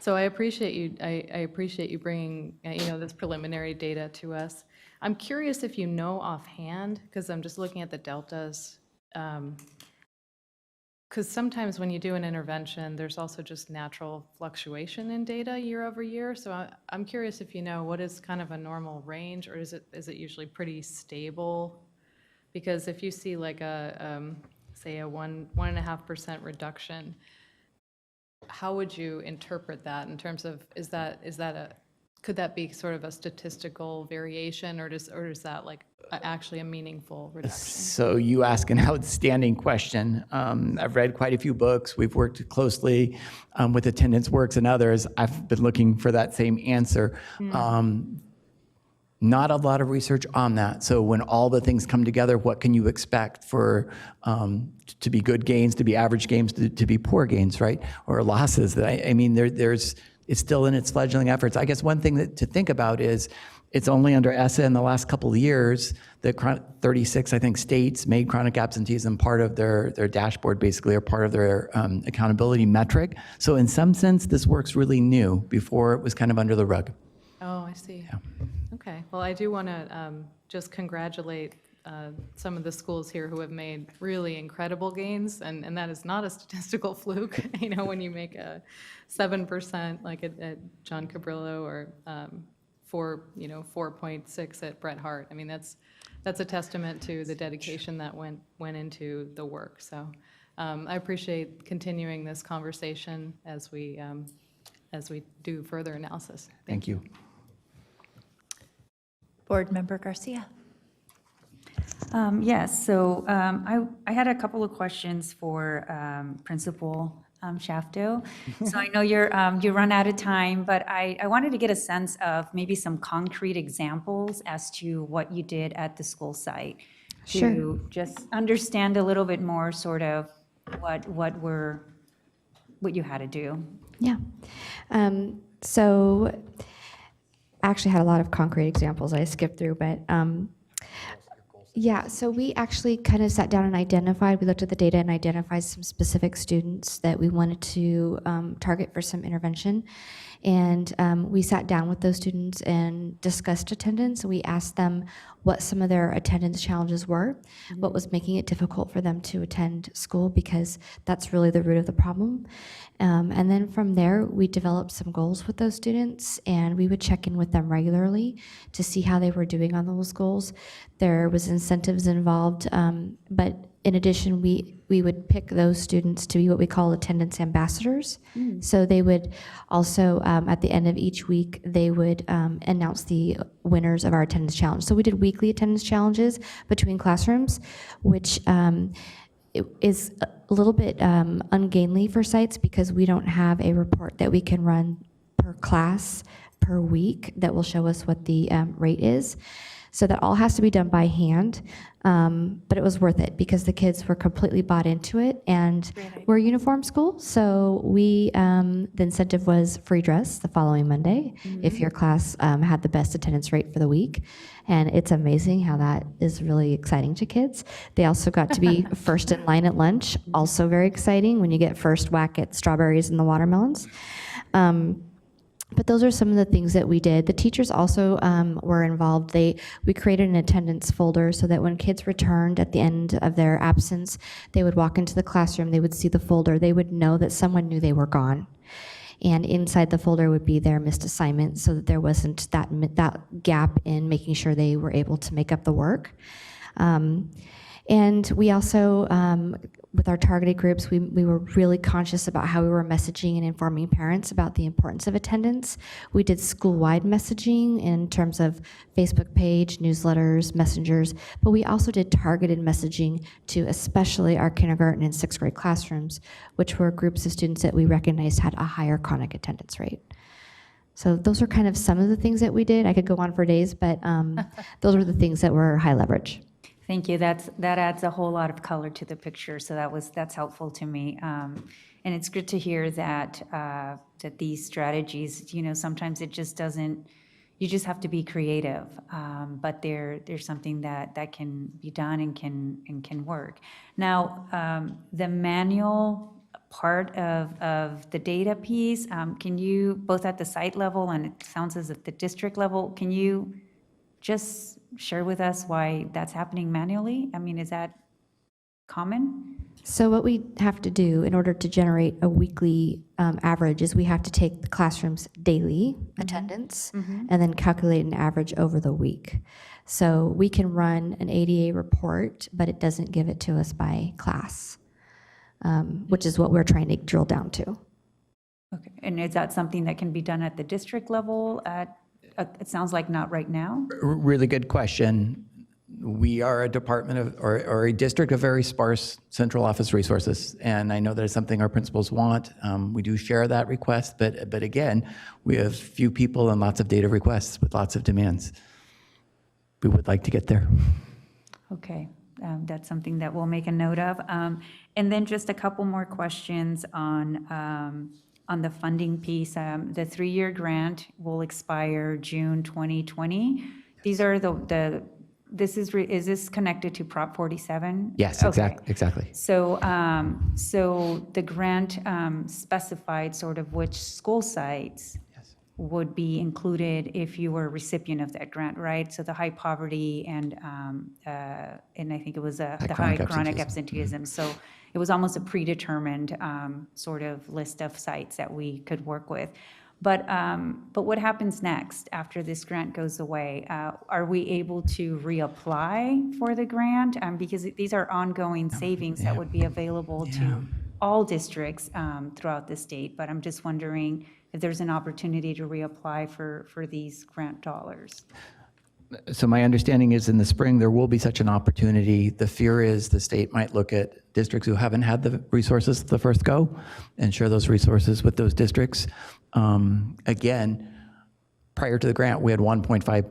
So I appreciate you. I appreciate you bringing this preliminary data to us. I'm curious if you know offhand, because I'm just looking at the deltas. Because sometimes when you do an intervention, there's also just natural fluctuation in data year over year. So I'm curious if you know what is kind of a normal range, or is it usually pretty stable? Because if you see like say a 1.5% reduction, how would you interpret that in terms of could that be sort of a statistical variation, or is that like actually a meaningful reduction? So you ask an outstanding question. I've read quite a few books. We've worked closely with Attendance Works and others. I've been looking for that same answer. Not a lot of research on that. So when all the things come together, what can you expect for to be good gains, to be average gains, to be poor gains, right? Or losses. I mean, it's still in its fledgling efforts. I guess one thing to think about is it's only under ESSA in the last couple of years that 36, I think, states made chronic absenteeism part of their dashboard, basically, or part of their accountability metric. So in some sense, this work's really new. Before, it was kind of under the rug. Oh, I see. Yeah. Okay. Well, I do want to just congratulate some of the schools here who have made really incredible gains, and that is not a statistical fluke. When you make a 7% like at John Cabrillo, or 4.6 at Bret Hart. I mean, that's a testament to the dedication that went into the work. So I appreciate continuing this conversation as we do further analysis. Thank you. Board Member Garcia. Yes, so I had a couple of questions for Principal Shafto. So I know you run out of time, but I wanted to get a sense of maybe some concrete examples as to what you did at the school site. Sure. To just understand a little bit more sort of what you had to do. Yeah. So I actually had a lot of concrete examples I skipped through, but yeah, so we actually kind of sat down and identified, we looked at the data and identified some specific students that we wanted to target for some intervention. And we sat down with those students and discussed attendance. We asked them what some of their attendance challenges were, what was making it difficult for them to attend school, because that's really the root of the problem. And then from there, we developed some goals with those students, and we would check in with them regularly to see how they were doing on those goals. There was incentives involved, but in addition, we would pick those students to be what we call attendance ambassadors. So they would also, at the end of each week, they would announce the winners of our attendance challenge. So we did weekly attendance challenges between classrooms, which it is a little bit ungainly for sites because we don't have a report that we can run per class per week that will show us what the rate is. So that all has to be done by hand, but it was worth it because the kids were completely bought into it, and we're a uniform school, so we, the incentive was free dress the following Monday if your class had the best attendance rate for the week, and it's amazing how that is really exciting to kids. They also got to be first in line at lunch, also very exciting when you get first whack at strawberries and the watermelons. But those are some of the things that we did. The teachers also were involved. We created an attendance folder so that when kids returned at the end of their absence, they would walk into the classroom, they would see the folder, they would know that someone knew they were gone. And inside the folder would be their missed assignment so that there wasn't that gap in making sure they were able to make up the work. And we also, with our targeted groups, we were really conscious about how we were messaging and informing parents about the importance of attendance. We did school-wide messaging in terms of Facebook page, newsletters, messengers, but we also did targeted messaging to especially our kindergarten and sixth grade classrooms, which were groups of students that we recognized had a higher chronic attendance rate. So those are kind of some of the things that we did. I could go on for days, but those were the things that were high leverage. Thank you. That adds a whole lot of color to the picture. So that's helpful to me. And it's good to hear that that these strategies, sometimes it just doesn't. You just have to be creative. But there's something that can be done and can work. Now, the manual part of the data piece, can you, both at the site level and it sounds as if the district level, can you just share with us why that's happening manually? I mean, is that common? So what we have to do in order to generate a weekly average is we have to take the classroom's daily attendance and then calculate an average over the week. So we can run an ADA report, but it doesn't give it to us by class, which is what we're trying to drill down to. Okay, and is that something that can be done at the district level? It sounds like not right now. Really good question. We are a department of, or a district of very sparse central office resources, and I know that it's something our principals want. We do share that request, but again, we have few people and lots of data requests with lots of demands. We would like to get there. Okay, that's something that we'll make a note of. And then just a couple more questions on the funding piece. The 3-year grant will expire June 2020. These are is this connected to Prop 47? Yes, Okay. exactly. So, so the grant specified sort of which school sites would be included if you were a recipient of that grant, right? So the high poverty and I think it was the high chronic absenteeism. So it was almost a predetermined sort of list of sites that we could work with. But what happens next after this grant goes away? Are we able to reapply for the grant? Because these are ongoing savings that would be available to all districts throughout the state. But I'm just wondering if there's an opportunity to reapply for these grant dollars. So my understanding is in the spring, there will be such an opportunity. The fear is the state might look at districts who haven't had the resources the first go and share those resources with those districts. Again, prior to the grant, we had 1.5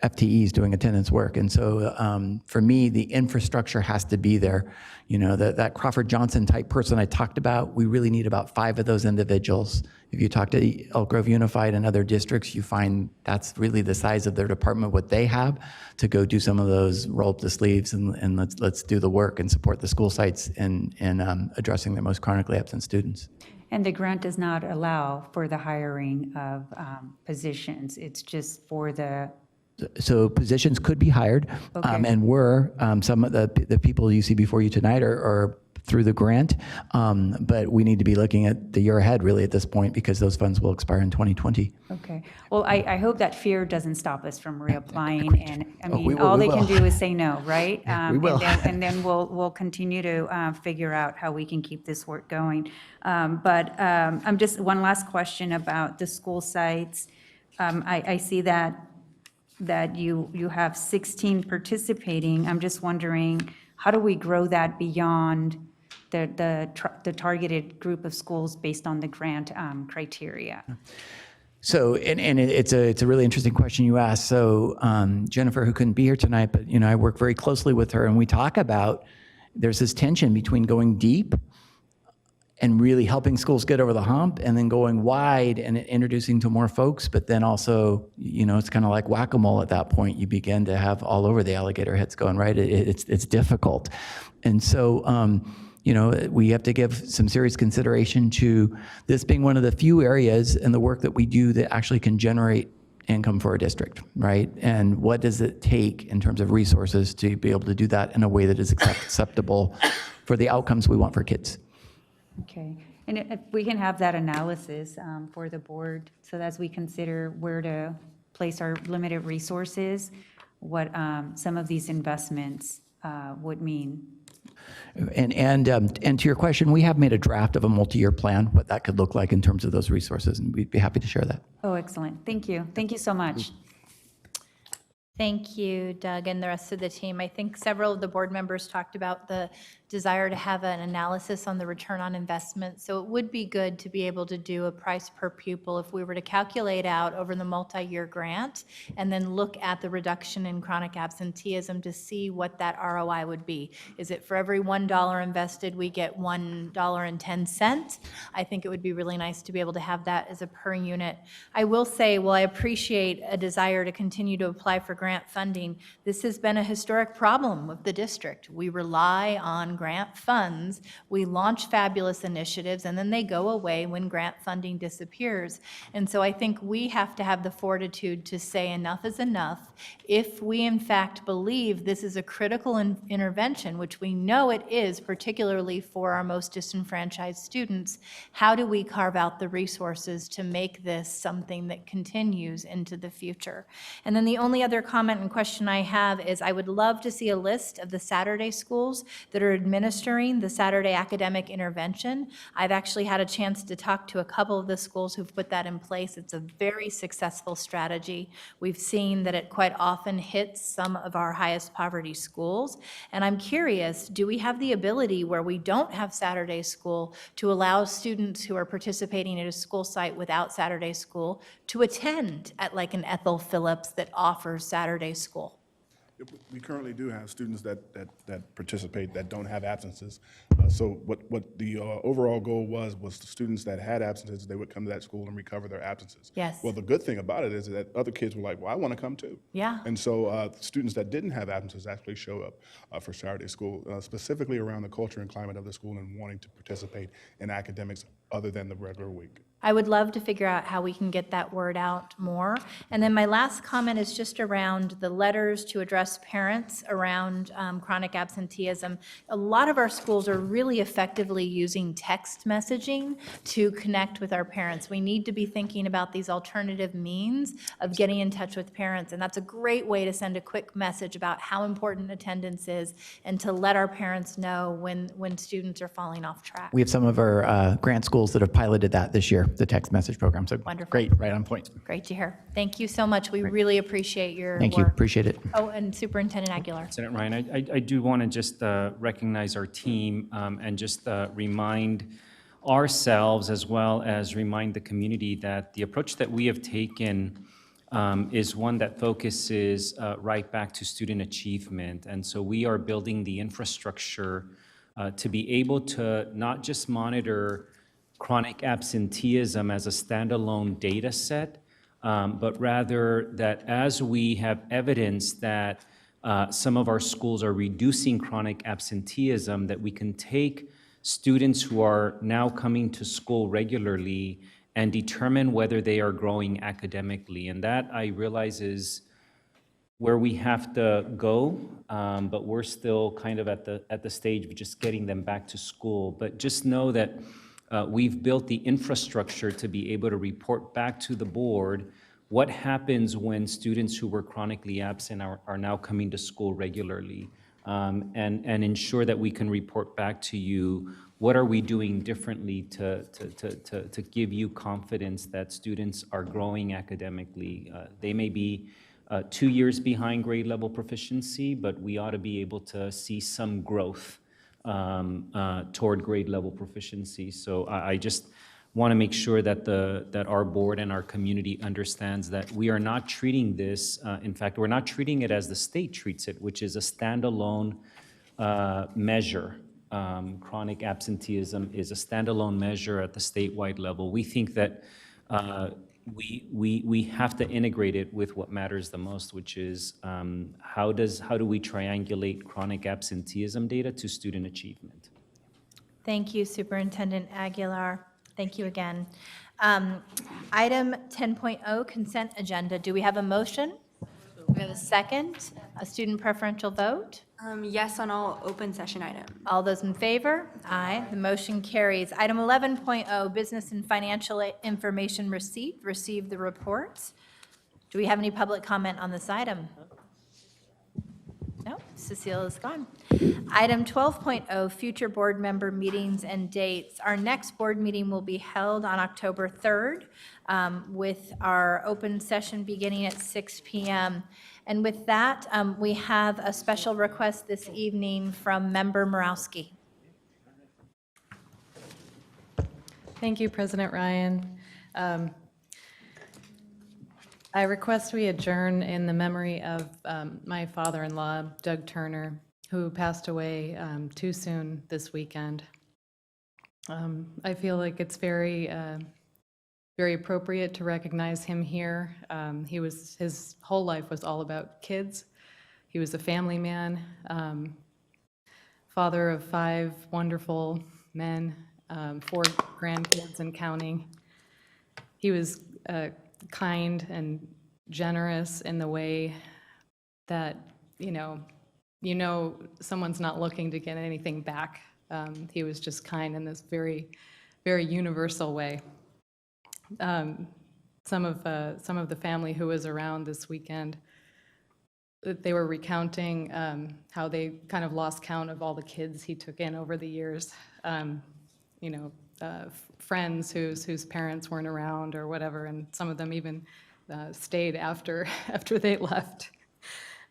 FTEs doing attendance work. And so for me, the infrastructure has to be there. You know, that Crawford Johnson type person I talked about, we really need about 5 of those individuals. If you talk to Elk Grove Unified and other districts, you find that's really the size of their department, what they have to go do some of those roll up the sleeves and let's do the work and support the school sites in addressing their most chronically absent students. And the grant does not allow for the hiring of positions. It's just for the So positions could be hired, and were. Some of the people you see before you tonight are through the grant, but we need to be looking at the year ahead really at this point because those funds will expire in 2020. Okay. Well, I hope that fear doesn't stop us from reapplying. And I mean, we will- all we they can will. do is say no, right? We will. And then we'll continue to figure out how we can keep this work going. But I'm just, one last question about the school sites. I see that you have 16 participating. I'm just wondering, how do we grow that beyond the targeted group of schools based on the grant criteria? So, and it's a really interesting question you asked. So Jennifer, who couldn't be here tonight, but I work very closely with her, and we talk about there's this tension between going deep and really helping schools get over the hump, and then going wide and introducing to more folks. But then also, it's kind of like whack-a-mole at that point. You begin to have all over the alligator heads going, right? It's difficult. And so, we have to give some serious consideration to this being one of the few areas in the work that we do that actually can generate income for a district, right? And what does it take in terms of resources to be able to do that in a way that is acceptable for the outcomes we want for kids? Okay. And if we can have that analysis for the board, so as we consider where to place our limited resources, what some of these investments would mean. And to your question, we have made a draft of a multi-year plan, what that could look like in terms of those resources, and we'd be happy to share that. Oh, excellent. Thank you. Thank you so much. Thank you, Doug, and the rest of the team. I think several of the board members talked about the desire to have an analysis on the return on investment. So it would be good to be able to do a price per pupil if we were to calculate out over the multi-year grant and then look at the reduction in chronic absenteeism to see what that ROI would be. Is it for every $1 invested, we get $1.10? I think it would be really nice to be able to have that as a per unit. I will say, while I appreciate a desire to continue to apply for grant funding, this has been a historic problem with the district. We rely on grant funds, we launch fabulous initiatives, and then they go away when grant funding disappears. And so I think we have to have the fortitude to say enough is enough. If we in fact believe this is a critical intervention, which we know it is, particularly for our most disenfranchised students, how do we carve out the resources to make this something that continues into the future? And then the only other comment and question I have is I would love to see a list of the Saturday schools that are administering the Saturday academic intervention. I've actually had a chance to talk to a couple of the schools who've put that in place. It's a very successful strategy. We've seen that it quite often hits some of our highest poverty schools. And I'm curious, do we have the ability where we don't have Saturday school to allow students who are participating at a school site without Saturday school to attend at like an Ethel Phillips that offers Saturday school? We currently do have students that participate that don't have absences. So what the overall goal was the students that had absences, they would come to that school and recover their absences. Yes. Well, the good thing about it is that other kids were like, well, I want to come too. Yeah. And so students that didn't have absences actually show up for Saturday school, specifically around the culture and climate of the school and wanting to participate in academics other than the regular week. I would love to figure out how we can get that word out more. And then my last comment is just around the letters to address parents around chronic absenteeism. A lot of our schools are really effectively using text messaging to connect with our parents. We need to be thinking about these alternative means of getting in touch with parents. And that's a great way to send a quick message about how important attendance is and to let our parents know when students are falling off track. We have some of our grant schools that have piloted that this year. the text message program. So Wonderful. great, right on point. Great to hear. Thank you so much. We really appreciate your work. Thank you, appreciate it. Oh, and Superintendent Aguilar. President Ryan, I do want to just recognize our team and just remind ourselves as well as remind the community that the approach that we have taken is one that focuses right back to student achievement. And so we are building the infrastructure to be able to not just monitor chronic absenteeism as a standalone data set, but rather that as we have evidence that some of our schools are reducing chronic absenteeism, that we can take students who are now coming to school regularly and determine whether they are growing academically. And that, I realize, is where we have to go, but we're still kind of at the stage of just getting them back to school. But just know that we've built the infrastructure to be able to report back to the board what happens when students who were chronically absent are now coming to school regularly, and ensure that we can report back to you what are we doing differently to give you confidence that students are growing academically. They may be 2 years behind grade level proficiency, but we ought to be able to see some growth toward grade level proficiency. So I just want to make sure that that our board and our community understands that we are not treating this, in fact, we're not treating it as the state treats it, which is a standalone measure. Chronic absenteeism is a standalone measure at the statewide level. We think that we have to integrate it with what matters the most, which is how do we triangulate chronic absenteeism data to student achievement? Thank you, Superintendent Aguilar. Thank you again. Item 10.0, consent agenda. Do we have a motion? We have a second. A student preferential vote? Yes on all open session items. All those in favor? Aye. The motion carries. Item 11.0, business and financial information received. Receive the reports. Do we have any public comment on this item? No, Cecile is gone. Item 12.0, future board member meetings and dates. Our next board meeting will be held on October 3rd with our open session beginning at 6 p.m. And with that, we have a special request this evening from Member Morawski. Thank you, President Ryan. I request we adjourn in the memory of my father-in-law, Doug Turner, who passed away too soon this weekend. I feel like it's very appropriate to recognize him here. His whole life was all about kids. He was a family man, father of 5 wonderful men, 4 grandkids and counting. He was kind and generous in the way that, you know someone's not looking to get anything back. He was just kind in this very, very universal way. Some of the family who was around this weekend, they were recounting how they kind of lost count of all the kids he took in over the years. Friends whose parents weren't around or whatever, and some of them even stayed after they left.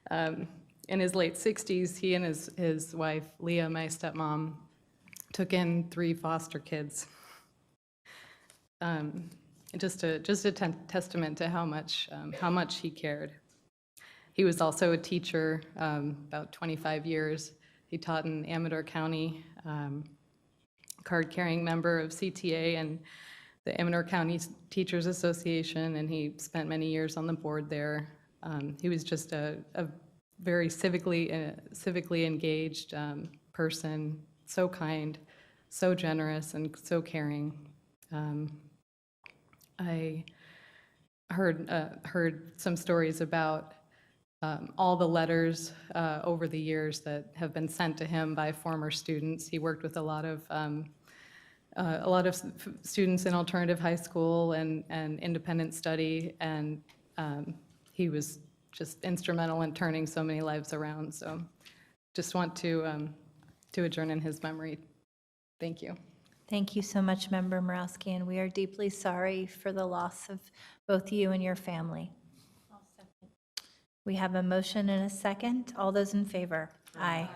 In his late 60s, he and his wife, Leah, my stepmom, took in 3 foster kids. Just a testament to how much he cared. He was also a teacher, about 25 years. He taught in Amador County, card-carrying member of CTA and the Amador County Teachers Association, and he spent many years on the board there. He was just a very civically engaged person, so kind, so generous, and so caring. I heard some stories about all the letters over the years that have been sent to him by former students. He worked with a lot of students in alternative high school and independent study, and he was just instrumental in turning so many lives around. So just want to adjourn in his memory. Thank you. Thank you so much, Member Morowski, and we are deeply sorry for the loss of both you and your family. We have a motion and a second. All those in favor? Aye.